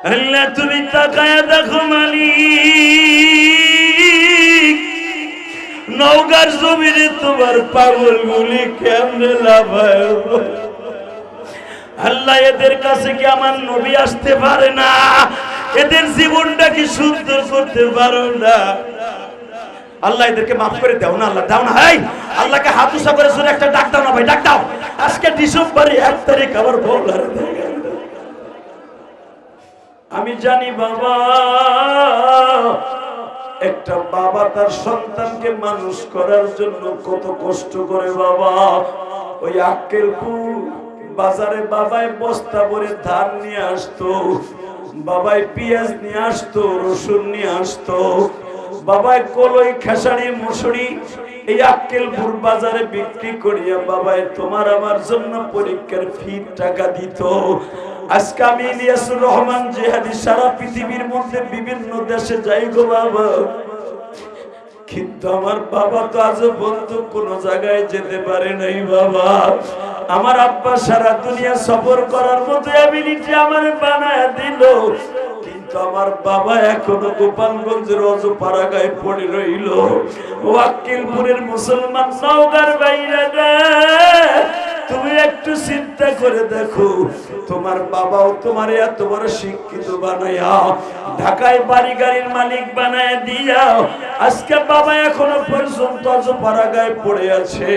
আল্লাহ তুমি তাকায়া দেখো মালিক, নওগাঁর জমিনে তোমার পাগলগুলি কেমনে লাফায়। আল্লাহ এদের কাছে কি আমার নবী আসতে পারে না? এদের জীবনটা কি সুন্দর করতে পারো না? আল্লাহ এদেরকে মাফ করে দাও না, আল্লাহ দাও না। হাই আল্লাহকে হাত উঁচা করে শুনে একটা ডাক দাও না ভাই, ডাক দাও। আজকে ডিসেম্বরের 1 তারিখ আবার বলার। আমি জানি বাবা, একটা বাবা তার সন্তানকে মানুষ করার জন্য কত কষ্ট করে বাবা। ওই আক্কেলপুর বাজারে বাবায় বস্তা ভরে ধান নিয়ে আসতো, বাবায় পেঁয়াজ নিয়ে আসতো, রসুন নিয়ে আসতো, বাবায় কলই খেসারি মুসুরি এই আক্কেলপুর বাজারে বিক্রি করিয়া বাবায় তোমার আমার জন্য পরীক্ষার ফি টাকা দিত। আজকে আমি ইলিয়াসুর রহমান জিহাদি সারা পৃথিবীর মধ্যে বিভিন্ন দেশে যাই গো বাবা, কিন্তু আমার বাবা তো আজ পর্যন্ত কোন জায়গায় যেতে পারে নাই বাবা। আমার আব্বা সারা দুনিয়া সফর করার মতো অ্যাবিলিটি আমার বানায় দিল, কিন্তু আমার বাবা এখনো গোপালগঞ্জের অজপাড়াগায় পড়ে রইল। ওয়াক্কিলপুরের মুসলমান নওগাঁর বাইরে তুমি একটু চিন্তা করে দেখো, তোমার বাবাও তোমার এত বড় শিক্ষিত বানায়া ঢাকায় বাড়ি গাড়ির মালিক বানায় দিয়া, আজকে বাবা এখনো পর্যন্ত অজপাড়াগায় পড়ে আছে।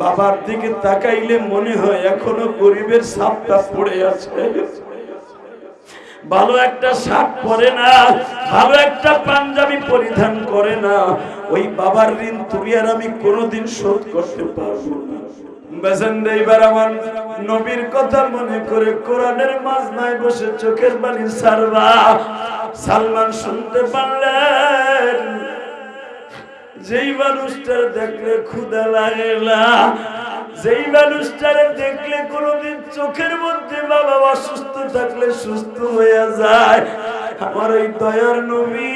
বাবার দিকে তাকাইলে মনে হয় এখনো গরিবের ছাপটা পড়ে আছে। ভালো একটা শার্ট পরে না, ভালো একটা পাঞ্জাবি পরিধান করে না। ওই বাবার ঋণ তুমি আর আমি কোনোদিন শোধ করতে পারবো না। এবার আমার নবীর কথা মনে করে কোরআনের মাজমায় বসে চোখের পানি সারবা। সালমান শুনতে পারলেন, যেই মানুষটার দেখলে ক্ষুধা লাগে না, যেই মানুষটারে দেখলে কোনদিন চোখের মধ্যে বাবা অসুস্থ থাকলে সুস্থ হয়ে যায়, আমার এই দয়ার নবী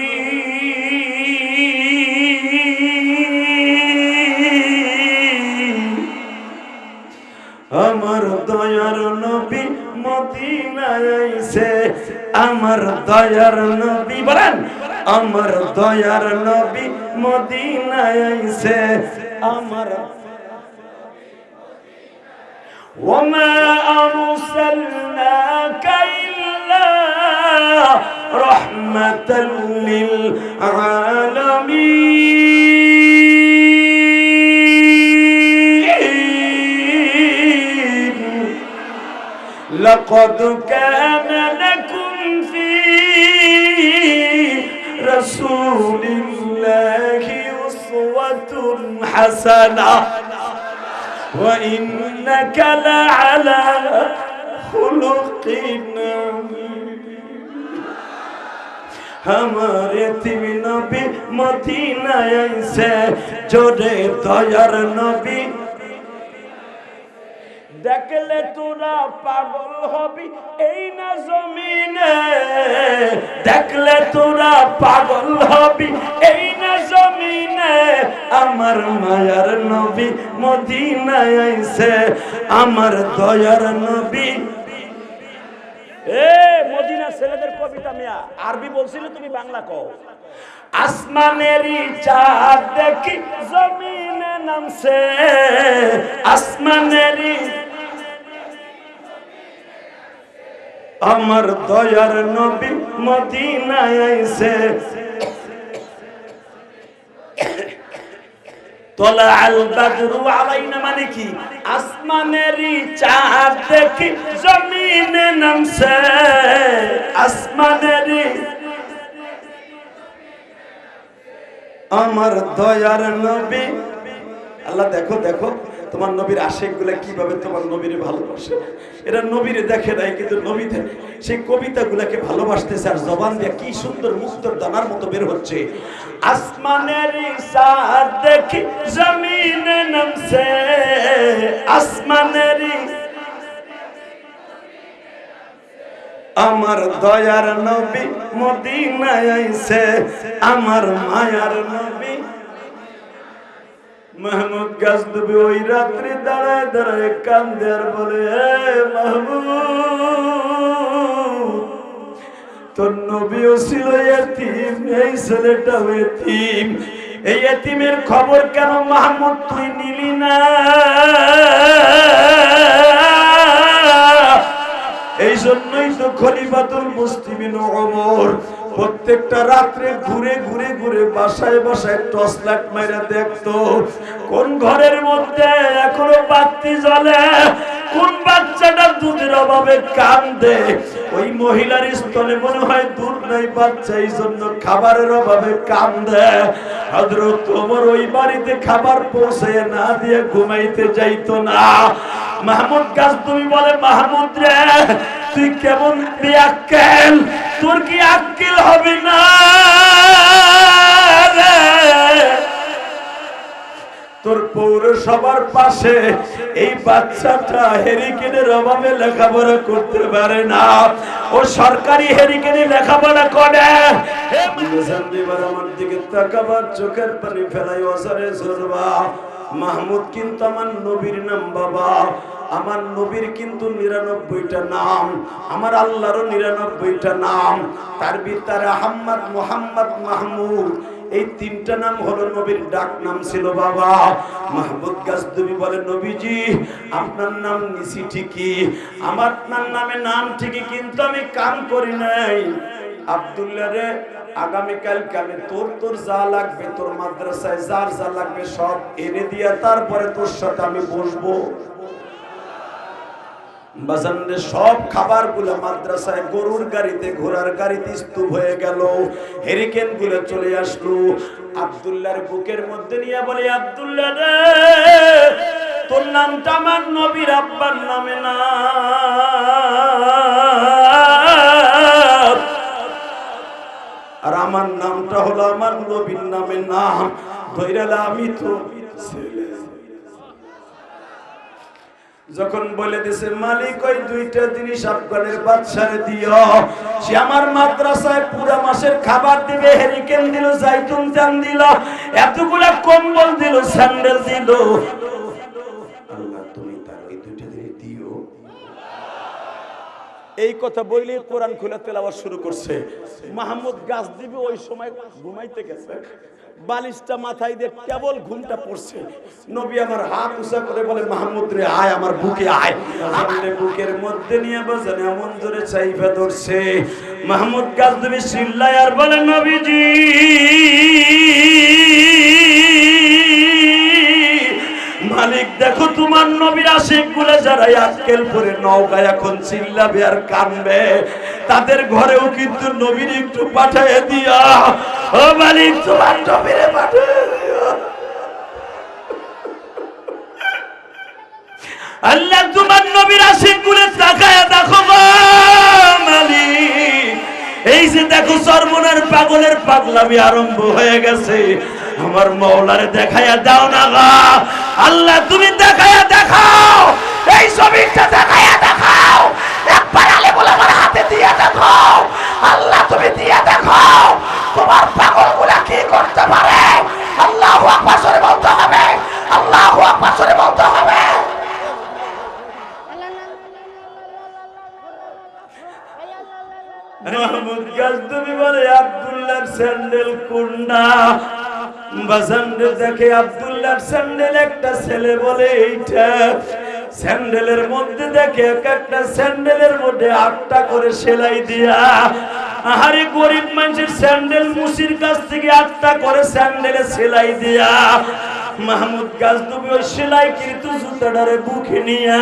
আমার দয়ার নবী মদিনায় আইছে, আমার দয়ার নবী বলেন, আমার দয়ার নবী মদিনায় আইছে, আমার ওমা আরসালনাকা ইল্লা রাহমাতাল লিল আলামিন লাকাদ কানা লাকুম ফি রাসূলিল্লাহি উসওয়াতুন হাসানাহ وإنك لعلى خلق عظيم। हमारे तिमी नबी मदीनाय आइছে, जोरे दयार नबी দেখলে তোরা পাগল হবি এই না জমিনে, দেখলে তোরা পাগল হবি এই না জমিনে, আমার মায়ার নবী মদিনায় আইছে, আমার দয়ার নবী। এ মদিনা ছেলেদের কবিতা মিয়া, আরবি বলছিলে তুমি বাংলা কও। আসমানেরই চাঁদ দেখি জমিনে নামছে, আসমানেরই আমার দয়ার নবী মদিনায় আইছে, তোলা আল বাদরু আলাইনা মানে কি? আসমানেরই চাঁদ দেখি জমিনে নামছে, আসমানেরই আমার দয়ার নবী। আল্লাহ দেখো দেখো তোমার নবীর আশিক গুলা কিভাবে তোমার নবীরে ভালোবাসে। এরা নবীরে দেখে নাই, কিন্তু নবী সেই কবিতা গুলাকে ভালোবাসতেছে, আর জবান দিয়ে কি সুন্দর মুক্তর দানার মতো বের হচ্ছে। আসমানের চাঁদ দেখি জমিনে নামছে, আসমানের আমার দয়ার নবী মদিনায় আইছে, আমার মায়ার নবী। মাহমুদ গাজনবী ওই রাত্রি দাঁড়ায় দাঁড়ায় কান্দে আর বলে, হে মাহমুদ তোর নবীও ছিল এতিম, এই ছেলেটাও এতিম। এই এতিমের খবর কেন মাহমুদ তুই নিলি না? এই জন্যই তো খলিফাতুল মুসলিমিন ওমর প্রত্যেকটা রাত্রে ঘুরে ঘুরে ঘুরে বাসায় বাসায় টর্চ লাইট মাইরা দেখতো কোন ঘরের মধ্যে এখনো বাতি জ্বলে, কোন বাচ্চাটা দুধের অভাবে কান্দে, ওই মহিলার স্তনে মনে হয় দুধ নাই, বাচ্চা এই জন্য খাবারের অভাবে কান্দে। হযরত ওমর ওই বাড়িতে খাবার পৌঁছে না দিয়ে ঘুমাইতে যাইতো না। মাহমুদ গাজনবী বলে, মাহমুদ রে তুই কেমন বেয়াক্কেল, তোর কি আক্কেল হবে না রে? তোর পৌরসভার পাশে এই বাচ্চাটা হেরিকেনের অভাবে লেখাপড়া করতে পারে না, ও সরকারি হেরিকেনে লেখাপড়া করে। আমার দিকে তাকাবার, চোখের পানি ফেলাই ওসারে জোরবা। মাহমুদ কিন্তু আমার নবীর নাম বাবা, আমার নবীর কিন্তু ৯৯টা নাম, আমার আল্লাহরও ৯৯টা নাম। তার ভিতরে আহমদ, মুহাম্মদ, মাহমুদ এই ৩টা নাম হলো নবীর ডাক নাম ছিল বাবা। মাহমুদ গাজনবী বলে, নবীজি আপনার নাম নিছি ঠিকই, আমার নামে নাম ঠিকই, কিন্তু আমি কাম করি নাই। আব্দুল্লাহ রে আগামীকালকে আমি তোর যা লাগবে, তোর মাদ্রাসায় যার যা লাগবে সব এনে দিয়া তারপরে তোর সাথে আমি বসবো। বাজারে সব খাবার গুলো মাদ্রাসায় গরুর গাড়িতে, ঘোড়ার গাড়িতে স্তূপ হয়ে গেল, হেরিকেন গুলো চলে আসলো। আব্দুল্লাহর বুকের মধ্যে নিয়ে বলে, আব্দুল্লাহ রে তোর নামটা আমার নবীর আব্বার নামে না, আর আমার নামটা হলো আমার নবীর নামে নাম। ধৈরালা আমি তো ছেলে। যখন বলে দিছে মালিক ওই 2টা জিনিস আফগানের বাদশারে দিও, সে আমার মাদ্রাসায় পুরো মাসের খাবার দিবে, হেরিকেন দিল, জাইতুন চান দিল, এতগুলা কম্বল দিল, স্যান্ডেল দিল। আল্লাহ তুমি তার ওই 2টা জিনিস দিও। এই কথা বইলে কোরআন খুলে তেলাওয়াত শুরু করছে। মাহমুদ গাজনবী ওই সময় ঘুমাইতে গেছে, বালিশটা মাথায় দিয়ে কেবল ঘুমটা পড়ছে। নবী আমার হাত উঁচা করে বলে, মাহমুদ রে আয়, আমার বুকে আয়। আমার বুকের মধ্যে নিয়ে বাজানে এমন জোরে চাইফা ধরছে। মাহমুদ গাজনবী চিল্লায় আর বলে, নবীজি মালিক দেখো তোমার নবীর আশিক গুলো যারা আজকেল পরে নওগাঁ এখন চিল্লাবে আর কানবে, তাদের ঘরেও কিন্তু নবীর একটু পাঠিয়ে দিয়া, ও মালিক তোমার নবীরে পাঠিয়ে দিও। আল্লাহ তোমার নবীর আশিক গুলো তাকায় দেখো মালিক, এই যে দেখো সর্বনার পাগলের পাগলামি আরম্ভ হয়ে গেছে, আমার মাওলারে দেখায়া দাও না গা। আল্লাহ তুমি দেখায়া দেখাও, এই ছবিটা দেখায়া দেখাও, একবার আলে বলে আমার হাতে দিয়ে দেখো। আল্লাহ তুমি দিয়ে দেখো তোমার পাগলগুলা কি করতে পারে। আল্লাহু আকবার জোরে বলতে হবে, আল্লাহু আকবার জোরে বলতে হবে। মাহমুদ গাজনবী বলে, আব্দুল্লাহর স্যান্ডেল কোনটা? বাজারে দেখে আব্দুল্লাহর স্যান্ডেল, একটা ছেলে বলে এইটা। স্যান্ডেলের মধ্যে দেখে এক একটা স্যান্ডেলের মধ্যে 8টা করে সেলাই দিয়া। আরে গরিব মানুষের স্যান্ডেল মুসির কাছ থেকে 8টা করে স্যান্ডেলে সেলাই দিয়া। মাহমুদ গাজনবী ওই সেলাই কিন্তু জুতাটারে বুকে নিয়া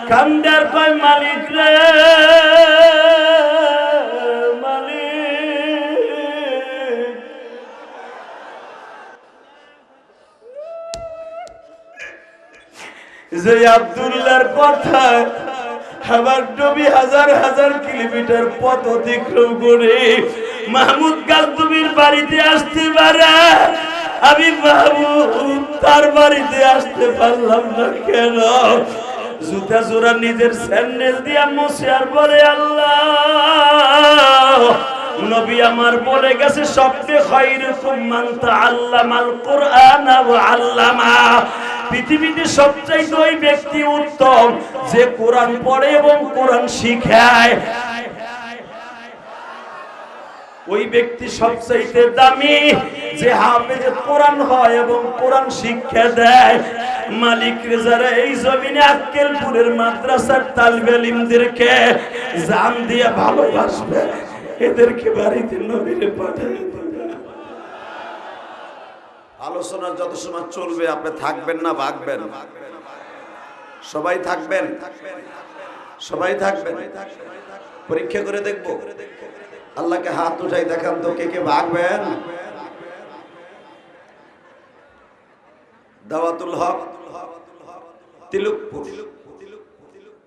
কান্দার কয়, মালিক রে যে আব্দুল্লাহর কথা আমার নবী হাজার হাজার কিলোমিটার পথ অতিক্রম করে মাহমুদ গাজনবীর বাড়িতে আসতে পারে, আমি মাহমুদ তার বাড়িতে আসতে পারলাম না কেন? জুতা জোড়া নিজের স্যান্ডেল দিয়া মুছে আর বলে, আল্লাহ নবী আমার বলে গেছে, সবচেয়ে খায়রুকুম মান তাআল্লামাল কুরআনা ওয়া আল্লামা। পৃথিবীতে সবচেয়ে ওই ব্যক্তি উত্তম যে কোরআন পড়ে এবং কোরআন শিখায়। ওই ব্যক্তি সবচাইতে দামি যে হাফেজ কোরআন হয় এবং কোরআন শিক্ষা দেয়। মালিক যারা এই জমিনে আক্কেলপুরের মাদ্রাসার তালিবে ইলমদেরকে জান দিয়ে ভালোবাসবে, এদেরকে বাড়িতে নবীরে পাঠায়। আলোচনা যত সময় চলবে আপনি থাকবেন না ভাগবেন? সবাই থাকবেন, সবাই থাকবেন। পরীক্ষা করে দেখব। আল্লাহকে হাত উঠাই দেখান তো কে কে ভাগবেন। দাওয়াতুল হক তিলকপুর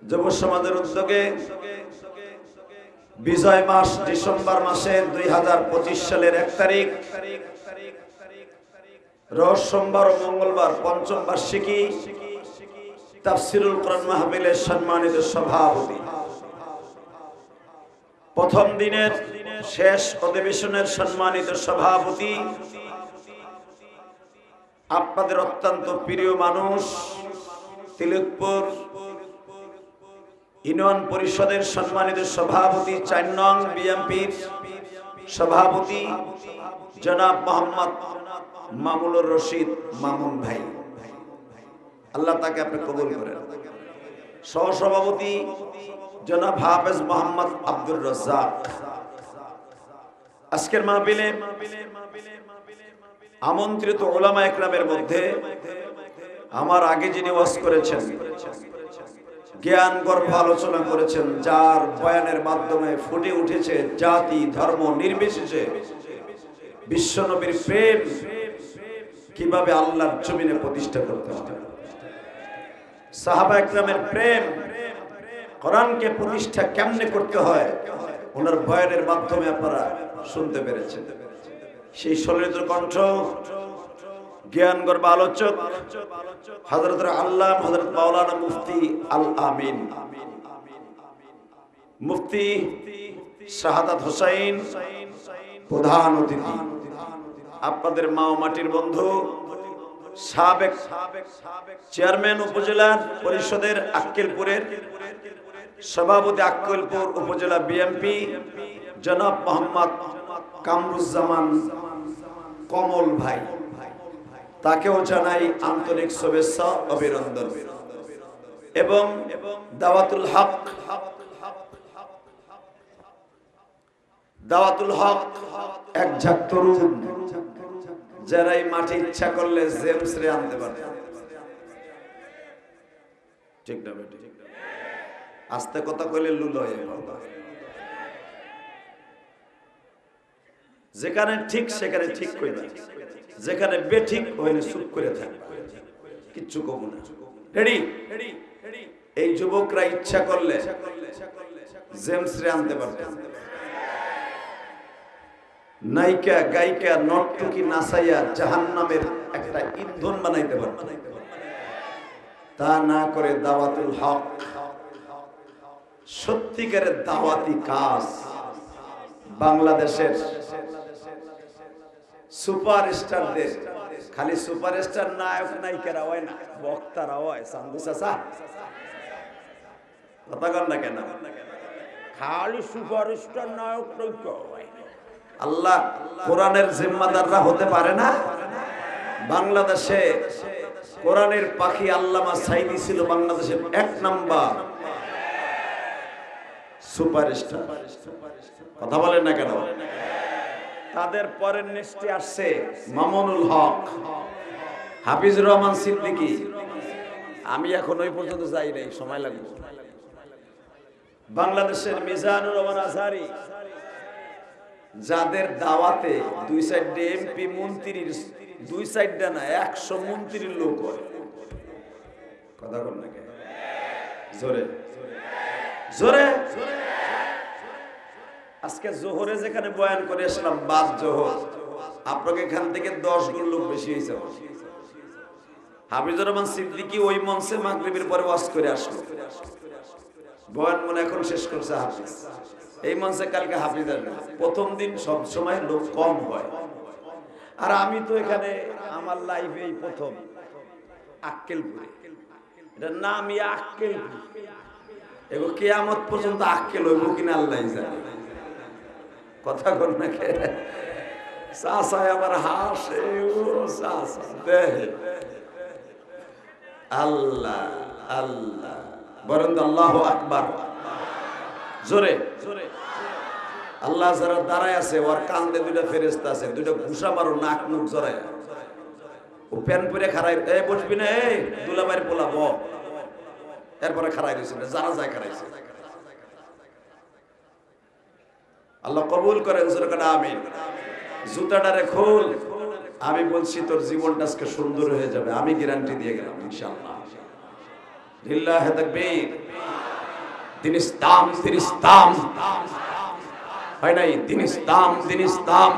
যুব সমাজের উদ্যোগে বিজয় মাস ডিসেম্বর মাসের 2025 সালের 1 তারিখ রোজ সোমবার ও মঙ্গলবার পঞ্চম বার্ষিকী তাফসিরুল কোরআন মাহফিলের সম্মানিত সভাপতি, প্রথম দিনের শেষ অধিবেশনের সম্মানিত সভাপতি, আপনাদের অত্যন্ত প্রিয় মানুষ, তিলকপুর ইউনিয়ন পরিষদের সম্মানিত সভাপতি, 4 নং বিএমপির সভাপতি জনাব মোহাম্মদ মামুনুর রশিদ মামুন ভাই, আল্লাহ তাকে আপনি কবুল করেন। সহসভাপতি জনাব হাফেজ মোহাম্মদ আব্দুর রাজ্জাক। আজকের মাহফিলে আমন্ত্রিত উলামা একরামের মধ্যে আমার আগে যিনি ওয়াজ করেছেন, জ্ঞান গর্ভ আলোচনা করেছেন, যার বয়ানের মাধ্যমে ফুটে উঠেছে জাতি ধর্ম নির্বিশেষে বিশ্বনবীর প্রেম কিভাবে আল্লাহর জমিনে প্রতিষ্ঠা করতে হয়, সাহাবা একরামের প্রেম, কোরআনকে প্রতিষ্ঠা কেমনে করতে হয়, ওনার বয়ানের মাধ্যমে আপনারা শুনতে পেরেছেন। সেই সলিত কণ্ঠ জ্ঞান গর্ভ আলোচক হযরত আল্লামা হযরত মাওলানা মুফতি আল আমিন, মুফতি শাহাদাত হোসেন প্রধান অতিথি, আপনাদের মা ও মাটির বন্ধু, সাবেক চেয়ারম্যান উপজেলা পরিষদের আক্কেলপুরের সভাপতি, আক্কেলপুর উপজেলা বিএমপি জনাব মোহাম্মদ কামরুজ্জামান কমল ভাই, তাকেও জানাই আন্তরিক শুভেচ্ছা অভিনন্দন। এবং দাওয়াতুল হক, দাওয়াতুল হক এক ঝাঁক তরুণ যারা এই মাঠে ইচ্ছা করলে জেমস রে আনতে পারে, ঠিক না বেটি? আস্তে কথা কইলে লুল হয়ে বাবা। যেখানে ঠিক সেখানে ঠিক কইবা, যেখানে বেঠিক হইলে চুপ করে থাকবা, কিচ্ছু কব না। রেডি? এই যুবকরা ইচ্ছা করলে জেমস রে আনতে পারবে, নায়িকা গায়িকা নর্তকী নাচাইয়া জাহান্নামের একটা ইন্ধন বানাইতে পারবে। তা না করে দাওয়াতুল হক সত্যিকারের দাওয়াতি কাজ, বাংলাদেশের সুপারস্টারদের, খালি সুপারস্টার নায়ক নায়িকারা হয় না, বক্তারা হয়। সান্দু চাচা কথা কন না কেন? খালি সুপারস্টার নায়ক নায়িকা হয়। আল্লাহ কোরআনের জিম্মাদাররা হতে পারে না? বাংলাদেশে কোরআনের পাখি আল্লামা সাইদি ছিল বাংলাদেশের 1 নাম্বার সুপারস্টার। কথা বলেন না কেন? তাদের পরের নেক্সটে আসছে মামুনুল হক, হাফিজুর রহমান সিদ্দিকী। আমি এখন ওই পর্যন্ত যাই নাই, সময় লাগবে। বাংলাদেশের মিজানুর রহমান আজহারি, যাদের দাওয়াতে 2 সাইডে এমপি মন্ত্রীর 2 সাইডটা না 100 মন্ত্রীর লোক হয়। কথা বল না কেন? জোরে জোরে। আজকে জোহরে যেখানে বয়ান করে আসলাম, বাদ জোহর, আপনাকে এখান থেকে 10 গুণ লোক বেশি হয়েছে। হাফিজুর রহমান সিদ্দিকী ওই মঞ্চে মাগরিবের পরে ওয়াজ করে আসলো, বয়ান মনে এখন শেষ করছে হাফিজ। এই মঞ্চে কালকে হাফিজ আসবে। প্রথম দিন সব সময় লোক কম হয়, আর আমি তো এখানে আমার লাইফে এই প্রথম আক্কেলপুরে, এটার নামই আক্কেলপুর। এগো কিয়ামত পর্যন্ত আক্কেল হইব কিনা আল্লাহ জানে। কথা কর না কে চাচায় আমার হাসে ও চাচা দেহে আল্লাহ আল্লাহ বলেন তো আল্লাহু আকবার জোরে জোরে। আল্লাহ যারা দাঁড়ায় আছে ওর কান্দে দুইটা ফেরেশতা আছে, দুইটা ঘুষা মারো নাক মুখ জড়ায়। ও প্যান পরে খাড়াই এই বসবি না, এই দুলাভাইয়ের পোলাবো, এরপরে খাড়াই রয়েছে যারা যায় খাড়াইছে। আল্লাহ কবুল করেন জোরে করে আমিন। জুতাটারে খোল, আমি বলছি তোর জীবনটা আজকে সুন্দর হয়ে যাবে, আমি গ্যারান্টি দিয়ে গেলাম ইনশাআল্লাহ। লিল্লাহি তাকবীর। দিন ইসলাম দিন ইসলাম হয় নাই, দিন ইসলাম দিন ইসলাম।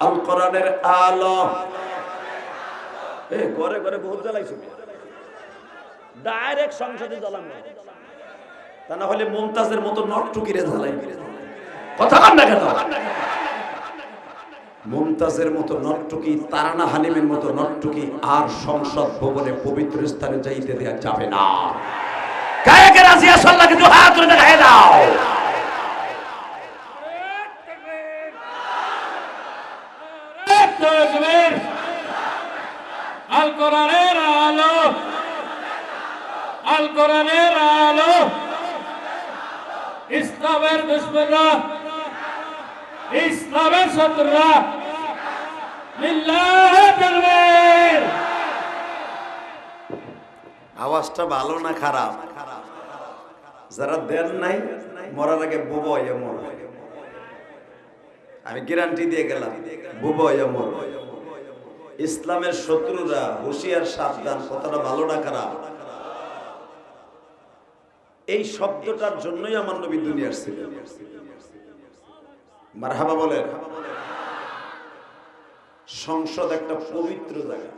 আল কোরআনের আলো এ ঘরে ঘরে বহুত জ্বালাইছো, ডাইরেক্ট সংসদে জ্বালাম না, তা না হলে মুমতাজের মতো নটটুকিরে জ্বালাই। কথা কান না কেন? মুমতাজের মতো নটটুকি, তারানা হালিমের মতো নটটুকি আর সংসদ ভবনে পবিত্র স্থানে যাইতে দেয়া যাবে না। কায়ে কে রাজি আছো? আল্লাহকে দুই হাত তুলে দেখায় দাও। তাকবীর। আল কোরআনের আলো, আল কোরআনের আলো। ইসলামের দুশমনরা, ইসলামের শত্রুরা, লিল্লাহি তাকবীর। আওয়াজটা ভালো না খারাপ? যারা দেন নাই মরার আগে বুবো হইয়া মর, আমি গ্যারান্টি দিয়ে গেলাম বুবো হইয়া মর। ইসলামের শত্রুরা হুঁশিয়ার সাবধান। কথাটা ভালো না খারাপ? এই শব্দটার জন্যই আমার নবী দুনিয়ার ছিলেন। মারহাবা বলেন। সংসদ একটা পবিত্র জায়গা,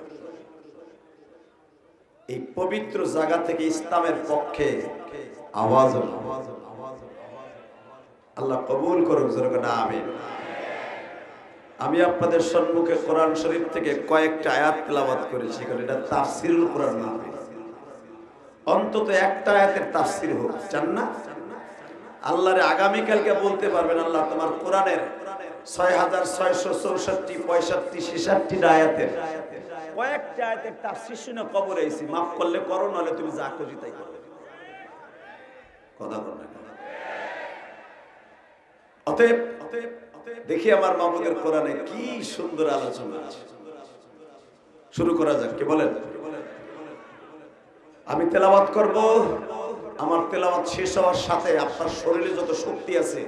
এই পবিত্র জায়গা থেকে ইসলামের পক্ষে আওয়াজ হলো। আল্লাহ কবুল করুন জোরে করে আমিন। আমি আপনাদের সম্মুখে কোরআন শরীফ থেকে কয়েকটা আয়াত তেলাওয়াত করেছি, কারণ এটা তাফসিরুল কোরআন না, অন্তত একটা আয়াতের তাফসির হোক, চান না? আল্লাহরে আগামীকালকে বলতে পারবেন আল্লাহ তোমার কোরআনের 6664 65 66 আয়াতের কয়েকটা আয়াতের তাফসীর শুনে কবর আইছি, মাফ করলে করো, নাহলে তুমি যা খুশি তাই করো। কথা বল না। অতএব দেখি আমার মাহবুবের কোরআনে কি সুন্দর আলোচনা আছে। শুরু করা যাক, কি বলেন? আমি তেলাওয়াত করব, আমার তেলাওয়াত শেষ হওয়ার সাথে আপনার শরীরে যত শক্তি আছে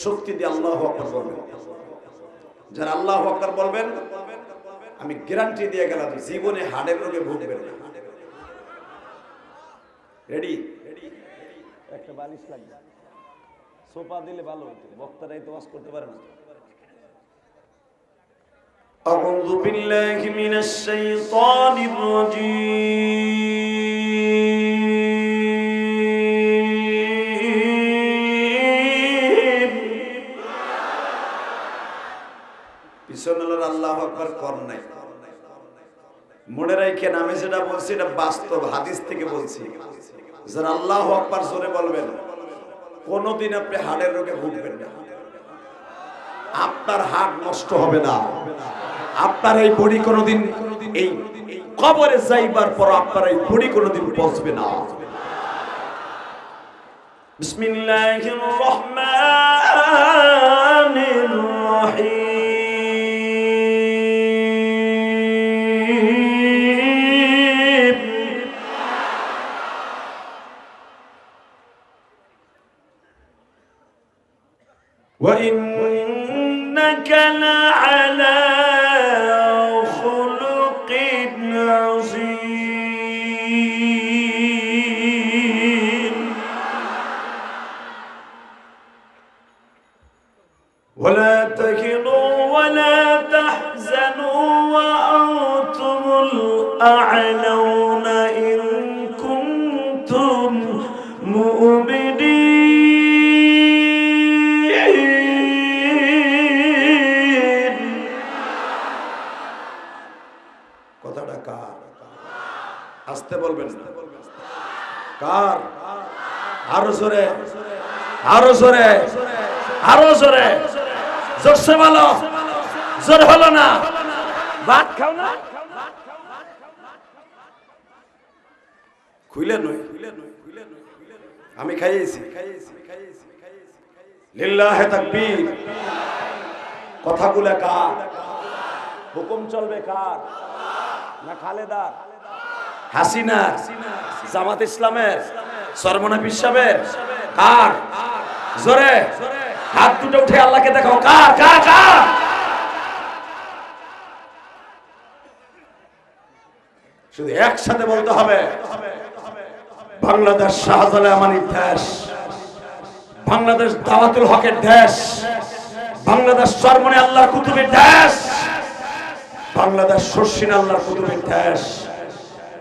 শক্তি দিয়ে আল্লাহু আকবার বলবেন। যারা আল্লাহু আকবার বলবেন আমি গ্যারান্টি দিয়ে গেলাম জীবনে হাড়ের রোগে ভুগবেন না। রেডি? একটা বালিশ লাগবে, সোফা দিলে ভালো হতো, বক্তারাই তো ওয়াজ করতে পারে না। আউযু বিল্লাহি মিনাশ শাইতানির রাজীম। পিছনের আল্লাহু আকবার কর নাই, মনে রাখেন আমি যেটা বলছি এটা বাস্তব, হাদিস থেকে বলছি। যারা আল্লাহু আকবার জোরে বলবেন কোনদিন আপনি হাড়ের রোগে ভুগবেন না, আপনার হাড় নষ্ট হবে না, আপনার এই বডি কোনদিন এই কবরে যাইবার পর আপনার এই বডি কোনদিন পচবে না। বিসমিল্লাহির রহমানির রহিম। وإنك لعلى خلق عظيم ولا تهنوا ولا تحزنوا وأنتم الأعلون إن كنتم مؤمنين। আসতে বলবেন, কার? আরো জোরে, আরো জোরে। আরো জোরে, জোরসে বলো, জোর হলো না। ভাত খাও না, খুইলে নই, আমি খাইয়েছি। লিল্লাহে তাকবীর। কথাগুলো কার? হুকুম চলবে কার? না খালেদার, হাসিনার, জামাত ইসলামের, সরমনা পিসাবের? কার? জোরে হাত দুটো উঠে আল্লাহকে দেখাও, কার কার কার? শুধু একসাথে বলতে হবে, বাংলাদেশ শাহজালাল আমানির দেশ, বাংলাদেশ দাওয়াতুল হকের দেশ, বাংলাদেশ সরমনে আল্লাহর কুতুবের দেশ, বাংলাদেশ শর্ষিন আল্লাহর কুতুবের দেশ,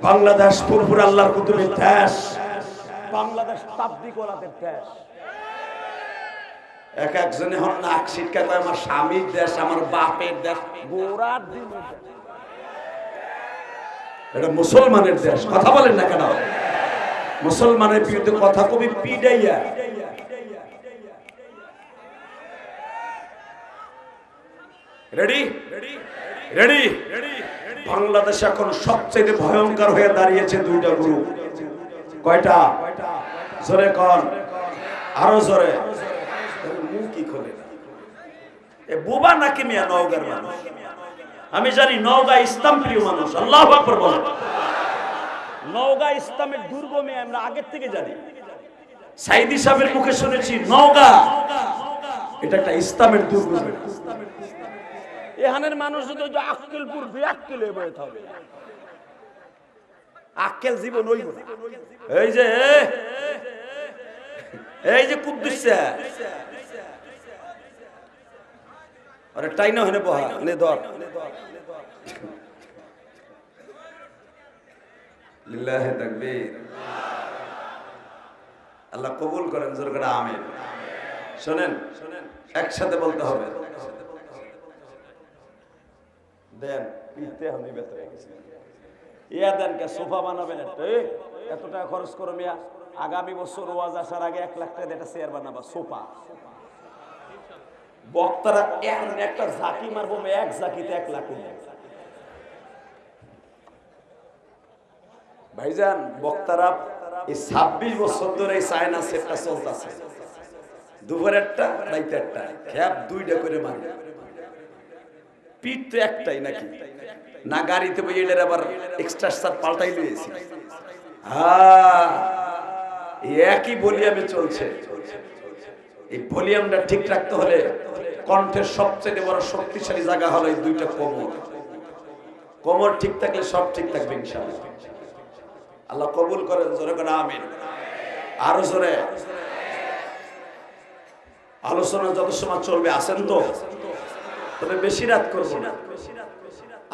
বাংলাদেশ ফুরফুর আল্লাহর কুতুবের দেশ, বাংলাদেশ তাবলিগ ওয়ালাদের দেশ। এক একজনে হন নাক শিক্ষা কয় আমার স্বামীর দেশ, আমার বাপের দেশ, গোড়ার দিন। এটা মুসলমানের দেশ, কথা বলেন না কেন? মুসলমানের বিরুদ্ধে কথা কবি পিডাইয়া। Ready ready. বাংলাদেশ এখন সবচেয়ে ভয়ঙ্কর হয়ে দাঁড়িয়েছে দুইটা গ্রুপ। কয়টা? জোরে কন, আরো জোরে। মুখ কি খোলে এ বুবা নাকি মিয়া? নওগাঁর মানুষ আমি জানি, নওগাঁ ইসলাম প্রিয় মানুষ। আল্লাহু আকবার বলেন। নওগাঁ ইসলামের দুর্গ মেয়ে আমরা আগের থেকে জানি। সাইদি সাহেবের মুখে শুনেছি নওগাঁ এটা একটা ইসলামের দুর্গ। এখানের মানুষ যদি আক্কেলপুর বেআক্কেল হয়ে বইতে হবে, আক্কেল জীবন হইব না। এই যে কুদ্দুস আরে টাইনা হনে বহা নে ধর। লিল্লাহি তাকবীর। আল্লাহ কবুল করেন, জোরে করে আমিন। শুনেন, একসাথে বলতে হবে। দেন পিতে আমি বেতরে গেছি। ইয়া দেন কে সোফা বানাবেন একটা, এত টাকা খরচ করো মিয়া। আগামী বছর ওয়াজ আসার আগে 1 লাখ টাকা একটা চেয়ার বানাবা, সোফা। বক্তারা একটা ঝাঁকি মারবো, এক ঝাঁকিতে 1 লাখ। ভাইজান বক্তারা এই 26 বছর ধরে এই চায়না সেটটা চলতেছে। দুপুরে একটা, রাইতে একটা, খ্যাপ 2টা করে মারে। পিঠ তো একটাই নাকি? না গাড়িতে বই এটার আবার এক্সট্রা স্টার পাল্টাই লিয়েছি। একই ভলিউমে চলছে। এই ভলিউমটা ঠিক রাখতে হলে কণ্ঠের সবচেয়ে বড় শক্তিশালী জায়গা হলো এই 2টা কোমর। কোমর ঠিক থাকলে সব ঠিক থাকবে ইনশাআল্লাহ। আল্লাহ কবুল করেন, জোরে করে আমিন। আরো জোরে। আলোচনা যত সময় চলবে আসেন তো, তবে বেশি রাত করব না।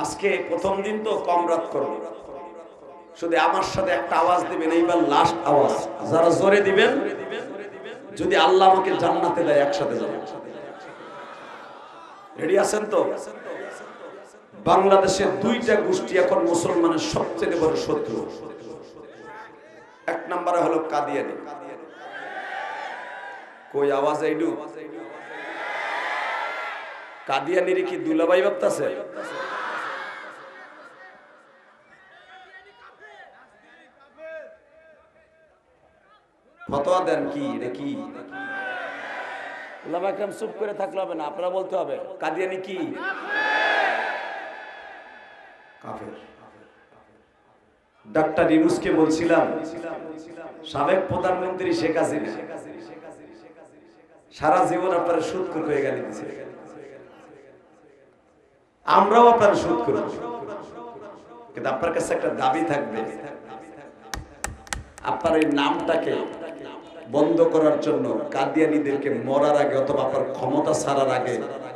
আজকে প্রথম দিন তো কম রাত করব। শুধু আমার সাথে একটা আওয়াজ দিবেন, এইবার লাস্ট আওয়াজ। যারা জোরে দিবেন, যদি আল্লাহ আমাকে জান্নাতে দেয় একসাথে যাব। রেডি আছেন তো? বাংলাদেশের 2টা গোষ্ঠী এখন মুসলমানের সবচেয়ে বড় শত্রু। 1 নম্বরে হলো কাদিয়ানি। কই আওয়াজ আইডু? কাদিয়ানির কি দুলাভাই ভাবতাছে? ফতোয়া দেন কি রে? কি উলামা একরাম চুপ করে থাকলে হবে না, আপনারা বলতে হবে কাদিয়ানি কি? কাফের। ডাক্তার ইউনূসকে বলছিলাম, সাবেক প্রধানমন্ত্রী শেখ হাসিনা সারা জীবন আপনারা সুদ করে হয়ে গেলেন। আমরাও আপনারা সুদ করব, কিন্তু আপনার কাছে একটা দাবি থাকবে, আপনার এই নামটাকে বন্ধ করার জন্য কাদিয়ানীদেরকে মরার আগে অথবা আপনার ক্ষমতা ছাড়ার আগে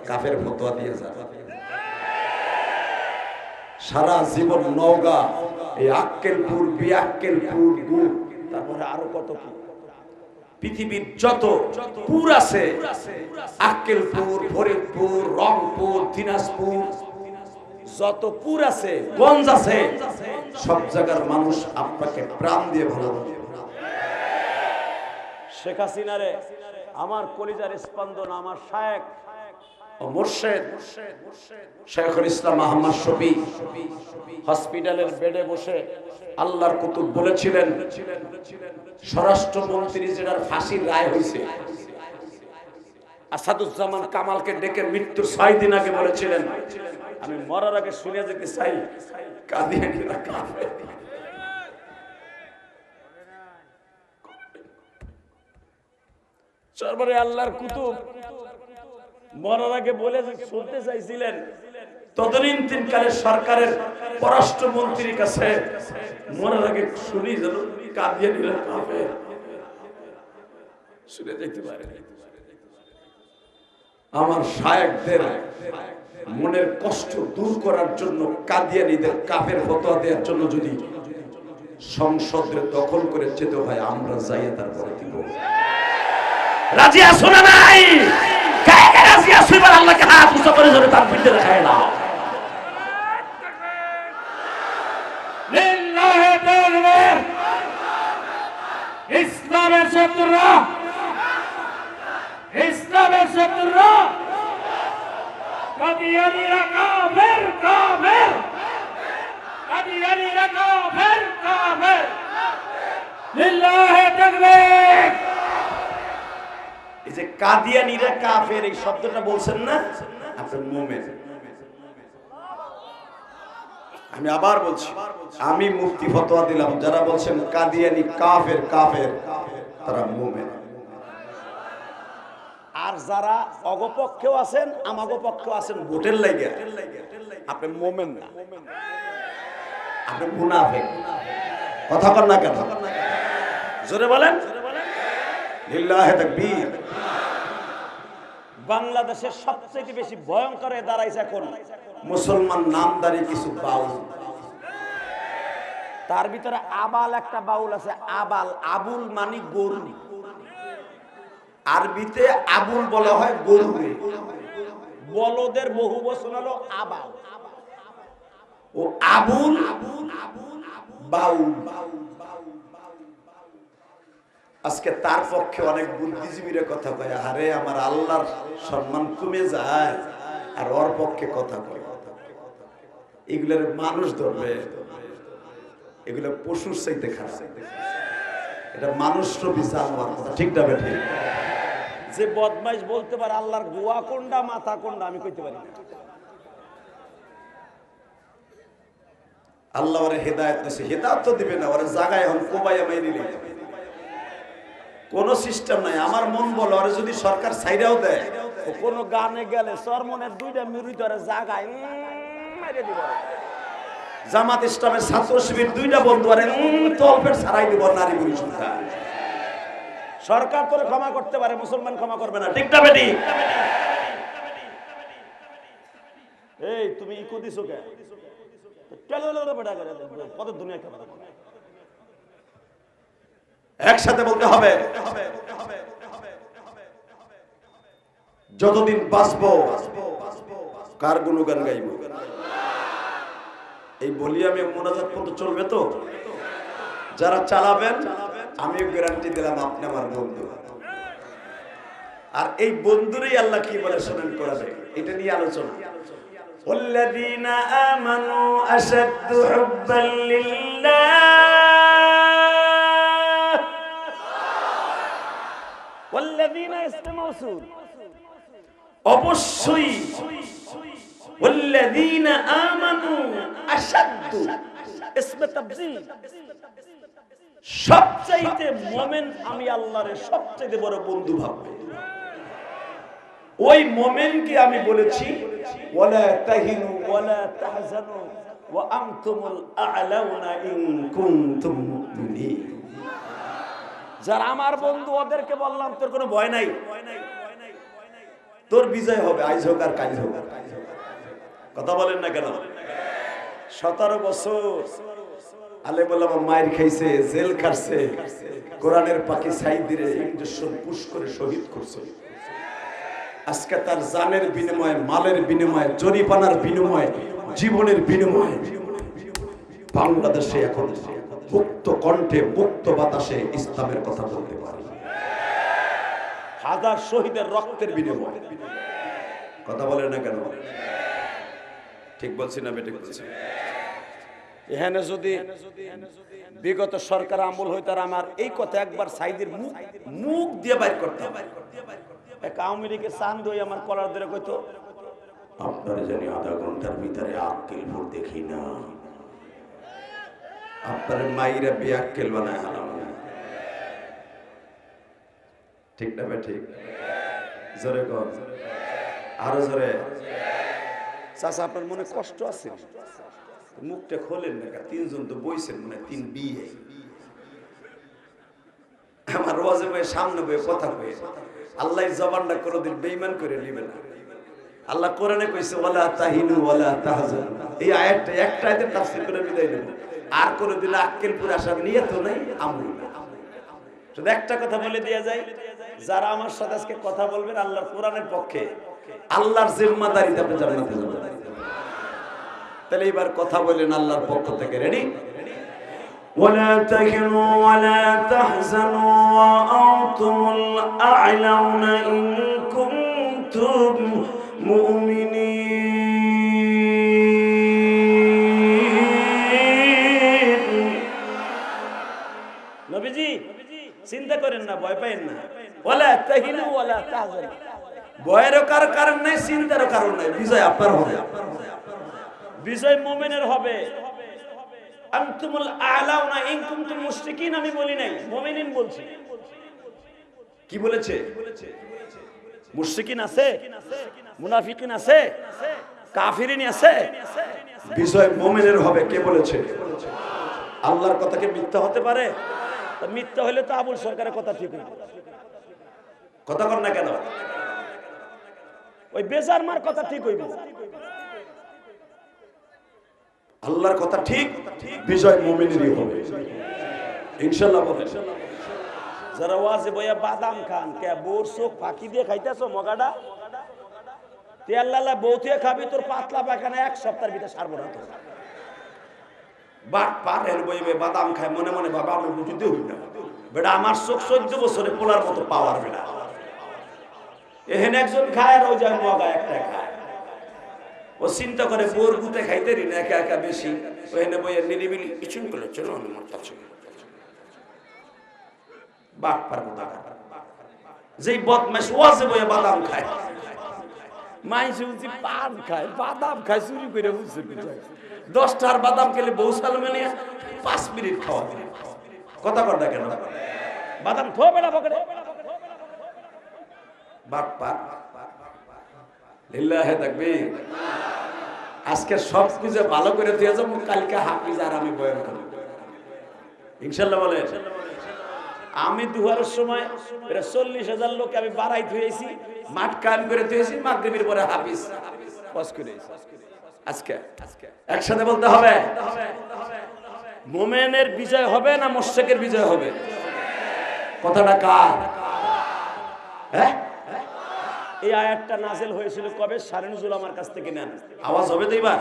কাফের ফতোয়া দিয়ে যান। সারা জীবন নওগাঁ, এই আক্কেলপুর, বিআক্কেলপুর, গুড়, তারপরে আরো কত কি পৃথিবীর যত পুর আছে, আক্কেলপুর, ফরিদপুর, রংপুর, দিনাজপুর, যত পুর আছে, গঞ্জ আছে, সব জায়গার মানুষ আপনাকে প্রাণ দিয়ে ভালোবাসে। শেখ হাসিনারে আমার কলিজার স্পন্দন, আমার শায়েখ ও মুর্শিদ শেখুল ইসলাম আহমদ শফি হসপিটালের বেডে বসে আল্লাহর কুতুব বলেছিলেন, স্বরাষ্ট্রমন্ত্রী যেটার ফাঁসির রায় হয়েছে, আসাদুজ্জামান কামালকে ডেকে মৃত্যুর 6 দিন আগে বলেছিলেন, আমি মরার আগে শুনে যেতে চাই কাদিয়ানীরা কাফের। তারপরে আল্লাহর কুতুব মরার আগে বলে শুনতে চাইছিলেন, তদনীন্তনকালে সরকারের পররাষ্ট্রমন্ত্রীর কাছে মরার আগে শুনি যেন কাদিয়ানীরা কাফের, শুনে যেতে পারে। আমার শায়েখদের মনের কষ্ট দূর করার জন্য কাদিয়ানীদের কাফের ফতোয়া দেওয়ার জন্য যদি সংসদের দখল করে যেতে হয়, আমরা যাইয়ে তারপরে দিব। রাজি আছো না নাই? কে কে রাজি আছো? এবার আল্লাহকে হাত উঁচু করে ধরে তার পিঠে দেখায় না। লিল্লাহি তাকবীর। ইসলামের শত্রুরা, ইসলামের শত্রুরা, কাদিয়ানীরা কাফের, কাফের, কাদিয়ানীরা কাফের, কাফের। লিল্লাহি তাকবীর। এই যে কাদিয়ানীরা কাফের এই শব্দটা বলছেন না, আপনার মুমিন। আমি আবার বলছি, আমি মুফতি ফতোয়া দিলাম, যারা বলছেন কাদিয়ানী কাফের, কাফের তারা মুমিন। আর যারা অগপক্ষেও আছেন আমাগো পক্ষেও আছেন ভোটের লাগে, আপনি মুমিন না, আপনি মুনাফিক। কথা কর না কেন? জোরে বলেন লিল্লাহি তাকবীর। বাংলাদেশের সবচেয়ে বেশি ভয়ঙ্কর হয়ে দাঁড়াইছে এখন মুসলমান নামদারি কিছু বাউল। তার ভিতরে আবাল একটা বাউল আছে, আবাল, আবুল মানে গরু, আরবিতে আবুল বলা হয় গরু, বলদের বহু বচন হলো আবাল। ও আবুল বাউল। আজকে তার পক্ষে অনেক বুদ্ধিজীবীরা কথা কয়, আরে আমার আল্লাহর সম্মান কমে যায়, আর ওর পক্ষে কথা কয়। এগুলোর মানুষ ধরবে, এগুলো পশুর চাইতে খারাপ। এটা মানুষ বিচার হওয়ার কথা, ঠিক না বেঠিক? যে বদমাইশ বলতে পারে আল্লাহর গোয়া কোনটা মাথা কোনটা, আমি কইতে পারি না। আল্লাহ ওরে হেদায়েত দিয়েছে, হেদায়েত তো দিবে না, ওরে জায়গায় এখন কোবাইয়া মাইরি দিলে কোন সিস্টেম নাই। আমার মন বলে ওরে যদি সরকার ছাইরাও দেয়, কোন গানে গেলে চরমনের 2টা মিরুই ধরে জায়গায় মাইরে দিব। জামাত ইসলামের ছাত্র শিবির 2টা বন্ধু আরে তলপেট ছাড়াই দিব নারী বুড়ি সংখ্যা। সরকার তোরে ক্ষমা করতে পারে, মুসলমান ক্ষমা করবে না, ঠিক না বেটি? এই তুমি ইকো দিছো কে? কত দুনিয়া কেমন একসাথে বলতে হবে, যতদিন বাঁচবো কার গুণগান গাইব। এই বলি আমি মোনাজাত পর্যন্ত চলবে তো? যারা চালাবেন আমিও গ্যারান্টি দিলাম আপনি আমার বন্ধু। আর এই বন্ধুরই আল্লাহ কি বলে শোনেন কোরআনে, এটা নিয়ে আলোচনা। والذين آمنوا أشد حبا لله والذين يستمعون অবশ্যই والذين آمنوا أشد اسم تبذير, সবচাইতে মুমিন আমি আল্লাহরে সবচাইতে বড় বন্ধু ভাববে। ওই মুমিনকে আমি বলেছি ওয়ালা তাহিনু ওয়ালা তাহজানু ওয়া আনতুমুল আ'লাউনা ইন কুনতুম মুমিনিন। যারা আমার বন্ধু ওদেরকে বললাম তোর কোনো ভয় নাই, তোর বিজয় হবে, আইজ হোক আর কাল হোক। কথা বলেন না কেন? 17 বছর আলেম ওলামা মায়ের খাইছে, জেল কাটছে, কোরআনের পাখি সাইদিরে ইঞ্জেকশন পুশ করে শহীদ করছে। আজকে তার জানের বিনিময়ে, মালের বিনিময়ে, জরিপানার বিনিময়ে, জীবনের বিনিময়ে বাংলাদেশে এখন মুক্ত কণ্ঠে মুক্ত বাতাসে ইসলামের কথা বলতে পারে। হাজার শহীদের রক্তের বিনিময়ে। কথা বলে না কেন? ঠিক বলছি না বেঠিক বলছি? এখানে যদি বিগত সরকার আমল হইতো আর আমার এই কথা একবার সাইদের মুখ দিয়ে বাইর করতাম, এক আওয়ামী লীগের চান্দ হয়ে আমার কলার ধরে কইতো, আপনারা জানি আধা ঘন্টার ভিতরে আক্কেলপুর দেখি না, আপনার মাইরা বেআক্কেল বানায় হারাম। ঠিক না ঠিক? জোরে কর, আরো জোরে। চাচা আপনার মনে কষ্ট আছে? মুখটা খোলেন না, তিনজন তো বইছেন, মানে তিন বিয়ে। আমার রোজে বয়ে সামনে বয়ে কথা কয়ে আল্লাহ জবানটা কোনোদিন বেঈমান করে নিবে না। আল্লাহ কোরআনে কইছে ওয়ালা তাহিনু ওয়ালা তাহজানু, এই আয়াতটা একটা আয়াতে তাফসীর করে বিদায় দেব। আর কোনোদিন আক্কেলপুর আসার নিয়ত নাই, আমল না। শুধু একটা কথা বলে দেয়া যায়, যারা আমার সাথে আজকে কথা বলবেন আল্লাহর কোরআনের পক্ষে, আল্লাহর জিম্মাদারিতে আপনি জান্নাতে যাবেন। তাহলে এবার কথা বলেন আল্লাহর পক্ষ থেকে। রেডি? ولا تهنوا ولا تحزنوا وأنتم الأعلون إن كنتم مؤمنين। নবীজি চিন্তা করেন না, ভয় পাইেন না। ওয়ালা তাহিনু ওয়ালা তাহজানু, ভয়েরও কারণ নাই, চিন্তারও কারণ নাই, বিজয় আপনার হবে। বিজয় মুমিনের হবে। আনতুমুল আ'লাউনা ইন কুনতুম মুশরিকিন আমি বলি নাই, মুমিনিন বলছি। কি বলেছে? মুশরিকিন আছে, মুনাফিকিন আছে, কাফিরিন আছে। বিজয় মুমিনের হবে। কে বলেছে? আল্লাহর কথা কি মিথ্যা হতে পারে? মিথ্যা হলে তো আবুল সরকারের কথা ঠিক হইবে। কথা কর না কেন? ওই বেজার মার কথা ঠিক হইবে। আল্লাহর কথা ঠিক, বিজয় মুমিনেরই হবে ইনশাআল্লাহ। বলেন যারা ওয়াজে বইয়া বাদাম খান, কে বোর চোখ ফাঁকি দিয়ে খাইতেছো মগাডা, তেল লালা বউতে খাবি, তোর পাতলা পায়খানা এক সপ্তাহের ভিতরে সারবো না। তো বাট পারের বইবে বাদাম খায়, মনে মনে বাবা আমি বুঝতে হই না বেটা, আমার চোখ 14 বছরে পোলার মতো পাওয়ার বেটা। এখানে একজন খায় আর ওই যায় মগা একটা খায়। ও চিন্তা করে বোর গুতে খাইতে রি না একা একা বেশি, ওখানে বইয়ের নিরিবিলি ইচুন করে চলো আমার কাছে। বাট পার কথা যেই বদমাশ ওয়াজে বইয়ে বাদাম খায়, মাইসে উঠি পান খায়, বাদাম খায়, চুরি করে বুঝছে 10টার বাদাম খেলে বউ সালমে নিয়ে 5 মিনিট খাওয়া। কথা কর না কেন? বাদাম থো বেড়া পকেটে। বাট পার লিল্লাহে তাকবীর। আজকে সব কিছু ভালো করে দিয়ে যাবো, কালকে হাফিজ আর আমি বয়ান করব ইনশাআল্লাহ। বলে আমি দুহারের সময় 40,000 লোক আমি বাড়াই থুয়েছি, মাঠ কায়েম করে থুয়েছি, মাগরিবের পরে হাফিজ পাস করেছি। আজকে একসাথে বলতে হবে, মুমিনের বিজয় হবে না মুশরিকের বিজয় হবে? কথাটা কার? হ্যাঁ, এই আয়াতটা নাযিল হয়েছিল কবে? শারে-নুজুল আমার কাছ থেকে নেন। আওয়াজ হবে তো এবার?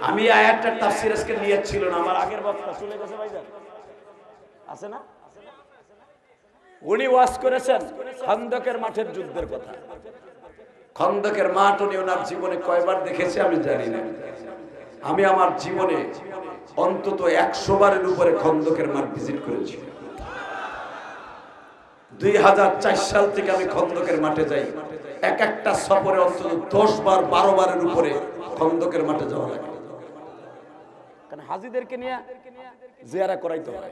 আমি এই আয়াতটার তাফসীর আজকে নিয়ত ছিল না, আমার আগের বক্তা চলে গেছে ভাইজান, আছে না? উনি ওয়াজ করেছেন খন্দকের মাঠের যুদ্ধের কথা। খন্দকের মাঠ উনি ওনার জীবনে কয়বার দেখেছে আমি জানি না। আমি আমার জীবনে অন্তত 100 বারের উপরে খন্দকের মাঠ ভিজিট করেছি। 2004 সাল থেকে আমি খন্দকের মাঠে যাই। এক একটা সফরে অন্তত 10 বার 12 বারের উপরে খন্দকের মাঠে যাওয়া লাগে, কারণ হাজীদেরকে নিয়ে জিয়ারা করাইতে হয়।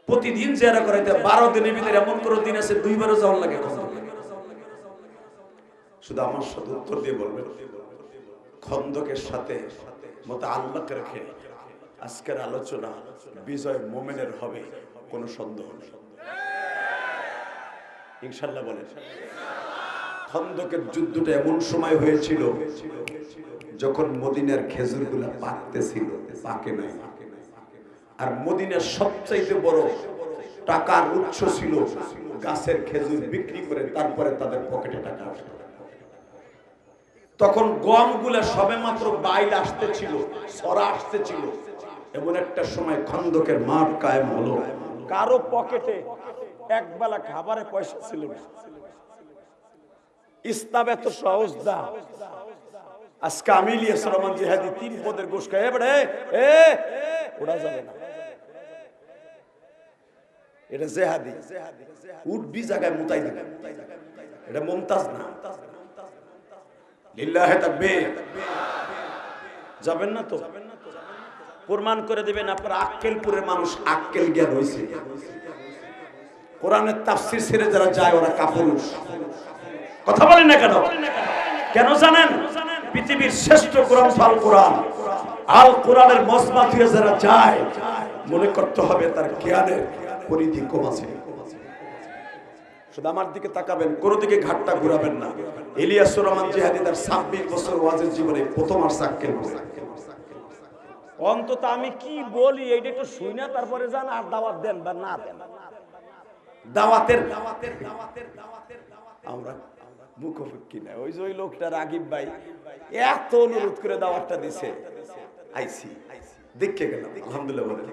প্রতিদিন জিয়ারা করাইতে 12 দিনের ভিতরে এমন কোনো দিন আছে 2 বারও যাওয়া লাগে খন্দকে। শুধু আমার সাথে উত্তর দিয়ে বলবেন, খন্দকের সাথে মুতাআল্লাক রেখে আজকের আলোচনা বিজয় মুমিনের হবে, কোনো সন্দেহ নেই ইনশাআল্লাহ। বলেন খন্দকের যুদ্ধটা এমন সময় হয়েছিল যখন মদিনার খেজুরগুলা পাকতেছিল, পাকে নাই। আর মদিনার সবচাইতে বড় টাকার উৎস ছিল গাছের খেজুর বিক্রি করে তারপরে তাদের পকেটে টাকা আসতো। তখন গমগুলা সবেমাত্র বাইল আসতেছিল, সরা আসতেছিল। এমন একটা সময় খন্দকের মাঠ কায়েম হলো, কারো পকেটে একবেলা খাবারে পয়সা ছিল না। ইসলাম এত সহজ না। আজকে আমি ইলিয়াস রহমান জিহাদি 3 পদের গোশ খায় এবারে ওড়া যাবে না, এটা জেহাদি উঠবি জায়গায় মুতাই দিবে, এটা মুমতাজ না। লিল্লাহে তাকবীর। যাবেন না তো? প্রমাণ করে দিবেন আপনার আক্কেলপুরের মানুষ আক্কেল জ্ঞান হয়েছে। কোরআনের তাফসীর ছেড়ে যারা যায় ওরা কাপুরুষ। কথা বলেন না কেন? কেন জানেন? পৃথিবীর শ্রেষ্ঠ গ্রন্থ আল কোরআন, আল কোরআনের মজমা থেকে যারা যায় মনে করতে হবে তার জ্ঞানের পরিধি কম আছে। শুধু আমার দিকে তাকাবেন, কোনো দিকে ঘাটটা ঘুরাবেন না। ইলিয়াসুর রহমান জিহাদি তার 26 বছর ওয়াজের জীবনে প্রথম আর সাক্কেল করে। অন্তত আমি কি বলি এইটা একটু শুই না, তারপরে যান আর দাওয়াত দেন বা না দেন। দাওয়াতের আমরা মুখোমুখি না। ওই যে ওই লোকটা রাগিব ভাই এত অনুরোধ করে দাওয়াতটা দিছে, আইসি দেখে গেলাম, আলহামদুলিল্লাহ বলে।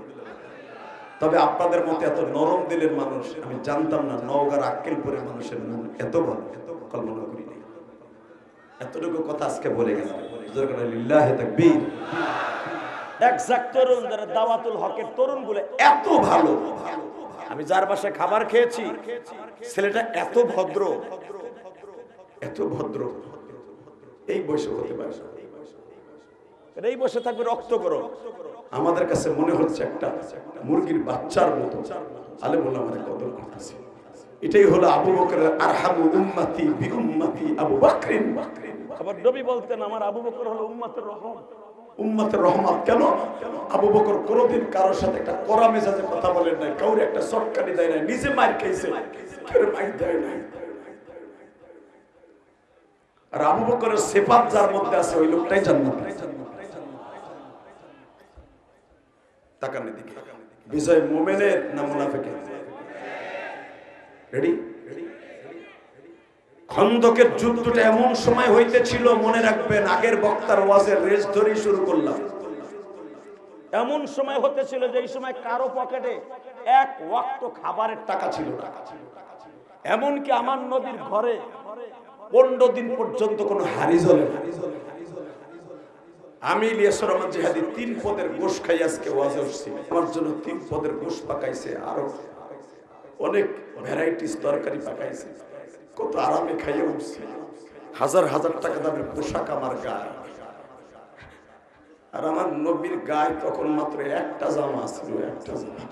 তবে আপনাদের মতো এত নরম দিলের মানুষ আমি জানতাম না। নওগাঁর আক্কেলপুরের মানুষের মন এত ভালো, কল্পনা করি নাই। এতটুকু কথা আজকে বলে গেলাম। লিল্লাহে তাকবীর। এক্সাক্ট তরুণ যারা দাওয়াতুল হকের তরুণগুলো এত ভালো। আমি যার বাসায় খাবার খেয়েছি ছেলেটা এত ভদ্র, এত ভদ্র, এই বয়সে হতে পারে, এই বয়সে থাকবে রক্ত গরম। আমাদের কাছে মনে হচ্ছে একটা মুরগির বাচ্চার মতো আলেমুল আমাদের কদর করতেছে। এটাই হলো আবু বকরের আরহামু উম্মতি বি উম্মতি আবু বকরিন। আবার নবী বলতেন আমার আবু বকর হলো উম্মতের রহম, উম্মতের রহমত। কেন? আবু বকর কোনদিন কারোর সাথে একটা কড়া মেজাজে কথা বলেন নাই, কাউরে একটা শর্টকাটি দেয় নাই, নিজে মার খাইছে, কেউ মার দেয় নাই। আর আবু বকরের সিফাত যার মধ্যে আছে ওই লোকটাই জান্নাত। তাকান এদিকে, বিজয় মুমিনের না মুনাফিকের? রেডি? খন্দকের যুদ্ধটা এমন সময় হইতেছিল, মনে রাখবেন, আগের বক্তার ওয়াজের রেস ধরেই শুরু করলাম। এমন সময় হতেছিল যে এই সময় কারো পকেটে এক ওয়াক্ত খাবারের টাকা ছিল না। এমনকি আমার নবীর ঘরে 15 দিন পর্যন্ত কোনো হাড়ি জ্বলে না। আমি ইলিয়াসুর রহমান জিহাদি 3 পদের গোশ খাই আজকে ওয়াজে আসছি। আমার জন্য 3 পদের গোশ পাকাইছে, আরো অনেক ভ্যারাইটিস তরকারি পাকাইছে। কত আরামে খাইয়ে উঠছি। হাজার হাজার টাকা দামের পোশাক আমার গায়ে, আর আমার নবীর গায়ে তখন মাত্র একটা জামা ছিল, একটা জামা।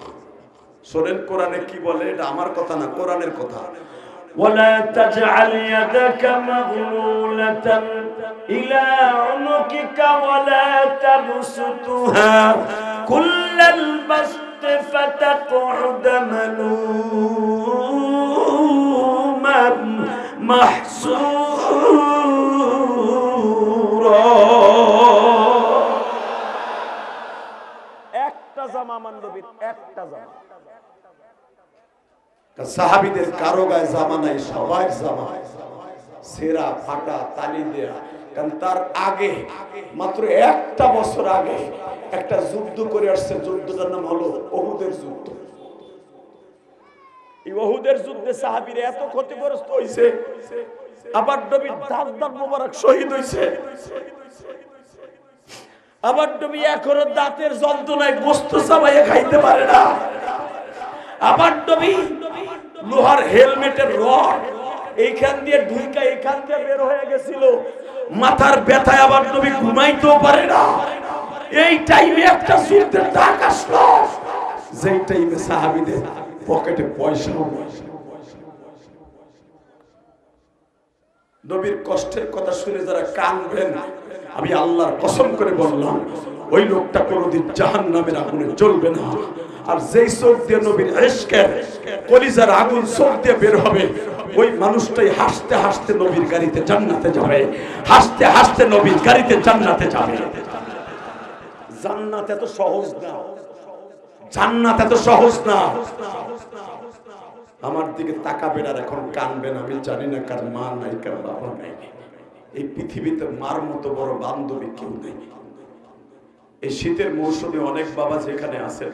শোনেন কোরআনে কি বলে, এটা আমার কথা না, কোরআনের কথা। ولا تجعل يدك مغلولة إلى عنقك ولا تبسطها كل البسط فتقعد ملوما محسورا। একটা জামা আমার নবীর, একটা জামা। সাহাবীদের কারো গায়ে জামা নাই, সবাই জামা সেরা ফাটা তালি দেয়া। কারণ তার আগে মাত্র একটা বছর আগে একটা যুদ্ধ করে আসছে, যুদ্ধটার নাম হলো উহুদের যুদ্ধ। এই উহুদের যুদ্ধে সাহাবীরা এত ক্ষতিগ্রস্ত হইছে, আবার নবীর দাঁত দাঁত মোবারক শহীদ হইছে। আবার নবী এখনো দাঁতের যন্ত্রণায় গোশত চাবাইয়া খাইতে পারে না। আবার নবী লোহার হেলমেটের রড এইখান দিয়ে ঢুইকা এইখান দিয়ে বের হয়ে গেছিল, মাথার ব্যথায় আবার নবী ঘুমাইতেও পারে না। এই টাইমে একটা যুদ্ধের ডাক আসলো, যেই টাইমে সাহাবীদের পকেটে পয়সাও নেই। নবীর কষ্টের কথা শুনে যারা কাঁদবেন, আমি আল্লাহর কসম করে বললাম ওই লোকটা কোনোদিন জাহান্নামের আগুনে জ্বলবে না। আর যেই চোখ দিয়ে নবীর ইশকের কলিজার আগুন চোখ দিয়ে বের হবে, ওই মানুষটাই হাসতে হাসতে নবীর গাড়িতে জান্নাতে যাবে, হাসতে হাসতে নবীর গাড়িতে জান্নাতে যাবে। জান্নাত এত সহজ না, জান্নাত এত সহজ না। আমার দিকে তাকাবেন আর এখন কানবেন। আমি জানি না কার মা নাই, কার বাবা নাই। এই পৃথিবীতে মার মতো বড় বান্ধবী কেউ নেই। এই শীতের মৌসুমে অনেক বাবা যেখানে আছেন,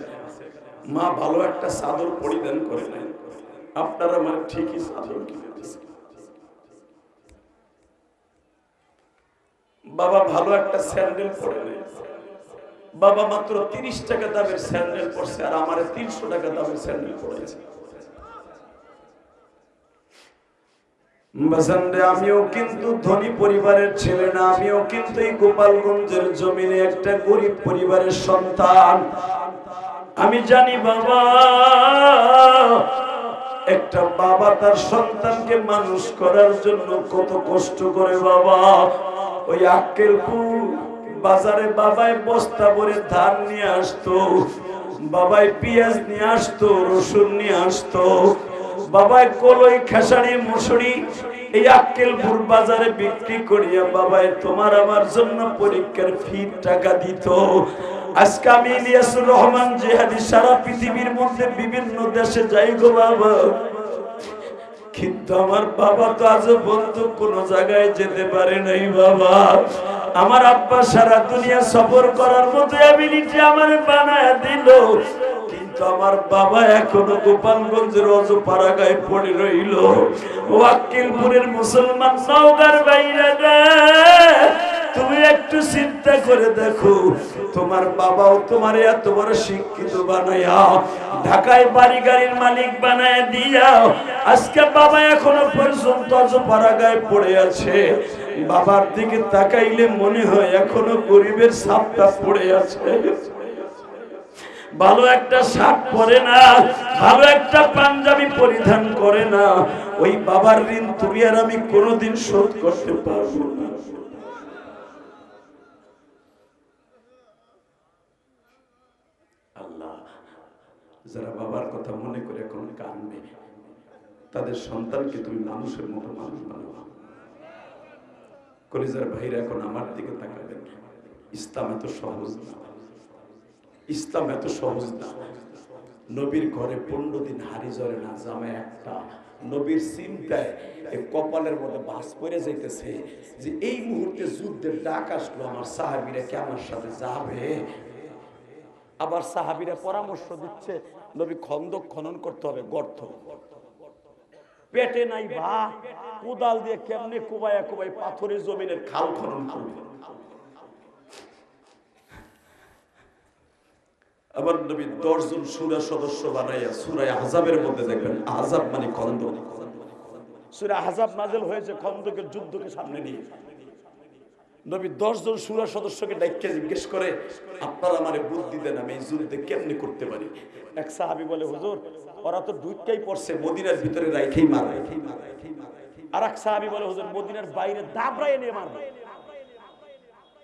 মা ভালো একটা চাদর পরিধান করে নাই, আপনারা আমার ঠিকই চাদর কিনে দিয়েছেন। বাবা ভালো একটা স্যান্ডেল পরে নেই, বাবা মাত্র 30 টাকা দামের স্যান্ডেল পরছে, আর আমার 300 টাকা দামের স্যান্ডেল পরেছে। আমিও কিন্তু ধনী পরিবারের ছেলে না, আমিও কিন্তু এই গোপালগঞ্জের জমিনে একটা গরিব পরিবারের সন্তান। আমি জানি বাবা, একটা বাবা তার সন্তানকে মানুষ করার জন্য কত কষ্ট করে। বাবা ওই আক্কেলপুর বাজারে বাবাই বস্তা ভরে ধান নিয়ে আসতো, বাবাই পেঁয়াজ নিয়ে আসতো, রসুন নিয়ে আসতো, বাবাই কলই খেসারি মুসুরি এই আক্কেলপুর বাজারে বিক্রি করিয়া বাবাই তোমার আমার জন্য পরীক্ষার ফি টাকা দিত। আজকে আমি ইলিয়াসুর রহমান জিহাদি সারা পৃথিবীর মধ্যে বিভিন্ন দেশে যাই গো বাবা, কিন্তু আমার বাবা তো আজও বলতো কোন জায়গায় যেতে পারে নাই। বাবা আমার আব্বা সারা দুনিয়া সফর করার মতো অ্যাবিলিটি আমার বানায় দিল, কিন্তু আমার বাবা এখনো গোপালগঞ্জের অজপাড়াগায় পড়ে রইল। ওয়াক্কিলপুরের মুসলমান নওগাঁর বাইরে তুমি একটু চিন্তা করে দেখো, তোমার বাবাও তোমার এত বড় শিক্ষিত বানায়া ঢাকায় বাড়ি গাড়ির মালিক বানায় দিয়া আজকে বাবা এখনো পর্যন্ত অজপাড়াগায় পড়ে আছে। বাবার দিকে তাকাইলে মনে হয় এখনো গরিবের ছাপটা পড়ে আছে। ভালো একটা শার্ট পরে না, ভালো একটা পাঞ্জাবি পরিধান করে না। ওই বাবার ঋণ তুমি আর আমি কোনোদিন শোধ করতে পারবো না। আল্লাহ, যারা বাবার কথা মনে করে এখন কাঁদবে, তাদের সন্তানকে তুমি মানুষের মতো মানুষ বানাও। কলিজার ভাইরা এখন আমার দিকে তাকাবেন। ইসলাম এত সহজ না, ইসলাম এত সহজ না। নবীর ঘরে 15 দিন হাড়ি জ্বলে না, জামা একটা। নবীর চিন্তায় এই কপালের মধ্যে বাস পড়ে যাইতেছে যে এই মুহূর্তে যুদ্ধের ডাক আসলো, আমার সাহাবীরা কি আমার সাথে যাবে? আবার সাহাবীরা পরামর্শ দিচ্ছে নবী খন্দক খনন করতে হবে, গর্ত। পেটে নাই বা কোদাল দিয়ে কেমনে কোবায়া কোবাই পাথরের জমিনের খাল খনন করবে। আবার নবী 10 জন সূরা সদস্য বানাইয়া সূরা আহজাবের মধ্যে দেখবেন, আহজাব মানে খন্দক। সূরা আহজাব নাযিল হয়েছে খন্দকের যুদ্ধকে সামনে নিয়ে। নবী 10 জন সূরা সদস্যকে ডাইকে জিজ্ঞেস করে, আপনারা আমারে বুদ্ধি দেন, আমি এই যুদ্ধে কেমনে করতে পারি? এক সাহাবী বলে, হুজুর ওরা তো ঢুকতেই পড়ছে, মদিনার ভিতরে রাইখেই মারে। আর এক সাহাবী বলে, হুজুর মদিনার বাইরে দাবড়ায় নিয়ে মারবে।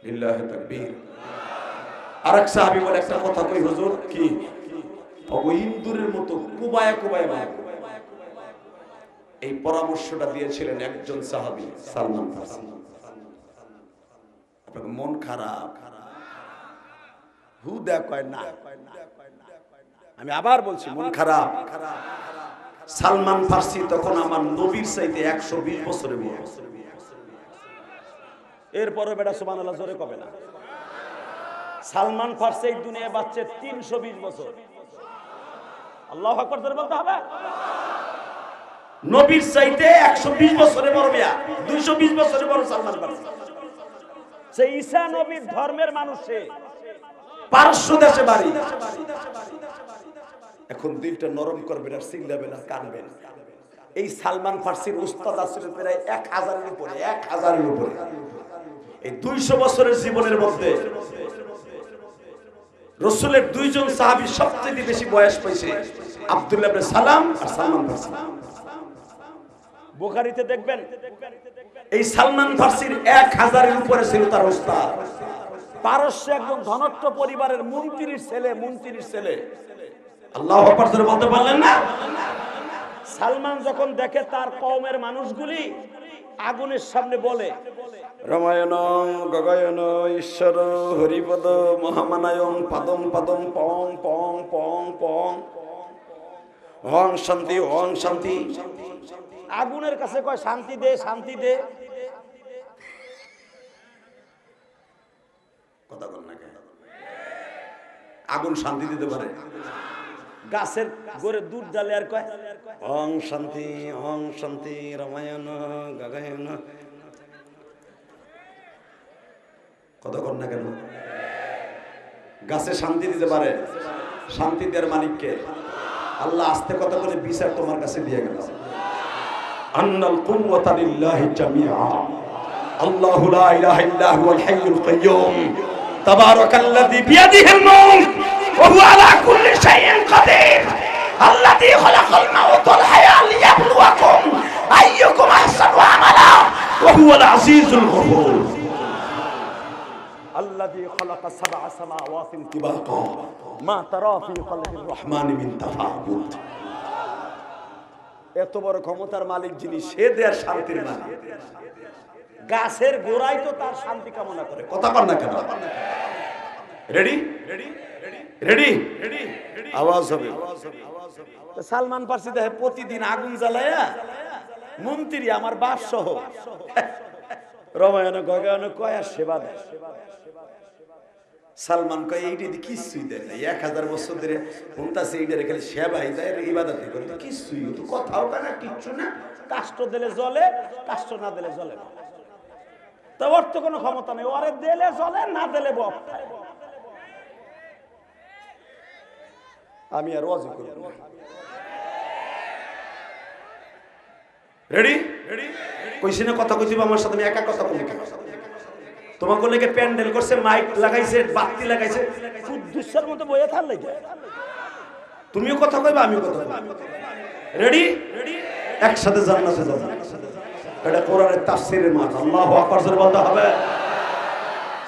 লিল্লাহি তাকবীর। আরেক সাহাবী বলে, একটা কথা কই হুজুর, কি? ওই ইন্দুরের মতো কুবায়া কুবায়া মারবে। এই পরামর্শটা দিয়েছিলেন একজন সাহাবী, সালমান ফারসি। আপনার মন খারাপ, হুদা কয় না, আমি আবার বলছি মন খারাপ। সালমান ফারসি তখন আমার নবীর চাইতে 120 বছরের বড়। এরপরে বেটা সুবহানাল্লাহ জোরে কবে না। সালমান ফারসি এই দুনিয়ায় বাঁচছে 320 বছর। আল্লাহু আকবার জোরে বলতে হবে। নবীর চাইতে 120 বছরের বড় মিয়া, 220 বছরের বড় সালমান ফারসি। সেই ঈসা নবীর ধর্মের মানুষে পারস্য দেশে বাড়ি। এখন দিলটা নরম করবেন আর চিল্লাবেন আর কাঁদবেন। এই সালমান ফারসির উস্তাদ আসলে প্রায় 1000-এর উপরে, 1000-এর উপরে। এই 200 বছরের জীবনের মধ্যে রাসূলের 2 জন সাহাবী সবচেয়ে বেশি বয়স পাইছে, আব্দুল্লাহ ইবনে সালাম আর সালমান ফারসি। বুখারীতে দেখবেন এই সালমান ফারসির 1000-এর উপরে ছিল তার উস্তাদ। পারস্য একদম ধনট্ট পরিবারের মন্ত্রীর ছেলে, মন্ত্রীর ছেলে। আল্লাহু আকবার জোরে বলতে পারলেন না? সালমান যখন দেখে তার কওমের মানুষগুলি আগুনের সামনে বলে, রামায়ণ গগয়ন ঈশ্বর হরিপদ মহামানায়ং পাদম পাদম পং পং পং পং ওং শান্তি ওং শান্তি। আগুনের কাছে কয় শান্তি দে, শান্তি দে। কথা বল না, আগুন শান্তি দিতে পারে? গাছের গোড়ে দুধ ডালে আর কয় ওং শান্তি রামায়ণ গাগায়ন। কথা কর না কেন? গাছে শান্তি দিতে পারে, শান্তি দেওয়ার মালিককে আল্লাহ। আস্তে কথা বলে বিচার তোমার কাছে দিয়ে গেল। আন্নাল কুওয়াতা লিল্লাহি জামিআ, আল্লাহু লা ইলাহা ইল্লা হুয়াল হাইয়ুল কাইয়্যুম, তাবারাকাল্লাযী বিয়াদিহিল মুলক ওয়া হুয়া আলা কুল্লি শাইইন কাদির, আল্লাযী খালাকাল মাউতা ওয়াল হায়াতা লিয়াবলুয়াকুম আইয়ুকুম আহসানু আমালা ওয়া হুয়াল আজিজুল গফুর। الذي خلق 7 سماوات طباقا ما ترى في خلق الرحمن من تفاوت। এত বড় ক্ষমতার মালিক যিনি, সে দেয়ার শান্তির মালিক। গাছের গোড়ায় তো তার শান্তি কামনা করে। কথা বল না কেন? রেডি রেডি রেডি আওয়াজ হবে। সালমান ফার্সি দেখে প্রতিদিন আগুন জ্বালায়া মন্ত্রী আমার বাপ সহ রামায়ণ গগায়ন কয় আর সেবা দেয়। সালমান কয় এইটা কিছুই দেয় না, 1000 বছর ধরে হুমতাছে এইটা রেখে সেবাই দেয়, ইবাদত করে তো কিছুই তো কথাও কেনা কিচ্ছু না। কাষ্ট দিলে জ্বলে, কাষ্ট না দিলে জ্বলে না। তো ওর তো কোনো ক্ষমতা নেই, ওরে দিলে জ্বলে, না দিলে বক। আমি আর ওয়াজ করব না। রেডি রেডি কইছি না কথা কইছি আমার সাথে, আমি একা কথা বলি কেন? তোমাকে লেগে প্যান্ডেল করছে, মাইক লাগাইছে, বাতি লাগাইছে, কুদ্দুসের মতো বইয়ে থাল লাগে। তুমিও কথা কইবা, আমিও কথা কইব। রেডি রেডি একসাথে জান্নাতে যাব। এটা কোরআনের তাফসীরের মাঠ। আল্লাহু আকবার জোরে বলতে হবে।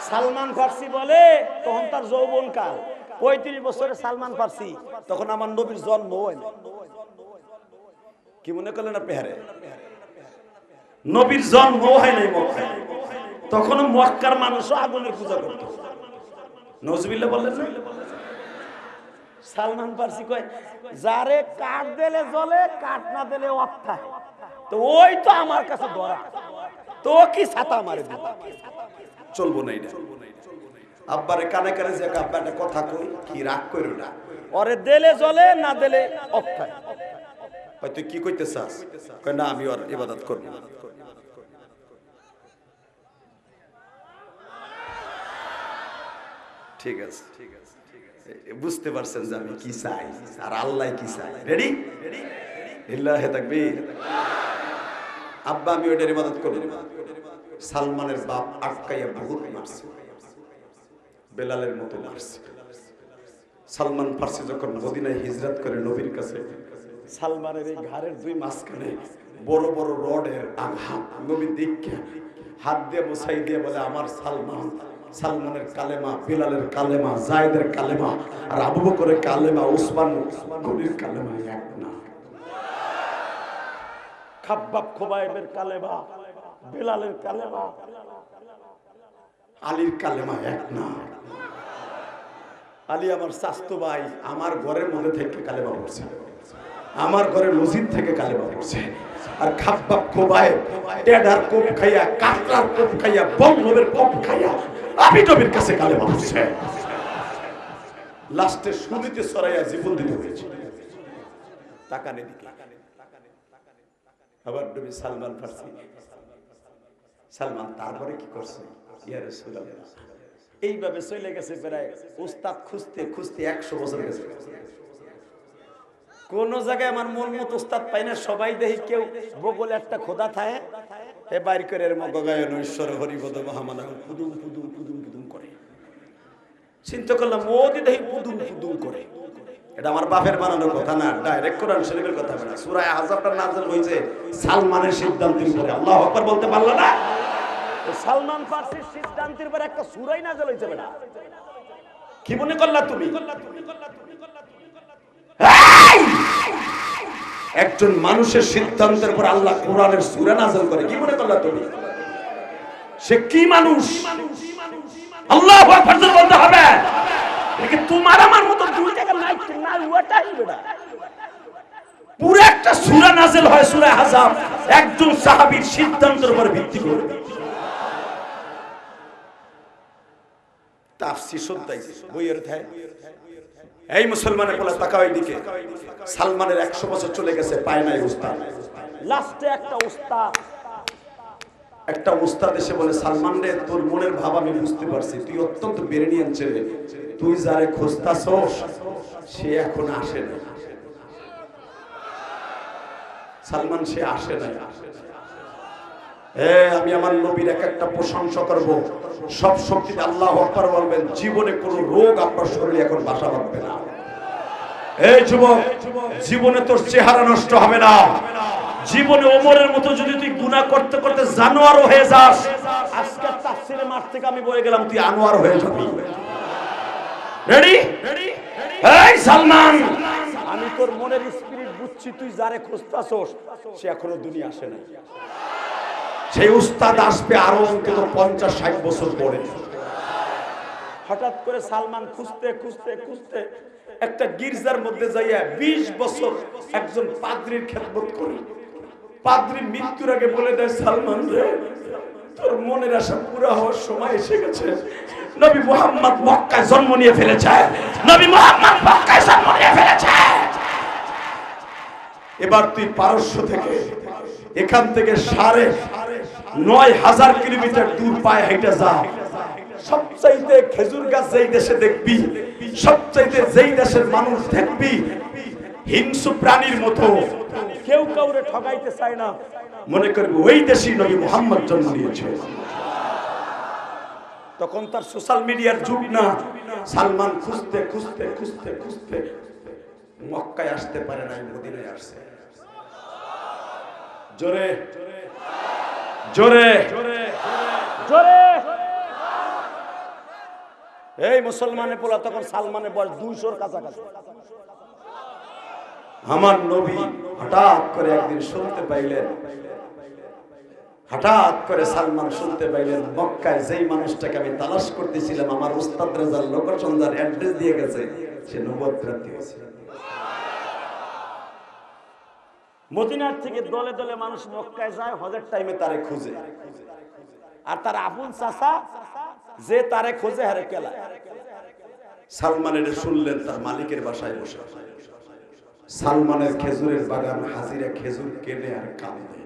সালমান ফার্সি বলে তখন তার যৌবন কাল, 35 বছরের সালমান ফার্সি, তখন আমার নবীর জন্ম হয় না। কি মনে করলেন আপনি? হারে নবীর জন্ম হয় নাই মক্কায়, তখন মক্কার মানুষও আগুনের পূজা করত। নজবিল্লাহ বললেন না? সালমান ফার্সি কয় যারে কাঠ দিলে জ্বলে, কাঠ না দিলে অর্থা। তো ওই তো আমার কাছে ধরা, তো কি ছাতা মারে দিবা? চলবো না এটা। আব্বারে কানে কানে যে আব্বা একটা কথা কই, কি রাগ কইরো না, ওরে দিলে জ্বলে, না দিলে অর্থা। তুই কি কইতে চাস? কয় না, আমি ওর ইবাদত করব। ঠিক আছে, ঠিক আছে, বুঝতে পারছেন যে আমি কি চাই আর আল্লাহ কি চাই। রেডি লিল্লাহি তাকবীর। আব্বা আমি ওইটার ইবাদত করব। সালমানের বাপ আটকাইয়া বহুত মারছে, বেলালের মতো মারছে। সালমান ফার্সি যখন মদিনায় হিজরত করে নবীর কাছে, সালমানের এই ঘাড়ের দুই মাঝখানে বড় বড় রডের আঘাত। নবী দীক্ষা হাত দিয়ে বসাই দিয়ে বলে আমার সালমান, সালমানের কালেমা, বিলালের কালেমা, জায়েদের কালেমা আর আবু বকরের কালেমা, উসমান গনির কালেমা এক না। খাব্বাব খুবাইবের কালেমা, বিলালের কালেমা, আলীর কালেমা এক না। আলী আমার চাচতো ভাই, আমার ঘরের মধ্যে থেকে কালেমা পড়ছে, আমার ঘরের মসজিদ থেকে কালেমা পড়ছে। আর খাব্বাব খুবাইব টেডার কোপ খাইয়া, কাটলার কোপ খাইয়া, বঙ্গবের কোপ খাইয়া আমি নবীর কাছে কালেমা পড়ছে। লাস্টে সুদিতে সরাইয়া জীবন দিতে হয়েছে। তাকানে দিকে আবার নবী সালমান ফার্সি, সালমান তারপরে কি করছে? ইয়া রাসূলুল্লাহ, এইভাবে চলে গেছে প্রায় উস্তাদ খুঁজতে খুঁজতে 100 বছর গেছে। কোন জায়গায় আমার মন মতো উস্তাদ পাই না। সবাই দেখি কেউ বগলে একটা খোদা থাকে, এ বাইর করে এর মগায়ন ঈশ্বর হরিপদ মহামানা পুদুম পুদুম পুদুম পুদুম করে। চিন্তা করলাম মোদি দেখি পুদুম পুদুম করে। এটা আমার বাপের বানানোর কথা না, ডাইরেক্ট কোরআন শরীফের কথা না। সূরা আহজাবটা নাযিল হইছে সালমানের সিদ্ধান্তের উপরে। আল্লাহু আকবার বলতে পারলো না? সালমান ফার্সির সিদ্ধান্তের উপরে একটা সূরাই নাযিল হইছে। বেটা কি মনে করলা তুমি? একজন মানুষের সিদ্ধান্তের উপর আল্লাহ কোরআনের সূরা নাযিল করে, কি মনে করলা তুমি? সে কি মানুষ? আল্লাহু আকবার বলতে হবে। একে তোমার আমার মতো দুই টাকা নাই না, ওটাই বেটা। পুরো একটা সূরা নাযিল হয় সূরা আহজাব একজন সাহাবীর সিদ্ধান্তের উপর ভিত্তি করে। তাফসীর শুনতাই বইয়ের থাকে এই মুসলমানের বলে তাকাও এইদিকে, সালমানের 100 বছর চলে গেছে, পায় নাই উস্তাদ। লাস্টে একটা উস্তাদ এসে বলে, সালমান রে, তোর মনের ভাব আমি বুঝতে পারছি, তুই অত্যন্ত বেরেনিয়ান ছেলে, তুই যারে খুঁজতাছস সে এখন আসে না। সালমান সে আসে না। আমি আমার নবীর এক একটা প্রশংসা করব, সব শক্তিতে আল্লাহু আকবার বলবেন, জীবনে কোনো রোগ আপনার শরীরে এখন বাসা বাঁধবে না। এই যুবক, জীবনে তোর চেহারা নষ্ট হবে না। জীবনে ওমরের মতো যদি তুই গুনাহ করতে করতে জানোয়ার হয়ে যাস, আজকে তাফসীরের মাঠ থেকে আমি বলে গেলাম তুই আনোয়ার হয়ে যাবি। রেডি? এই সালমান, আমি তোর মনের স্পিরিট বুঝছি, তুই যারে খুঁজতাছস সে এখনো দুনিয়া আসে না। সেই উস্তাদ আসবে আরো অন্তত 50-60 বছর পরে। হঠাৎ করে সালমান খুঁজতে খুঁজতে খুঁজতে একটা গির্জার মধ্যে যাইয়া 20 বছর একজন পাদ্রীর খেদমত করে। পাদ্রী মৃত্যুর আগে বলে দেয়, সালমান রে, তোর মনের আশা পুরা হওয়ার সময় এসে গেছে। নবী মুহাম্মদ মক্কায় জন্ম নিয়ে ফেলেছে, নবী মুহাম্মদ মক্কায় জন্ম নিয়ে ফেলেছে। এবার তুই পারস্য থেকে, এখান থেকে 9,500 কিলোমিটার দূর পায়ে হেঁটে যা। সবচাইতে খেজুর গাছ যেই দেশে দেখবি, সবচাইতে যেই দেশের মানুষ দেখবি হিংস্র প্রাণীর মতো, কেউ কাউরে ঠগাইতে চায় না, মনে করবি ওই দেশেই নবী মুহাম্মদ জন্ম নিয়েছে। তখন তার সোশ্যাল মিডিয়ার যুগ না। সালমান খুঁজতে খুঁজতে খুঁজতে খুঁজতে মক্কায় আসতে পারে না, মদিনায় আসছে। জোরে জোরে জোরে। এই মুসলমানের পোলা তখন সালমানের বয়স 200-র কাছাকাছি। আমার নবী হঠাৎ করে একদিন শুনতে পাইলেন, হঠাৎ করে সালমান শুনতে পাইলেন, মক্কায় যেই মানুষটাকে আমি তালাশ করতেছিলাম, আমার উস্তাদ রেজার লোকেশন যার অ্যাড্রেস দিয়ে গেছে, সে নবুয়ত প্রাপ্তি হয়েছে। মদিনার থেকে দলে দলে মানুষ মক্কায় যায়, হজের টাইমে তারে খুঁজে। আর তার আপন চাচা যে তারে খোঁজে হারে কেলা। সালমানের শুনলেন তার মালিকের বাসায় বসে। সালমানের খেজুরের বাগান, হাজিরা খেজুর কেনে আর কান্দে।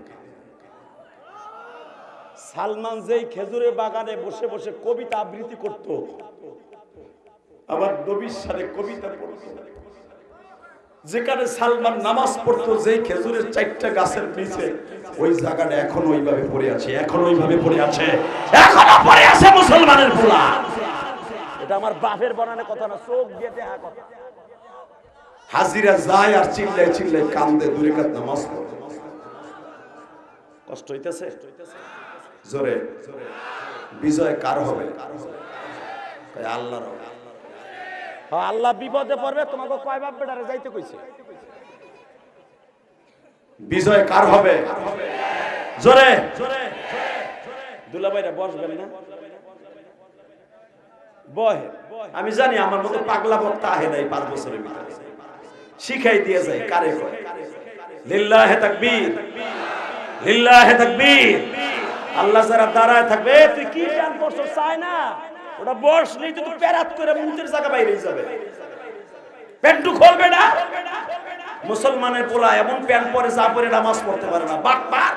সালমান যেই খেজুরের বাগানে বসে বসে কবিতা আবৃত্তি করত, আবার নবীর সাথে কবিতা পড়ত। যেখানে সালমান নামাজ পড়তো, যেই খেজুরের 4টা গাছের নিচে, ওই জায়গাটা এখন ওইভাবে পড়ে আছে, এখন ওইভাবে পড়ে আছে, এখনো পড়ে আছে মুসলমানের পোলা। এটা আমার বাপের বানানো কথা না, চোখ দিয়ে দেখা কথা। হাজিরা যায় আর চিল্লায় চিল্লায় কান্দে, দূরে কাত নামাজ পড়ে। কষ্ট হইতেছে জোরে। বিজয় কার হবে? আল্লাহর। আল্লাহ বিপদে পড়বে, তোমাকে কয় বাপ বেটারে যাইতে কইছে। বিজয় কার হবে? জোরে। দুলাভাইরা বসবেন না? বহে। আমি জানি আমার মতো পাগলা বক্তা আহে নাই 5 বছরের ভিতরে, শিখাই দিয়ে যায় কারে কয়। লিল্লাহে তাকবীর, লিল্লাহে তাকবীর। আল্লাহ যারা দাঁড়ায় থাকবে, তুই কি প্যান পরছ চাই না, ওটা বস নেই তো প্যারাত করে মুতের জায়গা বাইরে যাবে, প্যান্টু খুলবে না। মুসলমানের পোলা এমন প্যান্ট পরে যা পরে নামাজ পড়তে পারে না, বাটপার।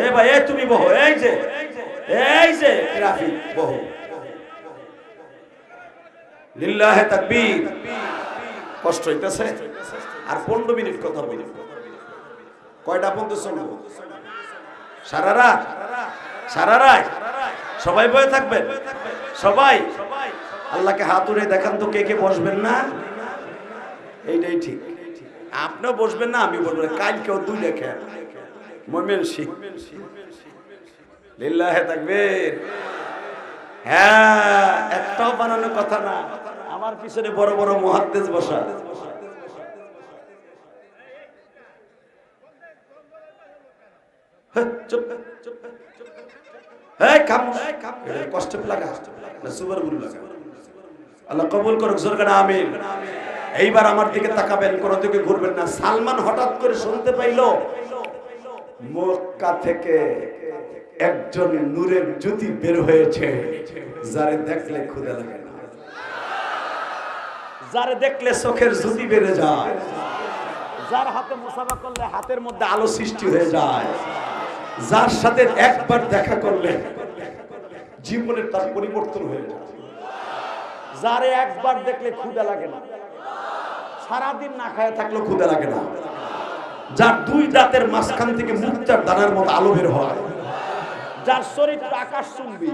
এ ভাই, এই তুমি বহো, এই যে ট্রাফিক বহো। লিল্লাহে তাকবীর। কষ্ট হইতেছে? আর 15 মিনিট কথা বলি। কয়টা পর্যন্ত শুনবো? সারা রাত? সারা রাত সবাই বয়ে থাকবেন? সবাই আল্লাহকে হাত উঠে দেখান তো কে কে বসবেন না। এইটাই ঠিক। আপনিও বসবেন না, আমি বলবো কালকেও 2 লেখা মোমেন শিখ। লিল্লাহে তাকবীর। হ্যাঁ, একটাও বানানো কথা না। আমার পিছনে বড় বড় মুহাদ্দিস বসা। কষ্ট লাগা না, সুবার গুলো লাগা। আল্লাহ কবুল করুক, জোরে করে আমিন। এইবার আমার দিকে তাকাবেন, কোন দিকে ঘুরবেন না। সালমান হঠাৎ করে শুনতে পাইল মক্কা থেকে একজন নূরের জ্যোতি বের হয়েছে, যারে দেখলে ক্ষুধা লাগে না। যারে দেখলে চোখের জ্যোতি বেড়ে যায়, যার হাতে মুসাফা করলে হাতের মধ্যে আলো সৃষ্টি হয়ে যায়, যার সাথে একবার দেখা করলে জীবনের তার পরিবর্তন হয়ে যায়, যারে একবার দেখলে ক্ষুধা লাগে না, সারাদিন না খায় থাকলেও ক্ষুধা লাগে না, যার দুই দাঁতের মাঝখান থেকে মুক্তার দানার মতো আলো বের হয়, যার চরিত্র আকাশ চুম্বি,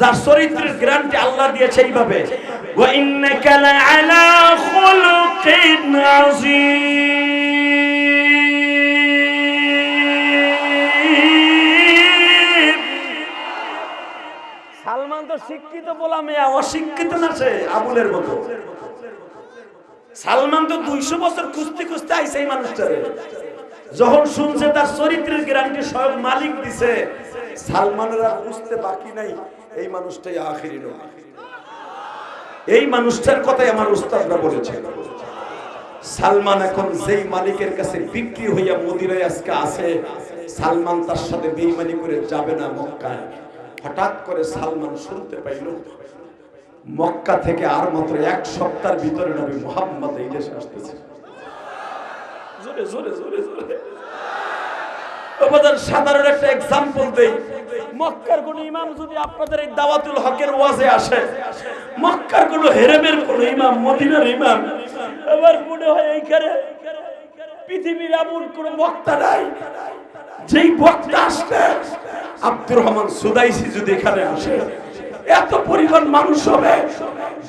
যার চরিত্রের গ্যারান্টি আল্লাহ দিয়েছে এইভাবে, ওয়া ইন্নাকা লাআলা খুলুকিন আযীম। সালমান তো শিক্ষিত বলা মেয়ে, অশিক্ষিত না সে আবুলের মতো। সালমান তো 200 বছর খুঁজতে খুঁজতে আইছে এই মানুষটারে। যখন শুনছে তার চরিত্রের গ্যারান্টি স্বয়ং মালিক দিছে, সালমানের আর বুঝতে বাকি নাই এই মানুষটাই আখিরি নবী। এই মানুষটার কথাই আমার উস্তাদরা বলেছে। সালমান এখন যেই মালিকের কাছে বিক্রি হইয়া মদিনায় আজকে আছে, সালমান তার সাথে বেঈমানি করে যাবে না মক্কায়। হঠাৎ করে সালমান শুনতে পাইল মক্কা থেকে আর মাত্র 1 সপ্তাহের ভিতরে নবী মুহাম্মদ এই দেশে আসতেছে। জোরে জোরে জোরে জোরে সাধারণ একটা এক্সাম্পল দেই। মক্কার কোন ইমাম যদি আপনাদের এই দাওয়াতুল হকের ওয়াজে আসে, মক্কার কোন হেরেমের কোন ইমাম, মদিনার ইমাম, আমার মনে হয় এইখানে পৃথিবীর এমন কোন বক্তা নাই যেই বক্তা আসলে আব্দুর রহমান সুদাইসি যদি এখানে আসে এত পরিমাণ মানুষ হবে,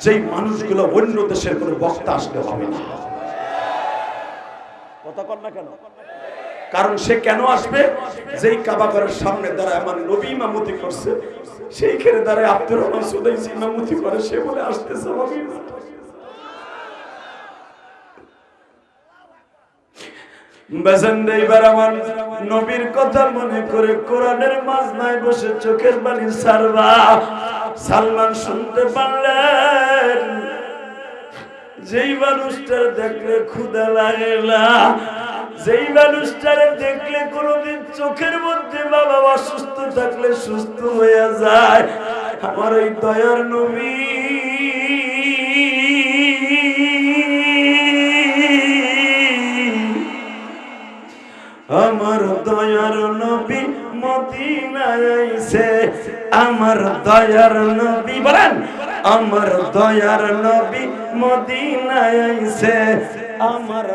যেই মানুষগুলো অন্য দেশের কোন বক্তা আসলে হবে না। কথা কর না কেন? কারণ সে কেন আসবে? যেই কাবা ঘরের সামনে দাঁড়ায় আমার নবী ইমামতি করছে, সেইখানে দাঁড়ায় আব্দুর রহমান সুদাইসি ইমামতি করে, সে বলে আসতেছে। এবার আমার নবীর কথা মনে করে কোরআনের মাজনায় বসে চোখের পানি সারবা। সালমান শুনতে পারলেন যেই মানুষটার দেখলে ক্ষুধা লাগে না, যেই মানুষটারে দেখলে কোনদিন চোখের মধ্যে বাবা অসুস্থ থাকলে সুস্থ হয়ে যায়, আমার এই দয়ার নবী আমার দয়ার নবী মদিনায় আইছে, আমার দয়ার নবী বলেন, আমার দয়ার নবী মদিনায় আইছে, আমার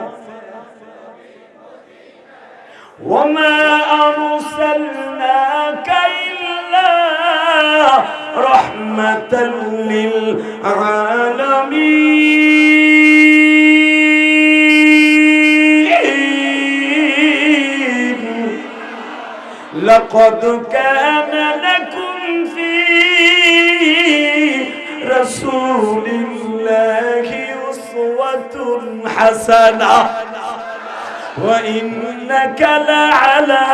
ওমা আরসালনাকা ইল্লা রাহমাতাল লিল আলামিন। লাকাদ কানা লাকুম ফি রাসূলিল্লাহি উসওয়াতুন হাসানাহ ওয়া ইন্নাকা লাআলা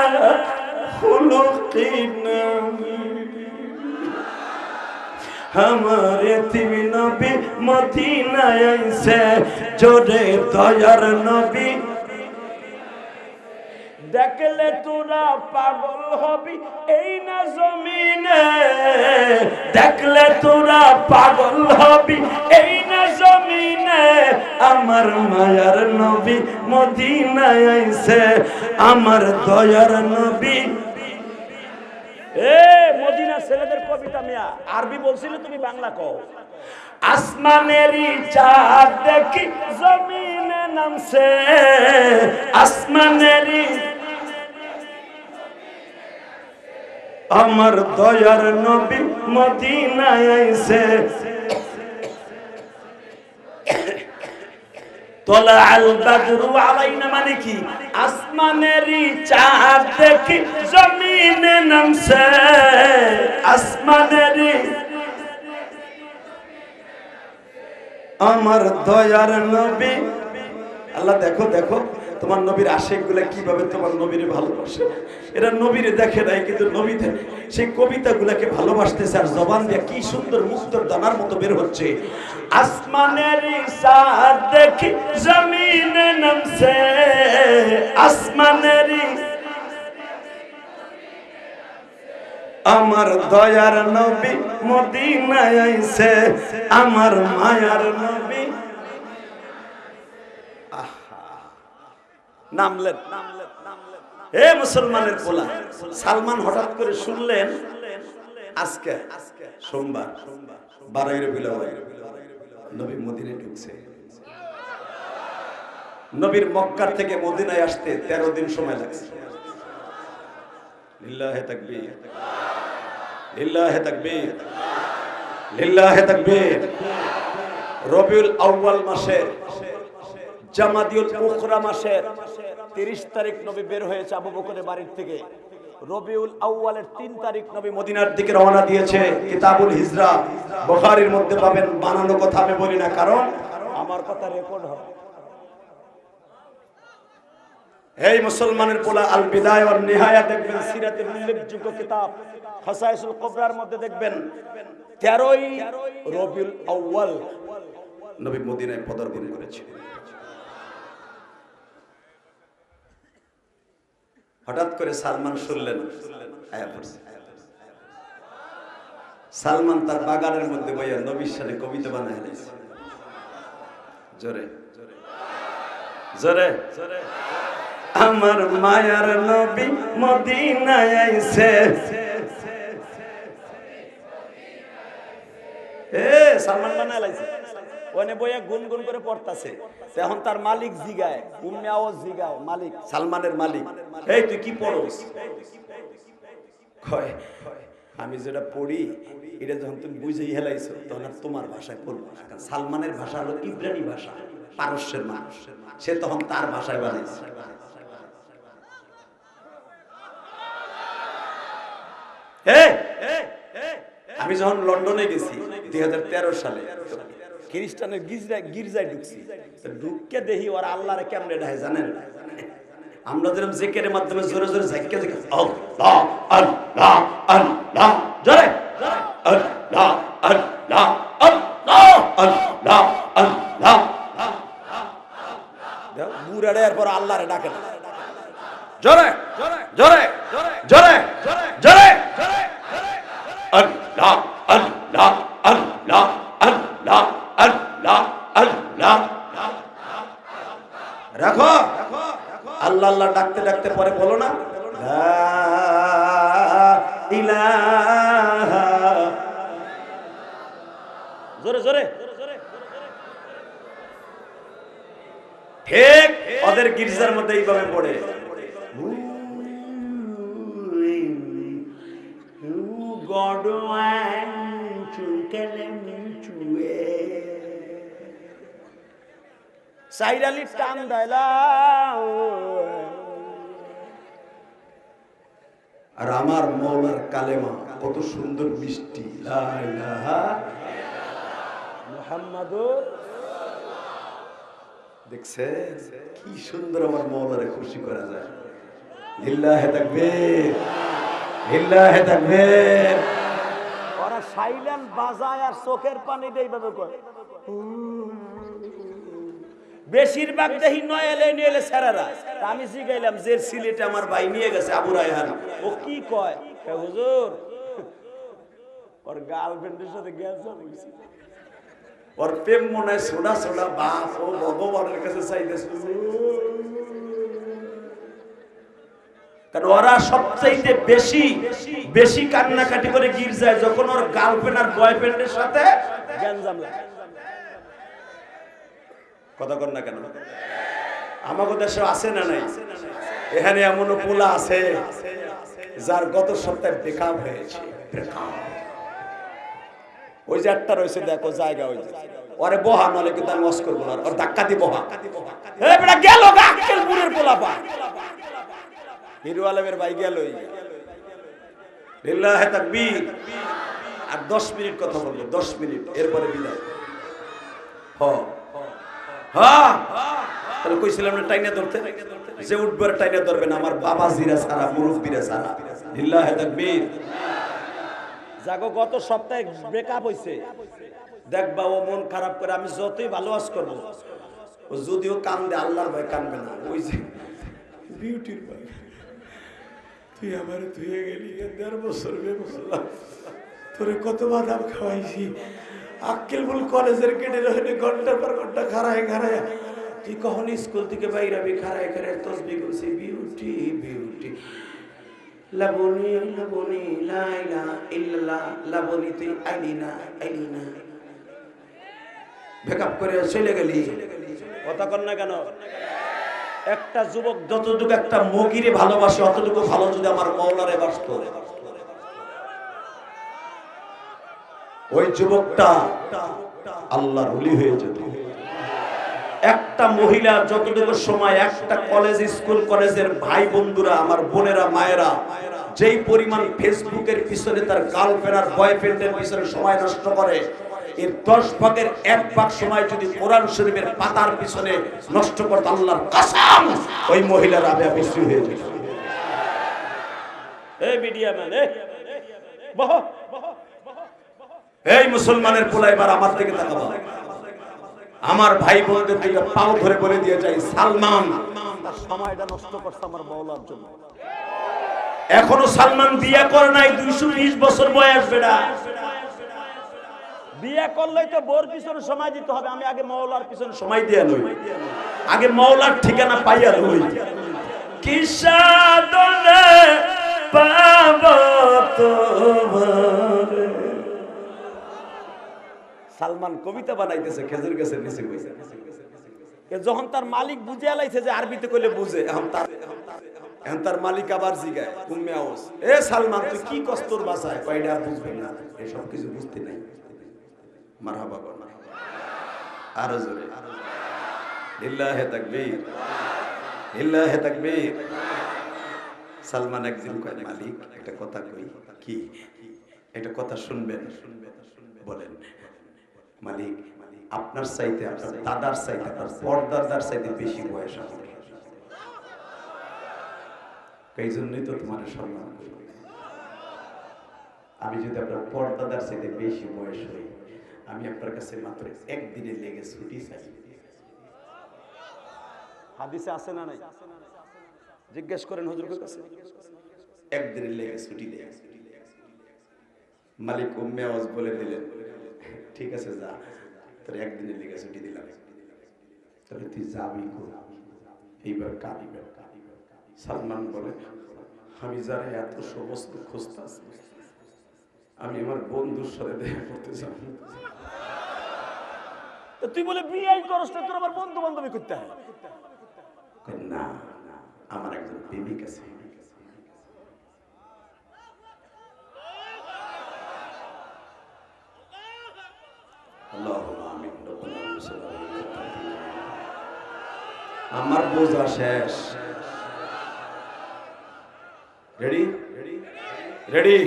খুলুকিন আযীম। আমার এতিম নবী মদিনায় আইছে, জোরে দয়ার নবী দেখলে তোরা পাগল হবি এই না জমিনে, দেখলে তোরা পাগল হবি এই না জমিনে, আমার মায়ার নবী মদিনায় আইছে, আমার দয়ার নবী। এ মদিনা ছেলেদের কবিতা মিয়া, আরবি বলছিলে তুমি বাংলা কও। আসমানেরই চাঁদ দেখি জমিনে নামছে, আসমানেরই আমার দয়ার নবী মদিনায় আইছে, তোলা আল বাদরু আলাইনা মানে কি? আসমানেরই চাঁদ দেখি জমিনে নামছে, আসমানেরই আমার দয়ার নবী। আল্লাহ দেখো দেখো তোমার নবীর আশিক গুলা কিভাবে তোমার নবীরে ভালোবাসে। এরা নবীরে দেখে নাই কিন্তু নবীতে সেই কবিতা গুলাকে ভালোবাসতেছে, আর জবান দিয়ে কি সুন্দর মুক্তর দানার মতো বের হচ্ছে। আসমানের চাঁদ দেখি জমিনে নামছে, আসমানের আমার দয়ার নবী মদিনায় আইছে, আমার মায়ার নবী নামলেন। এ মুসলমানের পোলা, সালমান হঠাৎ করে শুনলেন আজকে সোমবার 12 রবিউল আউয়াল নবী মদিনায় ঢুকছে। নবীর মক্কার থেকে মদিনায় আসতে 13 দিন সময় লাগছে। লিল্লাহে তাকবীর, লিল্লাহে তাকবীর, লিল্লাহে তাকবীর। রবিউল আউয়াল মাসের জামাদিউল উখরা মাসের 30 তারিখ নবী বের হয়েছে আবু বকরের বাড়ির থেকে। রবিউল আউয়ালের 3 তারিখ নবী মদিনার দিকে রওনা দিয়েছে। কিতাবুল হিজরা বুখারীর মধ্যে পাবেন। বানানো কথা আমি বলি না, কারণ আমার কথা রেকর্ড হবে। এই মুসলমানের পোলা, আল বিদায়া ওয়ান নিহায়া দেখবেন, সিরাতের উল্লেখযোগ্য কিতাব খাসাইসুল কুবরার মধ্যে দেখবেন 13ই রবিউল আউয়াল নবী মদিনায় পদার্পণ করেছিলেন। হঠাৎ করে সালমান শুনলেন আয়া পড়ছে। সালমান তার বাগানের মধ্যে বইয়া নবীর সাথে কবিতা বানায় দিয়েছে। জোরে জোরে জোরে। আমার মায়ার নবী মদিনায় আইছে, সালমান বানায় লাইছে। ওনে বইয়া গুনগুন করে পড়তাছে। এখন তার মালিক জিগায়, উম্মে আওয়াজ জিগায়, মালিক সালমানের মালিক, এই তুই কি পড়স? কয় আমি যেটা পড়ি এটা যখন তুমি বুঝেই হেলাইছো তখন আর তোমার ভাষায় পড়বো না, কারণ সালমানের ভাষা হলো ইব্রানি ভাষা, পারস্যের মানুষ, সে তখন তার ভাষায় বানাইছে। আমি যখন লন্ডনে গেছি 2013 সালে, খ্রিস্টানের গির্জায় ঢুকছি, ঢুকে দেখি ওরা আল্লাহরে কেমনে ডাহে জানেন? আমরা যেরকম জিকিরের মাধ্যমে জোরে জোরে ঝাইকে ঝাইকে আল্লাহ আল্লাহ আল্লাহ, জোরে আল্লাহ আল্লাহ আল্লাহ আল্লাহ আল্লাহ, বুড়াড়ে এরপর আল্লাহরে ডাকে না, জোরে জোরে জোরে জোরে আল্লাহ আল্লাহ আল্লাহ আল্লাহ আল্লাহ আল্লাহ। রাখো আল্লাহ আল্লাহ ডাকতে ডাকতে পরে বলো না লা ইলাহা, জোরে জোরে। ঠিক ওদের গির্জার মধ্যে এইভাবে পড়ে, God want to tell me to সাইরালি টান দাইলা। আর আমার মৌলার কালেমা কত সুন্দর মিষ্টি, লা ইলাহা মুহাম্মাদুর। দেখছে কি সুন্দর আমার মৌলারে খুশি করা যায়। লিল্লাহি তাকবীর, লিল্লাহি তাকবীর। ওরা সাইলেন্ট বাজায় আর চোখের পানি দেয় এইভাবে করে। বেশিরভাগ দেখি নয়েলে সেরারা। আমি জিগাইলাম যে সিলেটে আমার ভাই নিয়ে গেছে আবু রায়হান, ও কি কয়? হুজুর ওর গার্লফ্রেন্ডের সাথে গেছে, ওর প্রেম মনে হয় সোডা সোডা বাপ, ও ভগবানের কাছে চাইতেছে। কারণ ওরা সবচাইতে বেশি বেশি কান্নাকাটি করে গির্জায় যখন ওর গার্লফ্রেন্ড আর বয়ফ্রেন্ডের সাথে গ্যাঞ্জাম লাগে। কথা কর না কেন? আমাদের দেশে আছে না নাই? এখানে এমন পোলা আছে যার গত সপ্তাহে ব্রেকআপ হয়েছে। ওই যে একটা রয়েছে দেখো জায়গা, ওই যে ওরে বহা, নলে কিন্তু আমি ওয়াজ করবো না, ওর ধাক্কা দি বহা। এই বেটা গেল আক্কেলপুরের পোলা পা, হিরো আলমের ভাই গেল। লিল্লাহি তাকবীর। আর 10 মিনিট কথা বলবো, 10 মিনিট, এরপরে বিদায়। হ্যাঁ তাহলে কইছিলাম না টাইনা ধরতে, যে উঠবে টাইনা ধরবে না, আমার বাবা জিরা সারা, মুরব্বীরা সারা। লিল্লাহি তাকবীর। জাগো গত সপ্তাহে ব্রেকআপ হইছে, দেখবা ও মন খারাপ করে, আমি যতই ভালো ওয়াজ করবো ও যদিও কান্দে আল্লাহর ভয় কান্দবে না। ওই যে বিউটির ভাই, তুই আমার ধুয়ে গেলি 1.5 বছর বেবসাল্লাহ, তোরে কত বাদাম খাওয়াইছি, আক্কেলপুর কলেজের গেটে রহে ঘন্টার পর ঘন্টা খাড়ায় খাড়ায় তুই কখন স্কুল থেকে বাইরে খারায় খারায় তসবি করছি বিউটি বিউটি লাবণী লাবণী লা ইলাহা ইল্লাল্লাহ লাবণী তুই আইলি না ব্যাকআপ করে চলে গেলি কথা কর না কেন একটা যুবক যতটুকু একটা মগিরে ভালোবাসে অতটুকু ভালো যদি আমার মাওলারে বাসতো ওই যুবকটা আল্লাহর ওলি হয়ে যেত একটা মহিলা যতটুকু সময় একটা কলেজ স্কুল কলেজের ভাই বন্ধুরা আমার বোনেরা মায়েরা যেই পরিমাণ ফেসবুকের পিছনে তার গার্লফ্রেন্ড আর বয়ফ্রেন্ডের পিছনে সময় নষ্ট করে এর 10 ভাগের 1 ভাগ সময় যদি কোরআন শরীফের পাতার পিছনে নষ্ট করত আল্লাহর কসম ওই মহিলার আবে বিশ্রী হয়ে যেত এই মিডিয়া ম্যান বহ এই মুসলমানের পোলা এবার আমার দিকে তাকাবা আমার ভাই বোনদের দিকে পাও ধরে বলে দিয়ে যাই সালমান তার সময়টা নষ্ট করছে আমার মাওলার জন্য এখনো সালমান বিয়ে করে নাই 220 বছর বয়স বেটা বিয়ে করলেই তো বোর পিছনে সময় দিতে হবে আমি আগে মাওলার পিছনে সময় দিয়ে নই আগে মাওলার ঠিকানা পাইয়া লই কি সাধনে পাবো তোমার সালমান কবিতা বানাইতেছে খেজুর গাছের নিচে বসে যখন তার মালিক বুঝে আলাইছে যে আরবিতে কইলে বুঝে এখন তার মালিক আবার জিগায় উম্মে আওয়াজ এ সালমান তুই কি কষ্টর বাসায় কয়টা বুঝবি না এসব কিছু বুঝতে নাই মারহাবা কর আরো জোরে লিল্লাহি তাকবীর লিল্লাহি তাকবীর সালমান একদিন কয় মালিক একটা কথা কই কি একটা কথা শুনবেন বলেন মালিক আপনার চাইতে আপনার দাদার চাইতে আপনার পরদাদার চাইতে বেশি বয়স আমার এই জন্যই তো তোমার সম্মান করি আমি যদি আপনার পরদাদার চাইতে বেশি বয়স হই আমি আপনার কাছে মাত্র একদিনের লেগে ছুটি চাই হাদিসে আছে না নাই জিজ্ঞেস করেন হুজুরের কাছে একদিনের লেগে ছুটি দেয় মালিক উম্মে আওয়াজ বলে দিলেন ঠিক আছে যা তোর একদিনের লেগে ছুটি দিলাম তাহলে তুই যাবি এইবার কাঁদিবে সালমান বলে আমি যারা এত সমস্ত খুঁজতাছি আমি আমার বন্ধুর সাথে দেখা করতে যাব তুই বলে বিয়ে করস না তোর আমার বন্ধু বান্ধবী করতে হয় না আমার একজন প্রেমিক আছে আমার বোঝা শেষ রেডি রেডি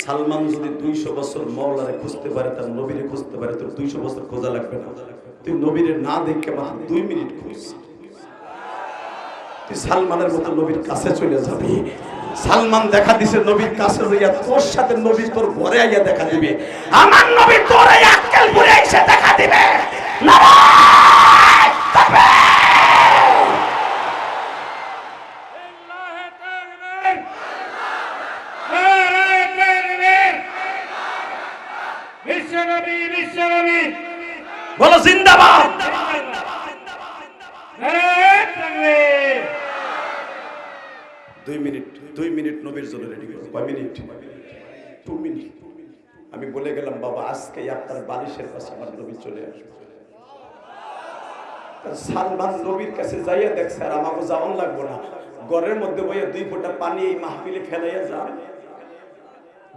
সালমান যদি 200 বছর মাওলারে খুঁজতে পারে তার নবীরে খুঁজতে পারে তোর 200 বছর খোঁজা লাগবে না তুই নবীরে না দেখে মাত্র 2 মিনিট খুঁজ তুই সালমানের মতো নবীর কাছে চলে যাবি সালমান দেখা দিছে নবীর কাছে যাইয়া তোর সাথে নবী তোর ঘরে আইয়া দেখা দিবে আমার নবী তোরে আক্কেল ঘুরে এসে দেখা দিবে নারায়ে তাকবীর বিশ্বনবী বলো জিন্দাবাদ নারায়ে তাকবীর 2 মিনিট নবীর জন্য রেডি করো কয় মিনিট 2 মিনিট আমি বলে গেলাম বাবা আজকে আপনার বালিশের কাছে আমার নবী চলে আসবে সালমান নবীর কাছে যাইয়া দেখছে আর আমাকে যাওয়ান লাগবো না ঘরের মধ্যে বইয়া 2 ফোঁটা পানি এই মাহফিলে ফেলাইয়া যান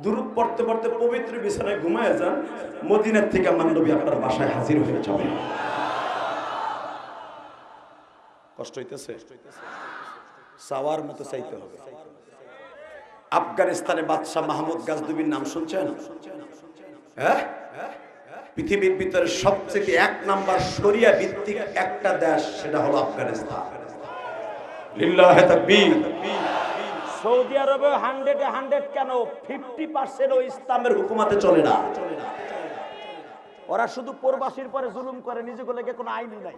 দুরূদ পড়তে পড়তে পবিত্র বিছানায় ঘুমায়া যান মদিনার থেকে আমার নবী আপনার বাসায় হাজির হয়ে যাবে কষ্ট হইতেছে সাওয়ার মতো চাইতে হবে আফগানিস্তানে বাদশাহ মাহমুদ গাজনবীর নাম শুনছেন হ্যাঁ পৃথিবীর ভিতরে সবচেয়ে 1 নাম্বার শরিয়া ভিত্তিক একটা দেশ সেটা হলো আফগানিস্তান লিল্লাহি তাকবীর সৌদি আরবে 100 কেন 50% ও ইসলামের হুকুমতে চলে না ওরা শুধু প্রবাসীর পরে জুলুম করে নিজেকে লেগে কোনো আইনই নাই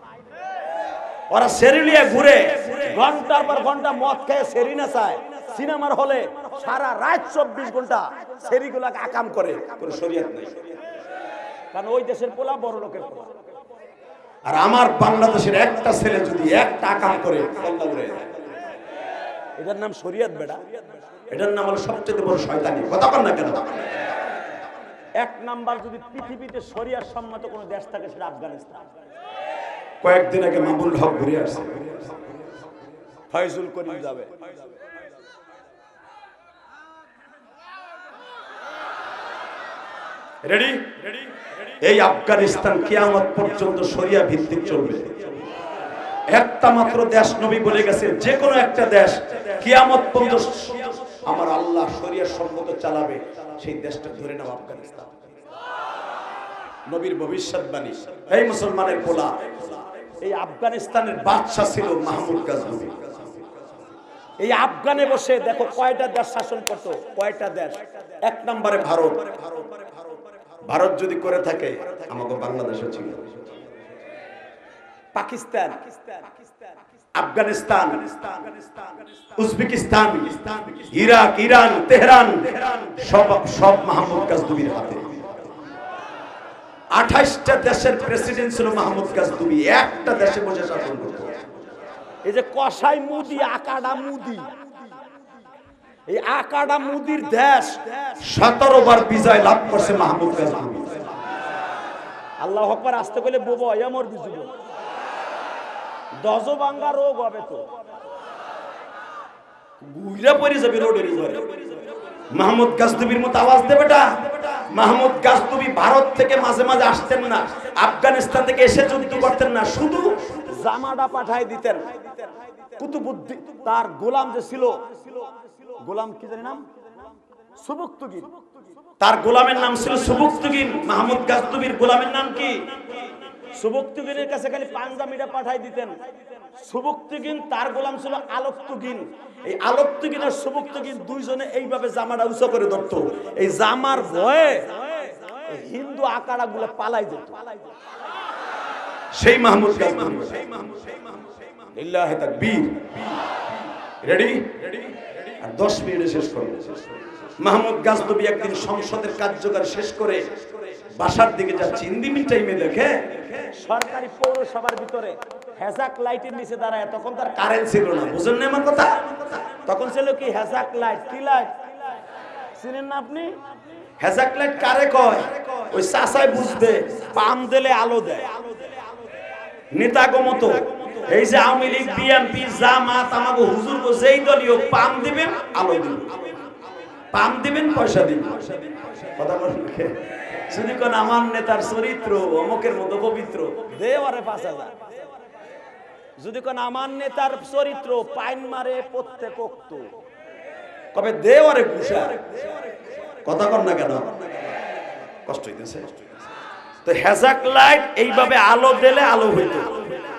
ওরা সেরিলিয়া ঘুরে ঘন্টার পর ঘন্টা মদ খেয়ে সেরি না চায় সিনেমার হলে সারা রাত 24 ঘন্টা সেরিগুলাকে আকাম করে কোনো শরীয়ত নাই কারণ ওই দেশের পোলা বড় লোকের পোলা আর আমার বাংলাদেশের একটা ছেলে যদি একটা কাম করে কল্লা উড়ে যায়। এটার নাম শরিয়ত বেটা, এটার নাম হলো সবচেয়ে বড় শয়তানি। কথা বল না কেন? এক নাম্বার যদি পৃথিবীতে শরিয়াত সম্মত কোন দেশ থাকে সেটা আফগানিস্তান। কয়েকদিন আগে মামুনুল হক ঘুরে আসছে, ফয়জুল করিম যাবে। রেডি? এই আফগানিস্তান কিয়ামত পর্যন্ত শরিয়া ভিত্তিক চলবে। একটা মাত্র দেশ নবী বলে গেছে, যে কোনো একটা দেশ কিয়ামত পর্যন্ত আমার আল্লাহ শরিয়া সম্মত চালাবে, সেই দেশটা ধরে নাও আফগানিস্তান। নবীর ভবিষ্যৎবাণী। এই মুসলমানের পোলা, এই আফগানিস্তানের বাদশা ছিল মাহমুদ গাজনবী। এই আফগানে বসে দেখো কয়টা দেশ শাসন করতো, কয়টা দেশ। এক নম্বরে ভারত। ভারত যদি করে থাকে, আমাকে বাংলাদেশও ছিল। Pakistan, Afghanistan, Uzbekistan, Iraq, Iran, Tehran, সব মাহমুদ গাজনবীর হাতে। 28টা দেশের প্রেসিডেন্ট ছিল মাহমুদ গাজনবী, একটা দেশে বসে শাসন করত। এই যে কসাই মুদি, আকাডা মুদি, এই আকাডা মুদির দেশ 17 বার বিজয় লাভ করছে মাহমুদ গাজনবী। আল্লাহু আকবার। আসতে বলে বোবো এমর বিজুব দজবাঙ্গা রোগ হবে তো গুইরা পড়ে যাবে রোডের উপরে। মাহমুদ গাজনবীর মতো আওয়াজ দেবে না। মাহমুদ গাজনবী ভারত থেকে মাঝে মাঝে আসতেন না, আফগানিস্তান থেকে এসে যুদ্ধ করতেন না, শুধু জামাটা পাঠায় দিতেন। কুতুবউদ্দিন তার গোলাম যে ছিল, গোলাম কি জানি নাম, সুবুক্তগিন, তার গোলামের নাম ছিল সুবুক্তগিন। মাহমুদ গাজনবীর গোলামের নাম কি? সুবুক্তগিনের কাছে খালি পাঞ্জাবিটা পাঠায় দিতেন। সুবুক্তগিন তার গোলাম ছিল আলোক্তগিন। এই আলোক্তগিন আর সুবুক্তগিন দুইজনে এইভাবে জামাটা উঁচু করে ধরতো। এই জামার ভয়ে হিন্দু আকারা গুলো পালাই যেত। সেই মাহমুদ গাজনবী। লিল্লাহি তাকবীর। রেডি? আর 10 মিনিটে শেষ করব। মাহমুদ গাজনবী একদিন সংসদের কার্যক্রম শেষ করে বাসার দিকে যাচ্ছে, ইন্দিমিন টাইমে দেখে সরকারি পৌরসভার ভিতরে হেজাক লাইটের নিচে দাঁড়ায়। তখন তার কারেন্ট ছিল না, বুঝেন না আমার কথা? তখন ছিল কি হেজাক লাইট। কি লাইট চিনেন না আপনি? হেজাক লাইট কারে কয়? ওই চাচাই বুঝবে, পাম দিলে আলো দেয়। নেতাগো মতো এই যে আওয়ামী লীগ, বিএনপি, জামাত, আমাগো হুজুর গো যেই দলীয়, পাম দিবেন আলো দিবেন, পাম দিবেন পয়সা দিবেন। কথা বলেন যদি কোন আমার নেতার চরিত্র অমুকের মতো পবিত্র, দেওয়ারে 5000। যদি কোন আমার নেতার চরিত্র পাইন মারে প্রত্যেক ওক্ত, কবে দেওয়ারে ঘুষা। কথা কর না কেন? কষ্ট হইতেছে তো। হেজাক লাইট এইভাবে আলো দিলে আলো হইতো।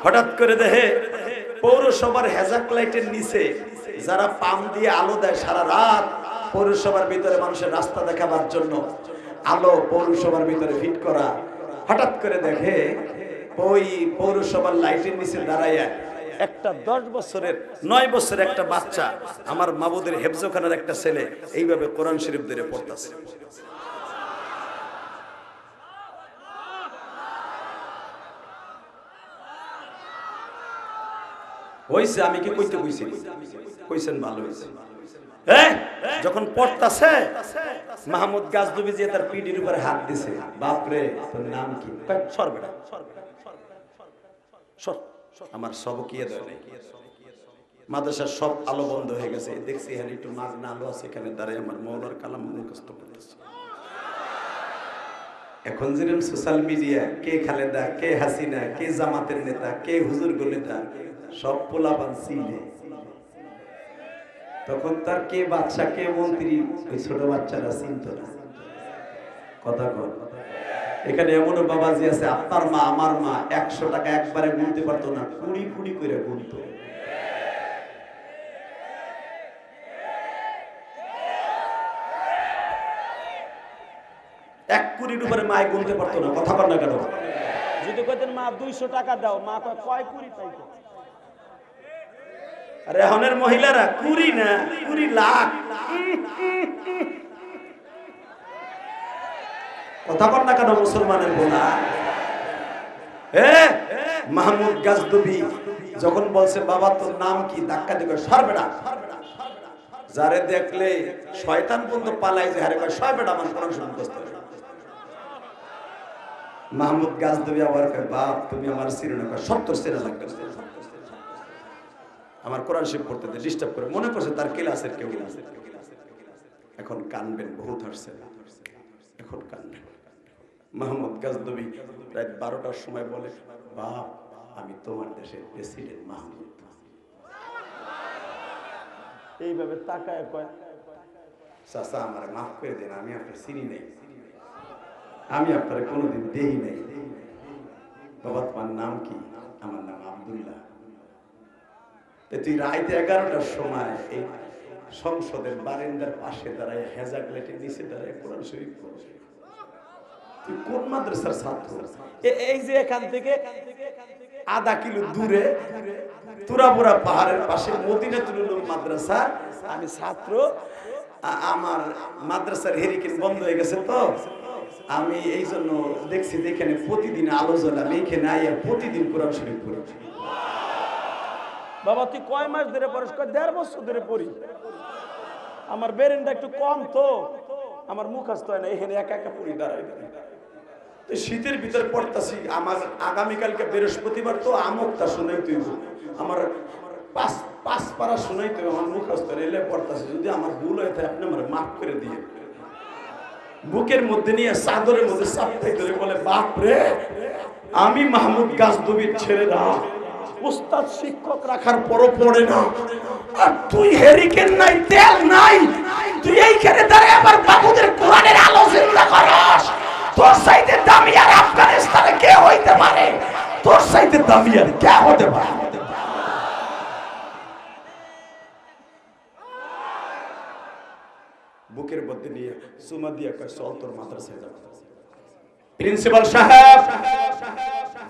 হঠাৎ করে দেখে পৌরসভার হেজাক লাইটের নিচে যারা পাম দিয়ে আলো দেয় সারা রাত, পৌরসভার ভিতরে মানুষের রাস্তা দেখাবার জন্য আলো পৌরসভার ভিতরে ফিট করা। হঠাৎ করে দেখে ওই পৌরসভার লাইটের নিচে দাঁড়াইয়া একটা 10 বছরের 9 বছরের একটা বাচ্চা, আমার মাবুদের হেফজখানার একটা ছেলে, এইভাবে কোরআন শরীফ ধরে পড়তেছে। হইছে, আমি কি কইতে কইছি? কইছেন ভালো হইছে। যখন পড়তাছে মাহমুদ গাজনবী যে তার পিঠির উপরে হাত দিছে, বাপরে তোর নাম কি? সর বেটা, সর, আমার সবকিয়ে দেয় নাই। মাদ্রাসার সব আলো বন্ধ হয়ে গেছে, দেখছি এখানে একটু মাগনা আলো আছে, এখানে দাঁড়ায় আমার মওলার কালাম মুখস্থ করতেছে। এখন যেরকম সোশ্যাল মিডিয়া, কে খালেদা, কে হাসিনা, কে জামাতের নেতা, কে হুজুর গো নেতা, সব পোলাপান চিনে। তখন তার কে বাদশা, কে মন্ত্রী, ওই ছোট বাচ্চারা চিনত না। কথা কর। এখানে এমনও বাবাজি আছে, আপনার মা আমার মা 100 টাকা একবারে গুনতে পারতো না, 20 20 করে গুনতো। এক কুড়ির উপরে মায় গুনতে পারতো না। কথা কর না কেন? যদি কইতেন মা 200 টাকা দাও, মা কয় 20 পাইতো। আর এখনের মহিলারা 20 না 20 লাখ। কথা কর না কেন মুসলমানের বোনা? মাহমুদ গাজদবি যখন বলছে বাবা তোর নাম কি, ধাক্কা দিবে সরবেটা, যারে দেখলে শয়তান পর্যন্ত পালাই যে হারে কয় সরবেটা আমার কোরআন শরীফ মুখস্থ। মাহমুদ গাজদবি আবার কয় বাপ তুমি আমার সিরুনে কয় 70 সিরা লাগবে, আমার কোরআন শরীফ পড়তে ডিস্টার্ব করে, মনে করছে তার ক্লাসের কেউ আছে। এখন কানবেন, বহুত হাসছে, এখন কানবেন। মাহমুদ গাজদবি রাত 12টার সময় বলে বাপ আমি তোমার দেশের প্রেসিডেন্ট মাহমুদ। এইভাবে তাকায় কয় চাচা আমার মাফ করে দেন, আমি আপনার চিনি নেই, আমি আপনার কোনোদিন দেই নাই। বাবা তোমার নাম কি? আমার নাম আব্দুল্লাহ। তুই রাইতে 11টার সময় এই সংসদের বারান্দার পাশে দাঁড়ায়, হেজাব লেটে নিচে দাঁড়ায় কোরআন শরীফ পড়ছিস, তুই কোন মাদ্রাসার ছাত্র? এই যে এখান থেকে আধা কিলো দূরে তুরাপুরা পাহাড়ের পাশে মদিনাতুল উলুম মাদ্রাসা, আমি ছাত্র। আমার মাদ্রাসার হেরিকেন বন্ধ হয়ে গেছে, তো আমি এই জন্য দেখছি যে এখানে প্রতিদিন আলো জ্বলে, আমি এখানে আইয়া প্রতিদিন কোরআন শরীফ পড়ি। বাবা তুই কয় মাস ধরে পড়িস? 1.5 বছর ধরে পড়ি। আমার বেরেনটা একটু কম, তো আমার মুখস্থ হয় না, এখানে একা একা পড়ি দাঁড়াই। শীতের ভিতরে পড়তাছি, আমার আগামীকালকে বৃহস্পতিবার, তো আমকটা শোনাই তুই, আমার পাঁচ পারা শোনাই তুই, আমার মুখস্থ রেলে পড়তাছি। যদি আমার ভুল হয়ে থাকে আপনি আমার মাফ করে দিয়ে। বুকের মধ্যে নিয়ে চাদরের মধ্যে চাপটাই ধরে বলে বাপ রে, আমি মাহমুদ গাজদবির ছেলেরা উস্তাদ শিক্ষক রাখার পরও পড়ে না, আর তুই হেরিকেন নাই, তেল নাই, তুই এইখানে দাঁড়ায় আবার বাবুদের কোরআনের আলো চিন্তা করস। তোর চাইতে দামি আর আফগানিস্তানে কে হইতে পারে? তোর চাইতে দামি আর কে হতে পারে? বুকের মধ্যে নিয়ে সুমা দিয়ে কয় চল তোর মাদ্রাসায় যাব। প্রিন্সিপাল সাহেব,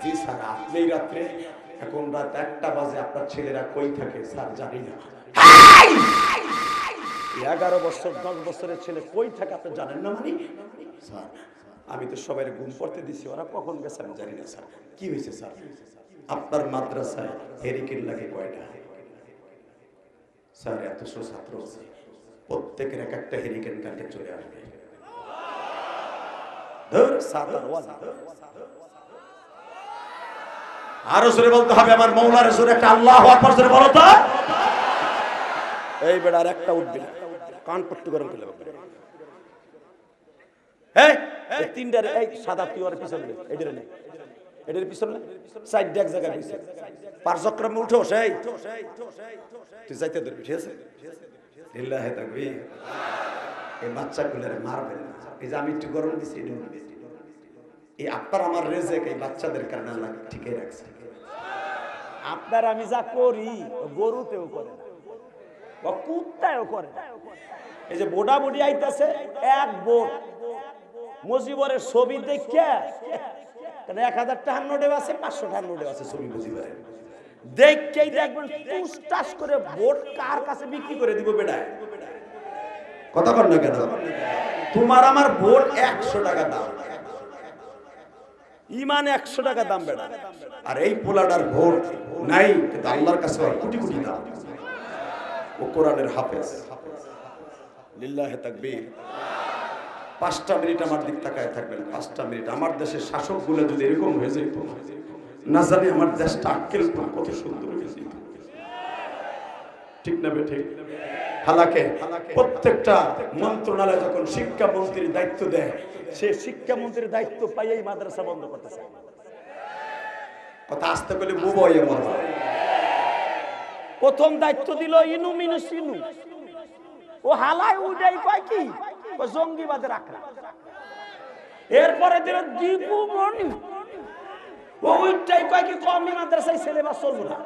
জি স্যার আপনি রাত্রে, এখন রাত 1টা বাজে, আপনার ছেলেরা কই থাকে স্যার জানি না। 11 বছর 10 বছরের ছেলে কই থাকে আপনি জানেন না? মানে স্যার আমি তো সবাই ঘুম পড়তে দিছি, ওরা কখন গেছে আমি জানি না। স্যার কি হয়েছে স্যার? আপনার মাদ্রাসায় হেরিকেন লাগে কয়টা? স্যার 100 ছাত্র আছে, প্রত্যেকের এক একটা হেরিকেন কালকে চলে আসবে। আরো জোরে বলতে হবে, আমার মৌলার জোরে একটা আল্লাহু আকবার জোরে বলো তো। এই বেড়ার একটা উঠবে না, কান পট্টু গরম করে লাগবে। এই তিনটার এই সাদা পিওর পিছনে এটার নেই, এটার পিছনে সাইড এক জায়গায় পিছে পারচক্রমে উঠো, সেই তুই যাইতে ধরবি, ঠিক আছে? লিল্লাহি তাকবীর। এই বাচ্চাগুলোরে মারবেন না, এই যে আমি একটু গরম দিছি, এটা উঠবে। এই আপনার আমার রেজেক এই বাচ্চাদের কারণে আল্লাহ ঠিকই রাখছে। আপনার আমি যা করি গরুতেও করে না, বা কুত্তায়ও করে না। এই যে বোডা বুডি আইতাছে, এক বোট মুজিবরের ছবি দেখে 1000 টাকার নোটে আছে, 500 টাকার নোটে আছে ছবি মুজিবরের, দেখেই দেখবেন টুসটাস করে বোট কার কাছে বিক্রি করে দিব। বেটায় কথা কর না কেন? তোমার আমার বোট 100 টাকা দাম, ইমান 100 টাকা দাম বেটা, আর এই পোলাটার ভোট নাই, কিন্তু আল্লাহর কাছে কোটি কোটি দাম। ও কোরআনের হাফেজ। লিল্লাহি তাকবীর। 5টা মিনিট আমার দিক তাকায় থাকবেন, 5টা মিনিট। আমার দেশের শাসকগুলো যদি এরকম হয়ে যেত, না জানি আমার দেশটা আক্কেল কত সুন্দর হয়ে যেত। ঠিক না বে ঠিক? হালাকে প্রত্যেকটা মন্ত্রণালয় যখন শিক্ষামন্ত্রীর দায়িত্ব দেয়, সে শিক্ষামন্ত্রীর দায়িত্ব পাইয়াই মাদ্রাসা বন্ধ করতেছে। কথা আসতে গেলে বুবই আমার প্রথম দায়িত্ব দিল ইনু মিনুস ইনু, ও হালায় উঠাই কয় কি জঙ্গিবাদের আখড়া। এরপরে দিল দীপু মনি, ও উঠাই কয় কি কওমি মাদ্রাসায় সিলেবাস চলবে না,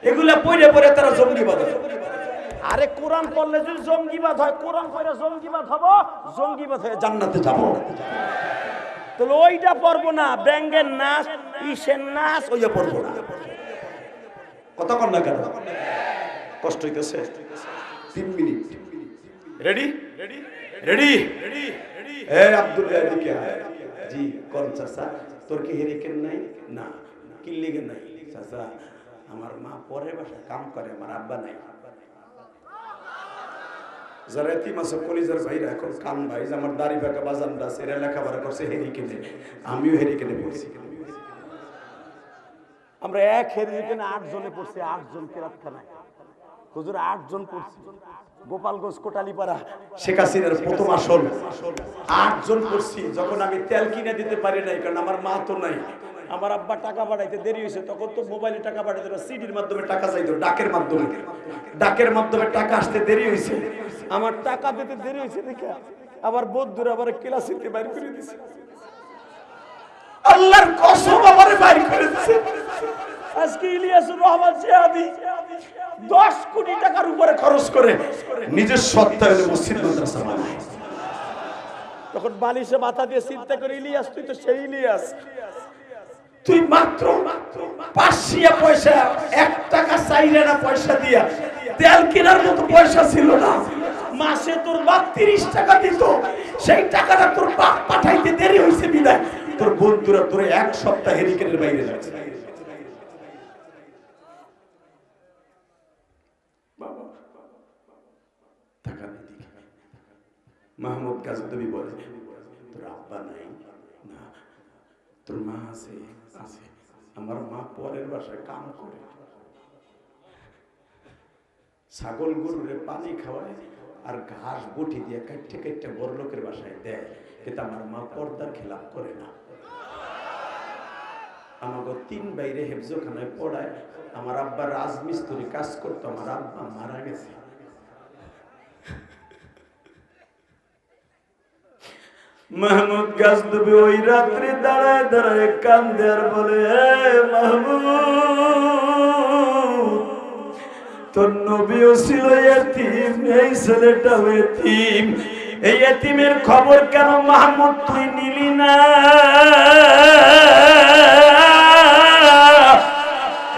এগুলা পড়ে পড়ে তারা জঙ্গিবাদ। আরে কোরআন পড়লে যদি জঙ্গিবাদ হয়, কোরআন পড়ে জঙ্গিবাদ হব, জঙ্গিবাদ হয়ে জান্নাতে যাব। তাহলে ওইটা পড়বো না, ব্যাঙ্গের নাচ, ইসের নাচ, ওইটা পড়বো না। কথা কর না কেন? কষ্ট হইতেছে? 3 মিনিট। Ready ready ready ready. এ আব্দুল্লাহ এদিকে আয়। জি কোন চাচা? তোর কি হেরিকেন নাই? না। কি লিগে নাই? চাচা আমার মা পরের বাসায় কাম করে, আমার আব্বা নাই। যারা এতিম আছে কলিজার ভাইরা এখন কান ভাই, যে আমার দাড়ি ফাঁকা বাজানটা আছে, এরা লেখাপড়া করছে হেরিকেনে, আমিও হেরিকেনে পড়ছি। আমরা এক হেরিকেনে 8 জনে পড়ছি, 8 জন কেরাতখানায় হুজুর, 8 জন পড়ছি। গোপালগঞ্জ কোটালীপাড়া শেখ হাসিনার প্রথম আসল 8 জন পড়ছি। যখন আমি তেল কিনে দিতে পারি নাই, কারণ আমার মা তো নাই, আমার আব্বা টাকা পাঠাইতে দেরি হয়েছে, তখন তো মোবাইলে টাকা পাঠাইতে না, সিডির মাধ্যমে টাকা চাইতো, ডাকের মাধ্যমে টাকা আসতে দেরি হয়েছে। আমার টাকা দিতে দেরি হয়েছে দেখে আবার বন্ধুরা আবার ক্লাস থেকে বাইর করে দিছে। আল্লাহর কসম আমারে বাইর করে দিছে। আজকে ইলিয়াসুর রহমান জিহাদি 10 কোটি টাকার উপরে খরচ করে নিজের সত্তায় মসজিদ মাদ্রাসা বানায়। তখন বালিশে মাথা দিয়ে চিন্তা করে, ইলিয়াস তুই তো সেই ইলিয়াস, তুই মাত্র 500 পয়সা 1 টাকা চাইলে না পয়সা দিয়া তেল কেনার মতো পয়সা ছিল না। মাসে তোর বাপ 30 টাকা দিত, সেই টাকাটা তোর বাপ পাঠাইতে দেরি হয়েছে বিদায় তোর বন্ধুরা তোর 1 সপ্তাহ হেরিকেনের বাইরে যাচ্ছে। মাহমুদ গাজনবী বলে, তোর আব্বা নাই? না। তোর মা আছে? আছে। আমার মা পরের বাসায় কাম করে, ছাগল গরুরে পানি খাওয়ায় আর ঘাস বটি দিয়ে কাটতে কাটতে বড় লোকের বাসায় দেয়, কিন্তু আমার মা পর্দার খেলাপ করে না। আমাকে 3 বাইরে হেফজখানায় পড়ায়। আমার আব্বা রাজমিস্ত্রি কাজ করতো, আমার আব্বা মারা গেছে। মাহমুদ গাজনবী ওই রাত্রে দাঁড়ায় দাঁড়ায় কান্দে আর বলে, মাহমুদ তোর নবীও ছিল এতিম, এই ছেলেটাও এতিম, এই এতিমের খবর কেন মাহমুদ তুই নিলি না?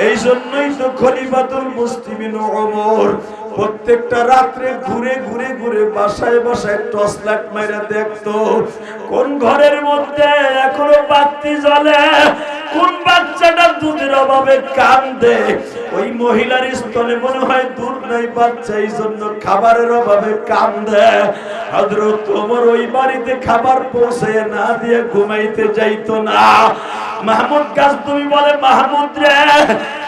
এই জন্যই তো খলিফাতুল মুসলিমিন ওমর প্রত্যেকটা রাত্রে ঘুরে ঘুরে ঘুরে বাসায় বাসায় টর্চ লাইট মাইরা দেখতো কোন ঘরের মধ্যে এখনো বাতি জ্বলে, কোন বাচ্চাটা দুধের অভাবে কান্দে, ওই মহিলার স্তনে মনে হয় দুধ নাই, বাচ্চা এই জন্য খাবারের অভাবে কান্দে। হযরত ওমর ওই বাড়িতে খাবার পৌঁছে না দিয়ে ঘুমাইতে যাইতো না। মাহমুদ গাজনবী বলে, মাহমুদ রে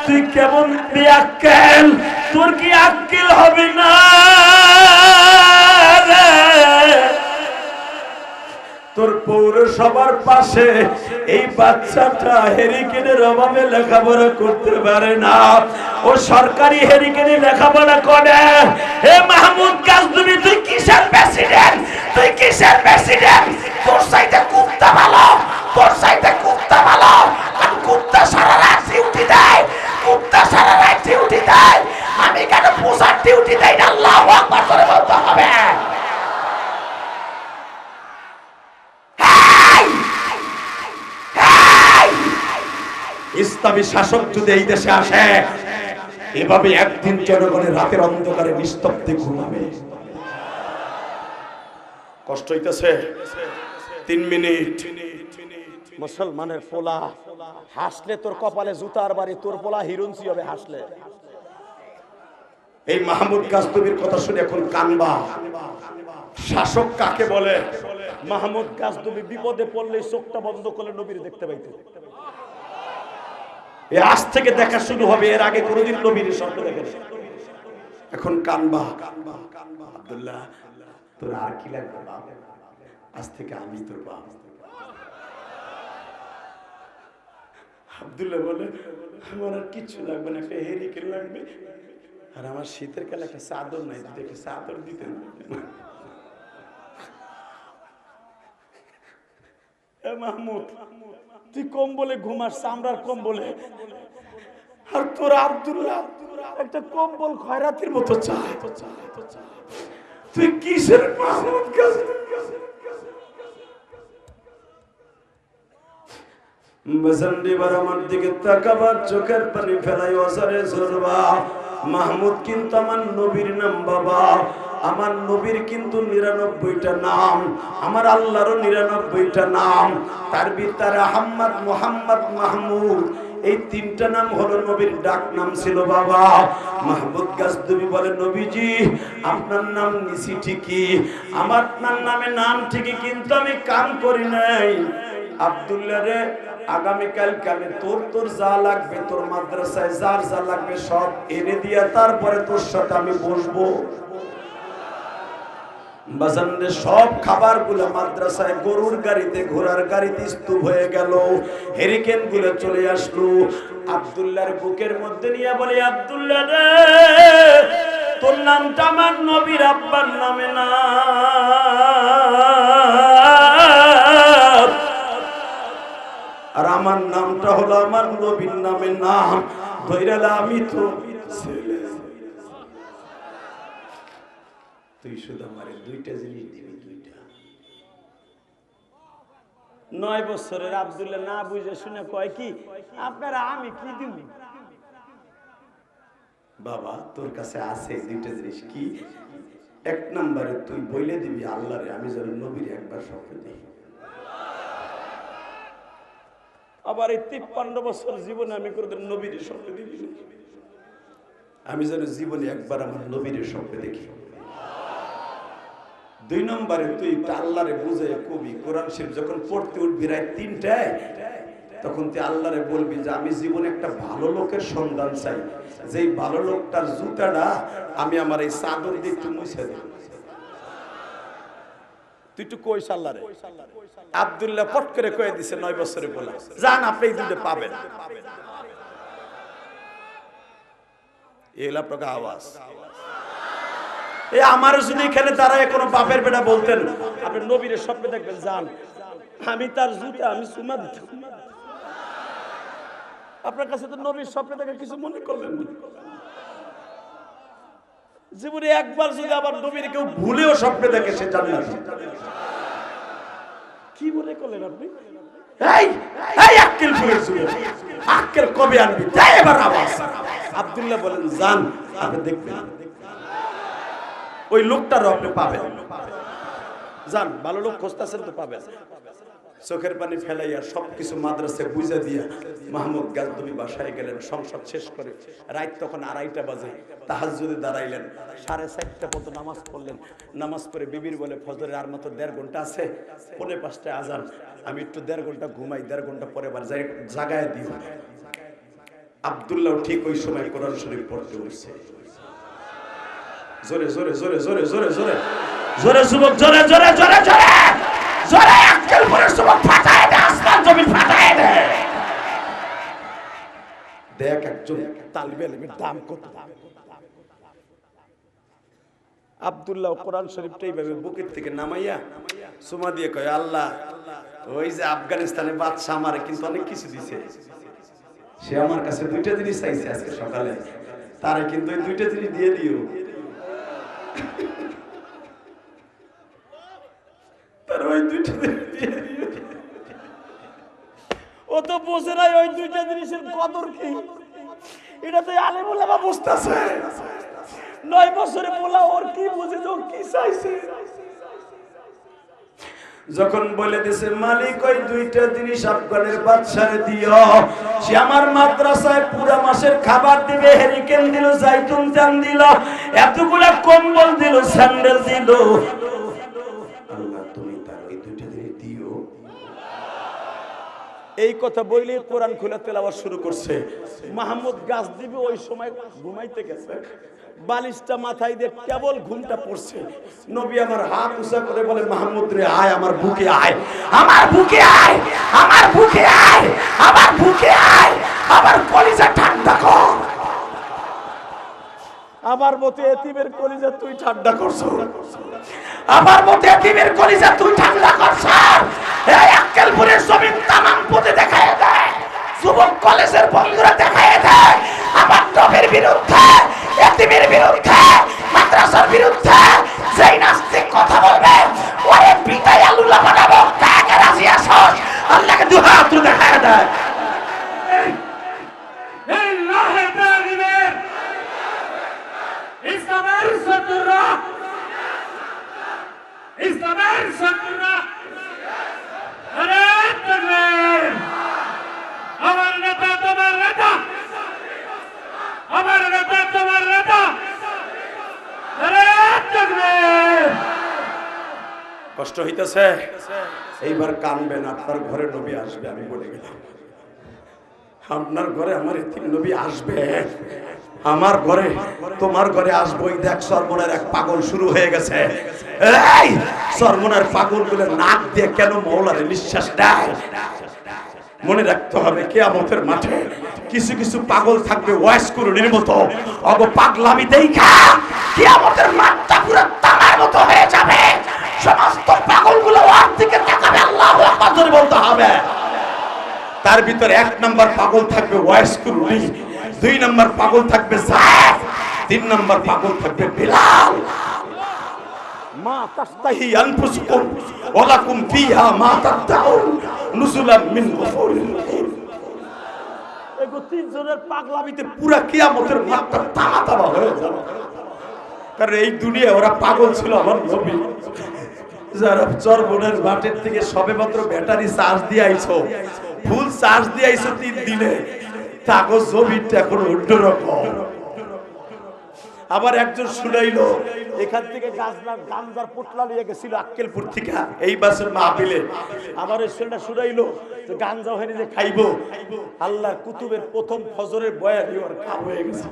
তুই কেমন বেয়াক্কেল, তোর কি আক্কেল হবে না রে? তোর পৌরসভার পাশে এই বাচ্চাটা হেরিকেনের অভাবে লেখাপড়া করতে পারে না, ও সরকারি হেরিকেনে লেখাপড়া করে। হে মাহমুদ গাজনবী তুই কিসের প্রেসিডেন্ট? তুই কিসের প্রেসিডেন্ট? তোর সাইডে কুত্তা ভালো, তোর সাইডে কুত্তা ভালো, আর কুত্তা সারা রাত ডিউটি দেয়, কুত্তা সারা রাত ডিউটি দেয়, আমি কেন পূজার ডিউটি দেই না? আল্লাহু আকবার করে বলতে হবে। ইসলামী শাসক যদি এই দেশে আসে, এভাবে একদিন জনগণের রাতের অন্ধকারে নিস্তব্ধে ঘুমাবে। কষ্ট হইতেছে? 3 মিনিট। মুসলমানের পোলা হাসলে তোর কপালে জুতার বাড়ি, তোর পোলা হিরুনসি হবে হাসলে। এই মাহমুদ গাজনবীর কথা শুনে এখন কানবা। শাসক কাকে বলে? মাহমুদ গাজনবী বিপদে পড়লে চোখটা বন্ধ করলে নবীর দেখতে পাইতো। আজ থেকে দেখা শুরু হবে, এর আগে কোনোদিন নবীর স্বপ্ন দেখেন। এখন কানবা। আব্দুল্লাহ তোর আর কি লাগবে বাপ? আজ থেকে আমি তোর বাপ। আব্দুল্লাহ বলে, আমার আর কিচ্ছু লাগবে না, একটা হেরিকেন লাগবে, আর আমার শীতের কালে একটা চাদর নাই, দেখে চাদর দিতেন। মাহমুদ তুই কম্বলে ঘুমাস, চামড়ার কম্বলে, আর তোর আব্দুল্লাহ একটা কম্বল খয়রাতির মতো চায়। তুই কিসের মাহমুদ গাজনবী? বসন্তিবার আমার দিকে তাকাবার, চোখের পানি ফেলাই ওসারে সরবা। মাহমুদ কিন্তু আমার নবীর নাম বাবা, আমার নবীর কিন্তু 99টা নাম, আমার আল্লাহরও 99টা নাম। তার ভিতরে আহমদ, মুহাম্মদ, মাহমুদ এই 3টা নাম হলো নবীর ডাক নাম ছিল বাবা। মাহমুদ গাজনবী বলে, নবীজি আপনার নাম নিছি ঠিকই, আমার আপনার নামে নাম ঠিকই, কিন্তু আমি কাম করি নাই। আব্দুল্লাহ রে, আগামীকালকে আমি তোর যা লাগবে, তোর মাদ্রাসায় যার যা লাগবে সব এনে দিয়া তারপরে তোর সাথে আমি বসবো। বাজানে সব খাবারগুলো মাদ্রাসায় গরুর গাড়িতে, ঘোড়ার গাড়িতে স্তূপ হয়ে গেল, হেরিকেন গুলো চলে আসলো। আব্দুল্লাহর বুকের মধ্যে নিয়ে বলে, আব্দুল্লাহ রে, তোর নামটা আমার নবীর আব্বার নামে না, আর আমার নামটা হলো আমার নবীর নামে নাম। ধৈরালা আমি তো ছেলে, তুই শুধু আমারে 2টা জিনিস দিবি, 2টা। 9 বছরের আব্দুল্লাহ না বুঝে শুনে কয় কি, আপনারা আমি কি দিব? বাবা তোর কাছে আছে 2টা জিনিস। কি? 1 নম্বরে তুই বইলে দিবি আল্লাহরে, আমি যেন নবীর একবার স্বপ্ন দেখি। আবার এই 53 বছর জীবনে আমি কোনদিন নবীর স্বপ্ন দেখি, আমি যেন জীবনে একবার আমার নবীর স্বপ্ন দেখি। 2 নম্বরে তুই আল্লাহরে বুঝে কবি, কোরআন শরীফ যখন পড়তে উঠবি রাত 3টায়, তখন তুই আল্লাহরে বলবি যে আমি জীবনে একটা ভালো লোকের সন্ধান চাই, যেই ভালো লোকটার জুতাটা আমি আমার এই চাদর দিয়ে একটু মুছে দিই। তুই একটু কইস আল্লাহরে। আব্দুল্লাহ পট করে কয়ে দিছে 9 বছরে বলা, জান আপনি এই 2টা পাবেন। এলা প্রকার আওয়াজ। আমার যদি এখানে দাঁড়ায় কোনো বাপের বেটা বলতেন, আপনি নবীর স্বপ্নে দেখবেন, জান আমি তার জুতা আমি চুমা দিতাম। আপনার কাছে তো নবীর স্বপ্নে দেখে কিছু মনে করলেন না। জীবনে একবার যদি আবার নবীর কেউ ভুলেও স্বপ্নে দেখে সে জান্নাতি। কি মনে করলেন আপনি? এই এই আক্কেল ফুলের যুবক, আক্কেল কবে আনবি? তাই এবার আওয়াজ। আব্দুল্লাহ বলেন, জান আপনি দেখবেন ওই লোকটারও আপনি পাবেন, জান ভালো লোক খুঁজতেছেন তো পাবেন। চোখের পানি ফেলাইয়া সবকিছু মাদ্রাসায় বুঝা দিয়া মাহমুদ গাজনবী বাসায় গেলেন। সংসার শেষ করে রাত তখন 2:30 বাজে, তাহাজ্জুদে দাঁড়াইলেন। 4:30 মতো নামাজ পড়লেন। নামাজ পড়ে বিবির বলে, ফজরের আর মাত্র 1.5 ঘন্টা আছে, 4:45 আজান, আমি একটু 1.5 ঘন্টা ঘুমাই, 1.5 ঘন্টা পরে আবার যাই জাগায় দিও। আব্দুল্লাহ ঠিক ওই সময় কোরআন শরীফ পড়তে বসছে। জোরে জোরে জোরে জোরে জোরে জোরে জোরে যুবক, জোরে জোরে জোরে জোরে জোরে আক্কেল ফুলের যুবক, ফাটায় দে, আসমান জমিন ফাটায় দে। দেখ একজন তালিবে ইলমের দাম কত। আব্দুল্লাহ কোরআন শরীফটা এইভাবে বুকের থেকে নামাইয়া সুমা দিয়ে কয়, আল্লাহ ওই যে আফগানিস্তানে বাদশা আমারে কিন্তু অনেক কিছু দিছে, সে আমার কাছে 2টা জিনিস চাইছে আজকে সকালে, তারে কিন্তু ওই 2টা জিনিস দিয়ে দিও। তার ওই 2টা জিনিস দিয়ে দিও। ও তো বোঝে নাই ওই 2টা জিনিসের কদর কি। এটা তো আলেম ওলামা বুঝতাছে। 9 বছরে বলা ওর কি বুঝে, ও কি চাইছে। যখন বলে দিছে মালিক ওই 2টা জিনিস আফগানের বাদশারে দিও, সে আমার মাদ্রাসায় পুরো মাসের খাবার দিবে, হেরিকেন দিল, জাইতুন চান দিল, এতগুলা কম্বল দিল, স্যান্ডেল দিল। আল্লাহ তুমি তার ওই 2টা জিনিস দিও। এই কথা বইলে কোরআন খুলে তেলাওয়াত শুরু করছে। মাহমুদ গাজনবী ওই সময় ঘুমাইতে গেছে, বালিশটা মাথায় দিয়ে কেবল ঘুমটা পড়ছে। নবী আমার হাত উঁচা করে বলে, মাহমুদ রে আয় আমার বুকে আয়, আমার বুকে আয়, আমার বুকে আয়, আমার বুকে আয়, আমার কলিজা ঠান্ডা কর। আমার মতো এতিমের কলিজা তুই ঠান্ডা করছো, আমার মতো এতিমের কলিজা তুই ঠান্ডা করছ। এই আক্কেলপুরের জমিন তামাম পথে দেখায় দেয়, যুবক কলেজের বন্ধুরা দেখায় দেয় আমার নবীর বিরুদ্ধে, এতিমের বিরুদ্ধে, মাদ্রাসার বিরুদ্ধে যেই নাস্তিক কথা বলবে ওরে পিটাই আলুলা বানাবো। কাকে রাজি আসস? আল্লাহকে 2 হাত তুলে দেখায় দেয়। ইসলামের শত্রুরা ইসলামের শত্রুরা আরে তাকবীর আমার নেতা তোমার নেতা আমার নেতা তোমার নেতা আরে তাকবীর কষ্ট হইতেছে এইবার কানবেন আপনার ঘরে নবী আসবে আমি বলে গেলাম আপনার ঘরে আমার এতিম নবী আসবে আমার ঘরে তোমার ঘরে আসবো এই দেখ সরমনের এক পাগল শুরু হয়ে গেছে এই সরমনের পাগলগুলো নাক দিয়ে কেন মওলারে নিঃশ্বাস দেয় মনে রাখতে হবে কিয়ামতের মাঠে কিছু কিছু পাগল থাকবে ওয়াইসকুরুনির মতো অগ পাগলামি দেখা কিয়ামতের মাঠটা পুরো তামার মতো হয়ে যাবে সমস্ত পাগলগুলো ওর দিকে তাকাবে আল্লাহু আকবার জোরে বলতে হবে তার ভিতরে এক নাম্বার পাগল থাকবে ওয়াইসকুরুনি দুই নাম্বার পাগল থাকবে যায়েদ তিন নাম্বার পাগল থাকবে বিলাল মা তাস্তাহি আনফুসুকুম ওয়া লাকুম ফিহা মা তাদউন নুজুলাম মিন গফুরির রহিম এগো তিনজনের পাগলামিতে পুরা কিয়ামতের মাঠটা তামা হয়ে যাবে কারণ এই দুনিয়ায় ওরা পাগল ছিল আমার নবী যারা চরবনের মাঠের থেকে সবেমাত্র ব্যাটারি চার্জ দিয়ে আইছো ফুল চার্জ দিয়ে আইছো 3 দিনে তাগো জমিটা এখন অন্যরকম আবার একজন শুনাইলো এখান থেকে গাঞ্জার পোটলা নিয়ে গেছিল আক্কেলপুর থেকে এই বাসের মাহফিলে আবার ওই ছেলেটা শুনাইলো যে গাঞ্জা হয়নি যে খাইবো আল্লাহর কুতুবের প্রথম ফজরের বয়ান ওর কাম হয়ে গেছে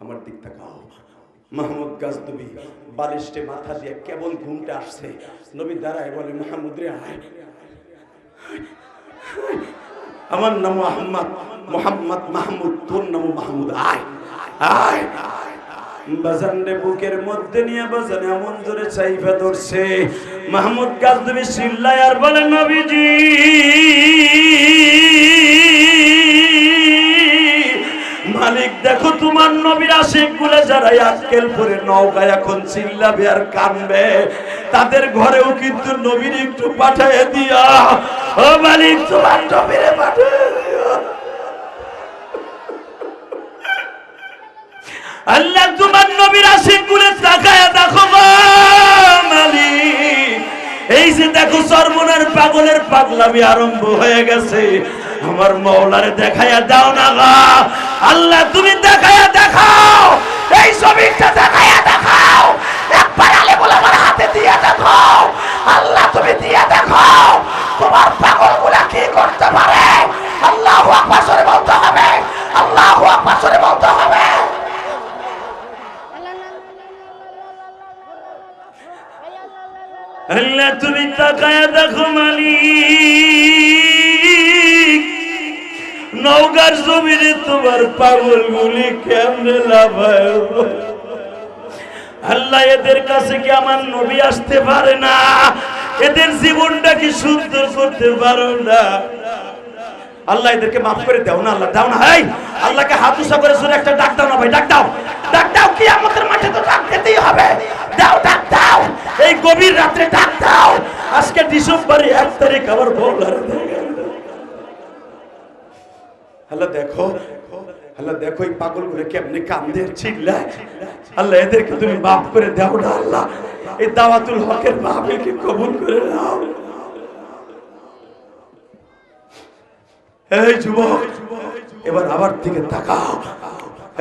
আমার দিক তাকাও মাহমুদ গাজনবী বালিশে মাথা দিয়ে কেবল ঘুমটা আসছে নবী দাঁড়ায় বলে মাহমুদ রে আয় আমার নাম মোহাম্মদ মাহমুদ তোর নাম মাহমুদ আয় আয় বাজানরে বুকের মধ্যে নিয়ে বাজান এমন জোরে চাইফা ধরছে মাহমুদ গাজনবী চিল্লায় আর বলে নবীজি মালিক দেখো তোমার নবীর আশিকগুলো যারা আক্কেলপুরে নওগাঁ এখন চিল্লাবে আর কানবে তাদের ঘরেও কিন্তু নবীর একটু পাঠিয়ে দিয়া ও মালিক তোমার নবীরে পাঠিয়ে দিও আল্লাহ তোমার নবীর আশিকগুলো তাকায়া দেখো মালিক এই যে দেখো সরমনের পাগলের পাগলামি আরম্ভ হয়ে গেছে আমার মাওলারে দেখায়া দাও না গা আল্লাহ তুমি দেখায়া দেখাও এই ছবিটা দেখায়া দেখাও একবার আলে বলে আমার হাতে দিয়ে দেখো আল্লাহ তুমি দিয়ে দেখো তোমার পাগলগুলা কি করতে পারে আল্লাহু আকবার জোরে বলতে হবে আল্লাহু আকবার জোরে বলতে হবে আল্লাহ তুমি তাকায়া দেখো মালিক নওগাঁর জমিনে তোমার পাগলগুলি কেমনে লাভায় আল্লাহ এদের কাছে কি আমার নবী আসতে পারে না এদের জীবনটা কি সুন্দর করতে পারো না আল্লাহ এদেরকে মাফ করে দাও না আল্লাহ দাও না এই আল্লাহকে হাত উঁচা করে শুনে একটা ডাক দাও না ভাই ডাক দাও কি আমাদের মাঠে তো ডাক দিতেই হবে দাও ডাক দাও এই গভীর রাতে ডাক দাও আজকে ডিসেম্বরের 1 তারিখ আবার বলার আল্লাহ দেখো এই পাগলগুলো কেমনে কান্দে চিল্লায় আল্লাহ এদেরকে তুমি মাফ করে দাও না আল্লাহ এই দাওয়াতুল হকের মাহফিলকে কবুল করে নাও এই যুবক এবার আমার দিকে তাকাও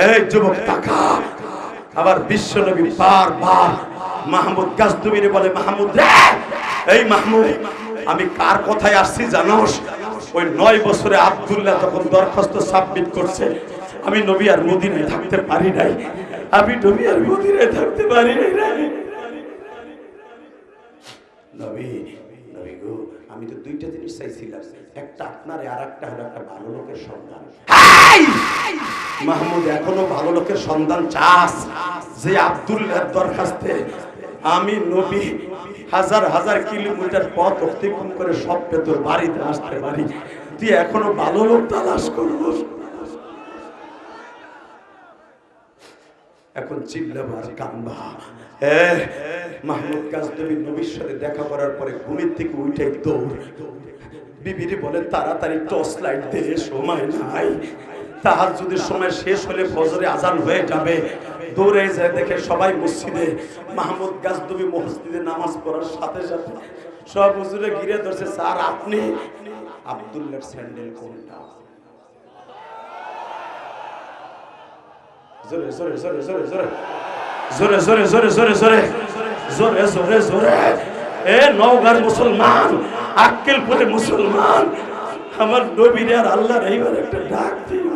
এই যুবক তাকাও আবার বিশ্বনবী বারবার মাহমুদ গাজনবীরে বলে মাহমুদ রে এই মাহমুদ আমি কার কথায় আসছি জানোস ওই 9 বছরে আব্দুল্লাহ তখন দরখাস্ত সাবমিট করছে আমি নবী আর মদিনায় থাকতে পারি নাই নবী গো আমি তো দুইটা জিনিস চাইছিলাম একটা আপনারে আর একটা হলো একটা ভালো লোকের সন্ধান মাহমুদ এখনো ভালো লোকের সন্ধান চাস যে আব্দুল্লাহর দরখাস্তে আমি নবী হাজার হাজার কিলোমিটার পথ অতিক্রম করে সব তোর বাড়িতে আসতে পারি তুই এখনো ভালো লোক তালাশ করবো এখন চিল্লাবা আর কানবা মাহমুদ গাজনবী নবীর সাথে দেখা করার পরে ঘুমের থেকে উঠে দৌড় বিবিরে বলে তাড়াতাড়ি টর্চ লাইট দে সময় নাই তাহাজ্জুদের সময় শেষ হলে ফজরে আজান হয়ে যাবে দৌড়ে যায়, দেখে সবাই মসজিদে। মাহমুদ গাজনবী মসজিদে নামাজ পড়ার সাথে সাথে সব হুজুরে ঘিরে ধরছে, স্যার আপনি? আব্দুল্লাহর স্যান্ডেল কোনটা? জোরে জোরে জোরে জোরে জোরে জোরে জোরে জোরে জোরে জোরে জোরে জোরে জোরে। এ নওগাঁর মুসলমান, আক্কেলপুরের মুসলমান, আমার নবীর আর আল্লাহর এইবার একটা ডাক দিও।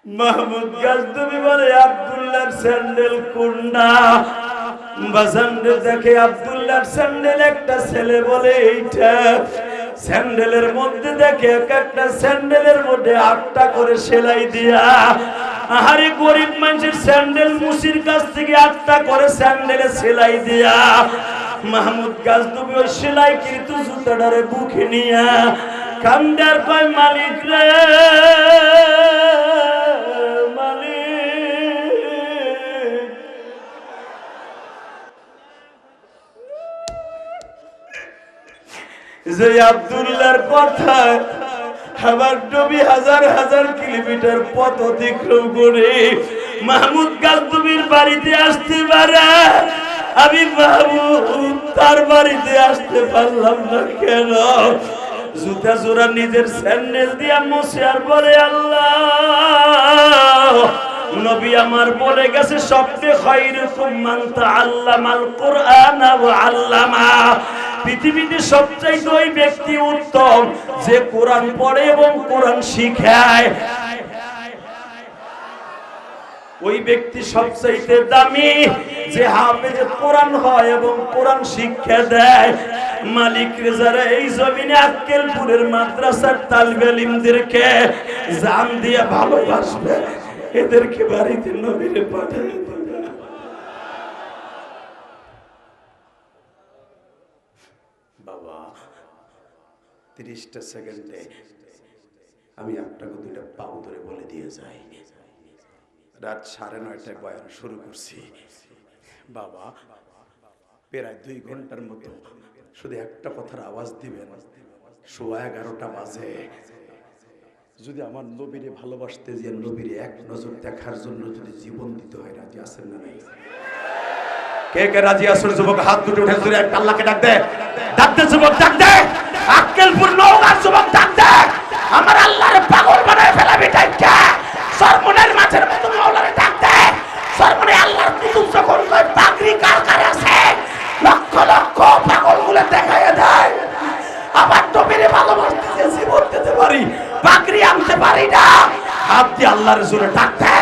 মাহমুদ গাজনবী বলে, আব্দুল্লাহর স্যান্ডেল কোনটা? বাজানরে দেখে আব্দুল্লাহর স্যান্ডেল, একটা ছেলে বলে এইটা। স্যান্ডেলের মধ্যে দেখে এক একটা স্যান্ডেলের মধ্যে 8টা করে সেলাই দিয়া। আরে গরিব মানুষের স্যান্ডেল মুসির কাছ থেকে 8টা করে স্যান্ডেলে সেলাই দিয়া। মাহমুদ গাজনবী ওই সেলাই কিন্তু জুতাটারে বুকে নিয়া কান্দার কয়, মালিক রে যে আব্দুল্লাহর কথা আমার নবী হাজার হাজার কিলোমিটার পথ অতিক্রম করে মাহমুদ গাজনবীর বাড়িতে আসতে পারে, আমি মাহমুদ তার বাড়িতে আসতে পারলাম না কেন? জুতা জোড়া নিজের স্যান্ডেল দিয়া মুছে আর বলে, আল্লাহ নবী আমার বলে গেছে, সবচেয়ে খায়রুকুম মান তাআল্লামাল কুরআন ওয়া আল্লামা। পৃথিবীতে সবচাইতে ওই ব্যক্তি উত্তম যে কোরআন পড়ে এবং কোরআন শিখায়। ওই ব্যক্তি সবচাইতে দামি যে হাফেজে কোরআন হয় এবং কোরআন শিক্ষা দেয়। মালিক রেজারা এই জমিনে আক্কেলপুরের মাদ্রাসার তালিবে ইলমদেরকে জান দিয়ে ভালোবাসবে, এদেরকে বাড়িতে নবীরে পাঠাবে। বাবা 30টা সেকেন্ডে আমি আপনাকে 2টা পাও ধরে বলে দিয়ে যাই। রাত 9:30টায় বয়ান শুরু করছি। বাবা প্রায় 2 ঘন্টার মতো শুধু একটা কথার আওয়াজ দিবেন। 11:15টা বাজে। যদি আমার নবীরে ভালোবাসতে যে নবীরে এক নজর দেখার জন্য যদি জীবন দিতে হয়, রাজি আছেন না নাই? কে কে রাজি আছেন? যুবক হাত দুটো উঠে ধরে আল্লাহকে ডাক দে, ডাক দে যুবক, ডাক দে। আক্কেলপুর নওগাঁর যুবক ডাক দে, আমার আল্লাহরে পাগল বানায় ফেলাবি। ডাক দে সরমনের মাছের মতো মাওলারে ডাক দে। সরমনে আল্লাহর কুতুব যখন কয় পাগড়ি কার কার আছে, লক্ষ লক্ষ পাগলগুলো দেখায় দেয়। আমার নবীরে ভালোবাসতে যে জীবন দিতে পারি, পাগড়ি আনতে পারি না, হাত দিয়ে আল্লাহর জোরে ডাক দে।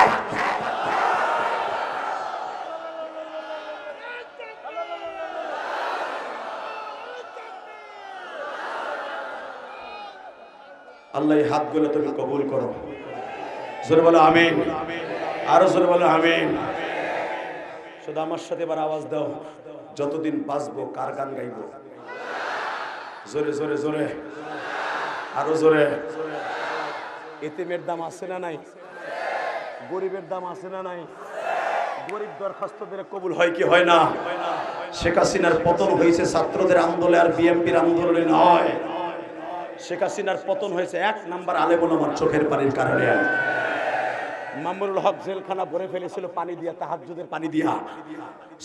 আল্লাহ এই হাতগুলো তুমি কবুল করো। জোরে বলো আমিন, আরো জোরে বলো আমিন। শুধু আমার সাথে এবার আওয়াজ দাও, যতদিন বাঁচবো কার গান গাইবো? জোরে জোরে জোরে, আরো জোরে। এতিমের দাম আছে না নাই? গরিবের দাম আছে না নাই? গরিব দরখাস্ত দিলে কবুল হয় কি হয় না? শেখ হাসিনার পতন হয়েছে ছাত্রদের আন্দোলনে আর বিএনপির আন্দোলনে নয়। শেখ হাসিনার পতন হয়েছে 1 নাম্বার আলেম ওলামার চোখের পানির কারণে। মামুনুল হক জেলখানা ভরে ফেলেছিল পানি দিয়া, তাহাজ্জুদের পানি দিয়া।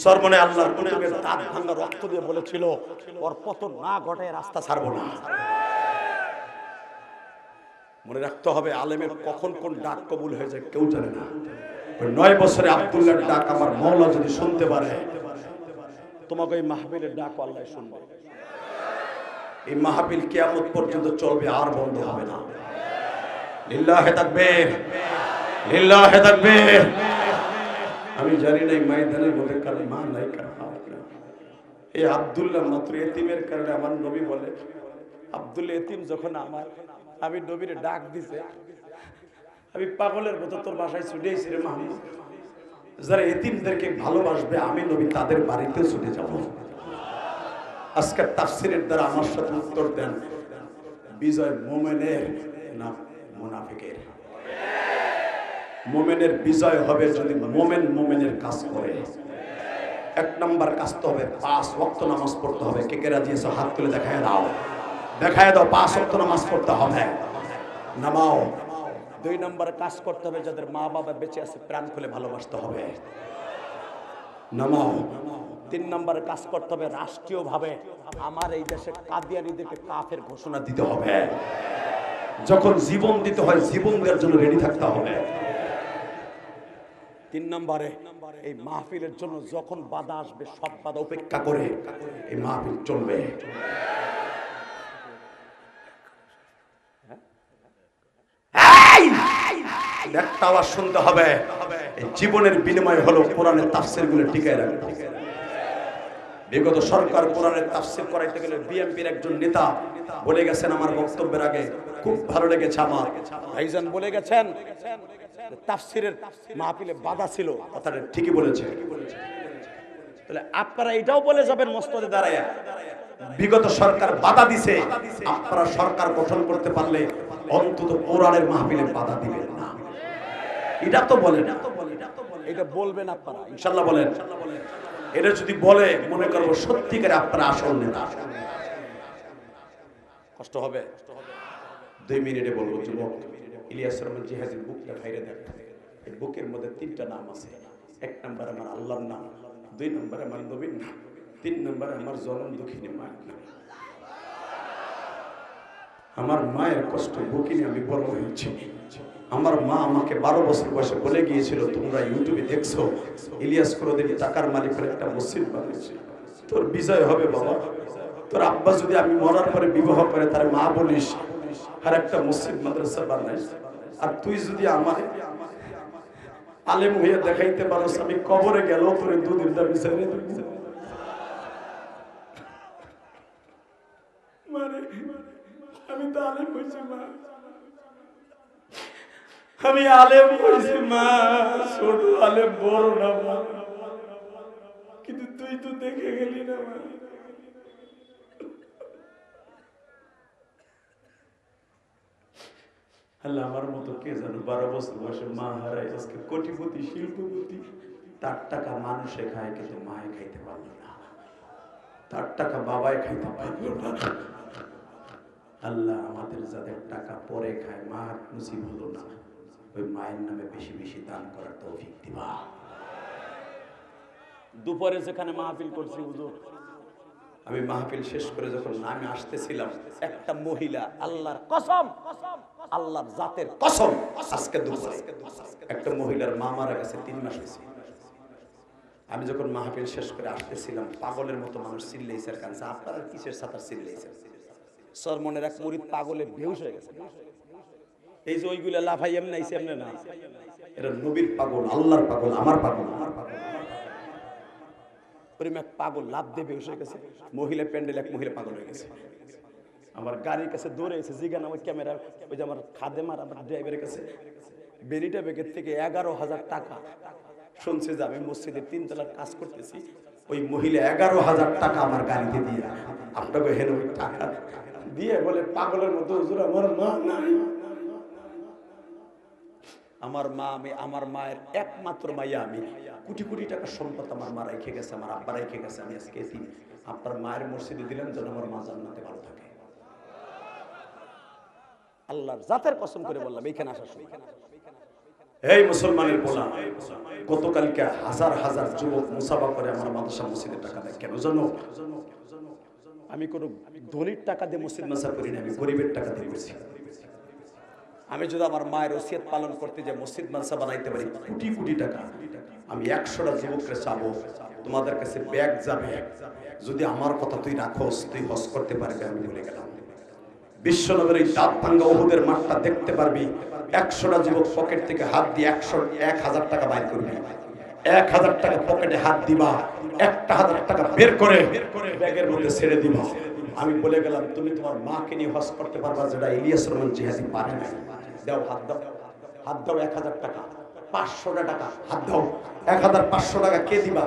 সরমনে আল্লাহর কুতুবের দাঁত ভাঙা রক্ত দিয়ে বলেছিল, ওর পতন না ঘটায় রাস্তা ছাড়বো না। মনে রাখতে হবে, আলেমের কখন কোন ডাক কবুল হয়ে যায় কেউ জানে না। 9 বছরে আব্দুল্লাহর ডাক আমার মাওলা যদি শুনতে পারে, তোমাকে এই মাহফিলের ডাক আল্লাহ শুনবে। এই মাহফিল কিয়ামত পর্যন্ত চলবে, আর বন্ধ হবে না। লিল্লাহি তাকবীর, লিল্লাহি তাকবীর। আমি জানি না এই ময়দানের মধ্যে কারো মা নাই, কারো বাপ নাই। এই আব্দুল্লাহ মাত্র এতিমের কারণে আমার নবী বলে, আব্দুল্লাহ এতিম যখন আমি নবীরে ডাক দিছে, আমি পাগলের মতো তোর বাসায় ছুটে এসেছি রে মাহমুদ। যারা এতিমদেরকে ভালোবাসবে আমি নবী তাদের বাড়িতেও ছুটে যাব। আজকের তাফসীরের দ্বারা আমার সাথে উত্তর দেন, বিজয় মুমিনের না মুনাফিকের? মুমিনের বিজয় হবে যদি মুমিন মুমিনের কাজ করে। 1 নাম্বার কাজ তো হবে 5 ওয়াক্ত নামাজ পড়তে হবে। কে কে রাজি আছো হাত তুলে দেখায় দাও। দেখায় দাও 5 ওয়াক্ত নামাজ পড়তে হবে, নামাও। 2 নম্বরে কাজ করতে হবে, যাদের মা বাবা বেঁচে আছে প্রাণ খুলে ভালোবাসতে হবে, নামাও। 3 নম্বরে কাজ করতে হবে, রাষ্ট্রীয়ভাবে আমার এই দেশে কাদিয়ানীদেরকে কাফের ঘোষণা দিতে হবে। যখন জীবন দিতে হয় জীবন দেওয়ার জন্য রেডি থাকতে হবে। 3 নম্বরে এই মাহফিলের জন্য যখন বাধা আসবে সব বাধা উপেক্ষা করে এই মাহফিল চলবে। একটা আওয়াজ শুনতে হবে, এই জীবনের বিনিময় হলো কোরআনের তাফসীরগুলো টিকায় রাখবে। বিগত সরকার কোরআনের তাফসীর করাইতে গেলে বিএনপির একজন নেতা বলে গেছেন, আমার বক্তব্যের আগে খুব ভালো লেগেছে, আমার ভাইজান বলে গেছেন তাফসীরের মাহফিলে বাধা ছিল, কথাটা ঠিকই বলেছে। তাহলে আপনারা এটাও বলে যাবেন মসনদে দাঁড়ায়া, বিগত সরকার বাধা দিছে, আপনারা সরকার গঠন করতে পারলে অন্তত কোরআনের মাহফিলে বাধা দিবেন না। এটা তো বলেন, এটা বলবেন আপনারা ইনশাআল্লাহ, বলেন। এটা যদি বলে মনে করবো সত্যিকারে আপনারা আসল নেতা। কষ্ট হবে। 2 মিনিটে বলবো, যুবক ইলিয়াস রহমান জিহাদের বুকটা খাইরে দেখ। এই বুকের মধ্যে 3টা নাম আছে। 1 নম্বর আমার আল্লাহর নাম, 2 নম্বর আমার নবীর নাম, 3 নম্বর আমার জনম দুঃখিনী মায়ের নাম। আমার মায়ের কষ্ট বুকে নিয়ে আমি বড় হয়েছি। আমার মা আমাকে 12 বছর বয়সে বলে গিয়েছিল, তোমরা ইউটিউবে দেখছো ইলিয়াস কোরদিন টাকার মালিকের একটা মসজিদ বানিয়েছে, তোর বিজয় হবে বাবা। তোর আব্বা যদি আমি মরার পরে বিবাহ করে তার মা বলিস আর একটা মসজিদ মাদ্রাসা বানাইস, আর তুই যদি আমার আলেম হয়ে দেখাইতে পারোস আমি কবরে গেল তোর 2 দিন দাবি ছেড়ে দেব। আমি তো আলেম হয়েছি মা, আমি আলেম হয়েছি মা, ছোট আলেম বড় না মা, কিন্তু তুই তো দেখে গেলি না মা। আল্লাহ আমার মতো কে জানো 12 বছর বয়সে মা হারাই আজকে কোটিপতি শিল্পপতি, তার টাকা মানুষে খায় কিন্তু মায়ে খাইতে পারল না, তার টাকা বাবায় খাইতে পারল না। আল্লাহ আমাদের যাদের টাকা পরে খায় মা নসিব হলো না, ওই মায়ের নামে বেশি বেশি দান করার তৌফিক দিবা। দুপুরে যেখানে মাহফিল করছি হুজুর, আমি মাহফিল শেষ করে যখন নামে আসতেছিলাম, একটা মহিলা আল্লাহর কসম, আল্লাহর জাতের কসম, আজকে দুপুরে একটা মহিলার মা মারা গেছে 3 মাস হয়েছে। আমি যখন মাহফিল শেষ করে আসতেছিলাম পাগলের মতো মানুষ চিল্লাইছে, আর কাছে আপনারা কিসের সাতার চিল্লাইছে। সরমনের এক মুরিদ পাগলে বেহুশ হয়ে গেছে। এই যে ওইগুলা লাফাই এমনি আইছে এমনি না, এরা নবীর পাগল, আল্লাহর পাগল, আমার পাগল, আমার পাগল। এক পাগল লাভ দিয়ে বেহুশ হয়ে গেছে। মহিলা প্যান্ডেল এক মহিলা পাগল হয়ে গেছে। আমার গাড়ির কাছে দৌড়ে এসে জিগান আমার ক্যামেরা, ওই যে আমার খাদেমার আমার ড্রাইভারের কাছে বেরিটা ব্যাগের থেকে 11,000 টাকা শুনছে যে আমি মসজিদের 3 তলার কাজ করতেছি, ওই মহিলা 11,000 টাকা আমার গাড়িতে দিয়ে আপনাকে হেন ওই টাকা দিয়ে বলে পাগলের মতো হুজুর আমার মা নাই। আমার মা, আমি আমার মায়ের একমাত্র মাইয়া, আমি কোটি কোটি টাকার সম্পদ আমার মা রেখে গেছে, আমার আব্বা রেখে গেছে, আমি আজকে এতিম। আপনার মায়ের মসজিদে দিলেন যেন আমার মা জান্নাতে ভালো থাকে। আল্লাহর জাতের কসম করে বললাম এইখানে আসার সময়, এই মুসলমানের পোলা, গতকালকে হাজার হাজার যুবক মুসাফা করে আমার মাদ্রাসা মসজিদের টাকা দেয়। কেন জানো? আমি কোনো ধনীর টাকা দিয়ে মসজিদ মাদ্রাসা করি না, আমি গরিবের টাকা দিয়ে করছি। আমি যদি আমার মায়ের ওসিয়ত পালন করতে যে মসজিদ মাদ্রাসা বানাইতে পারি কোটি কোটি টাকা, আমি 100টা যুবককে চাবো তোমাদের কাছে ব্যাগ যাবে, যদি আমার কথা তুই রাখোস তুই হজ করতে পারবি। আমি বলে গেলাম বিশ্বনগরের এই দাঁত ভাঙ্গা উহুদের মাঠটা দেখতে পারবি। 100টা যুবক পকেট থেকে হাত দিয়ে 1,000 টাকা বাইর করবি, 1,000 টাকা পকেটে হাত দিবা, 1,000 টাকা বের করে ব্যাগের মধ্যে ছেড়ে দিবা। আমি বলে গেলাম তুমি তোমার মাকে নিয়ে হজ করতে পারবা, যেটা ইলিয়াস রহমান জিহাদি পারে না। দাও হাত দাও, হাত দাও 1,000 টাকা, 500টা টাকা হাত দাও, 1,500 টাকা কে দিবা?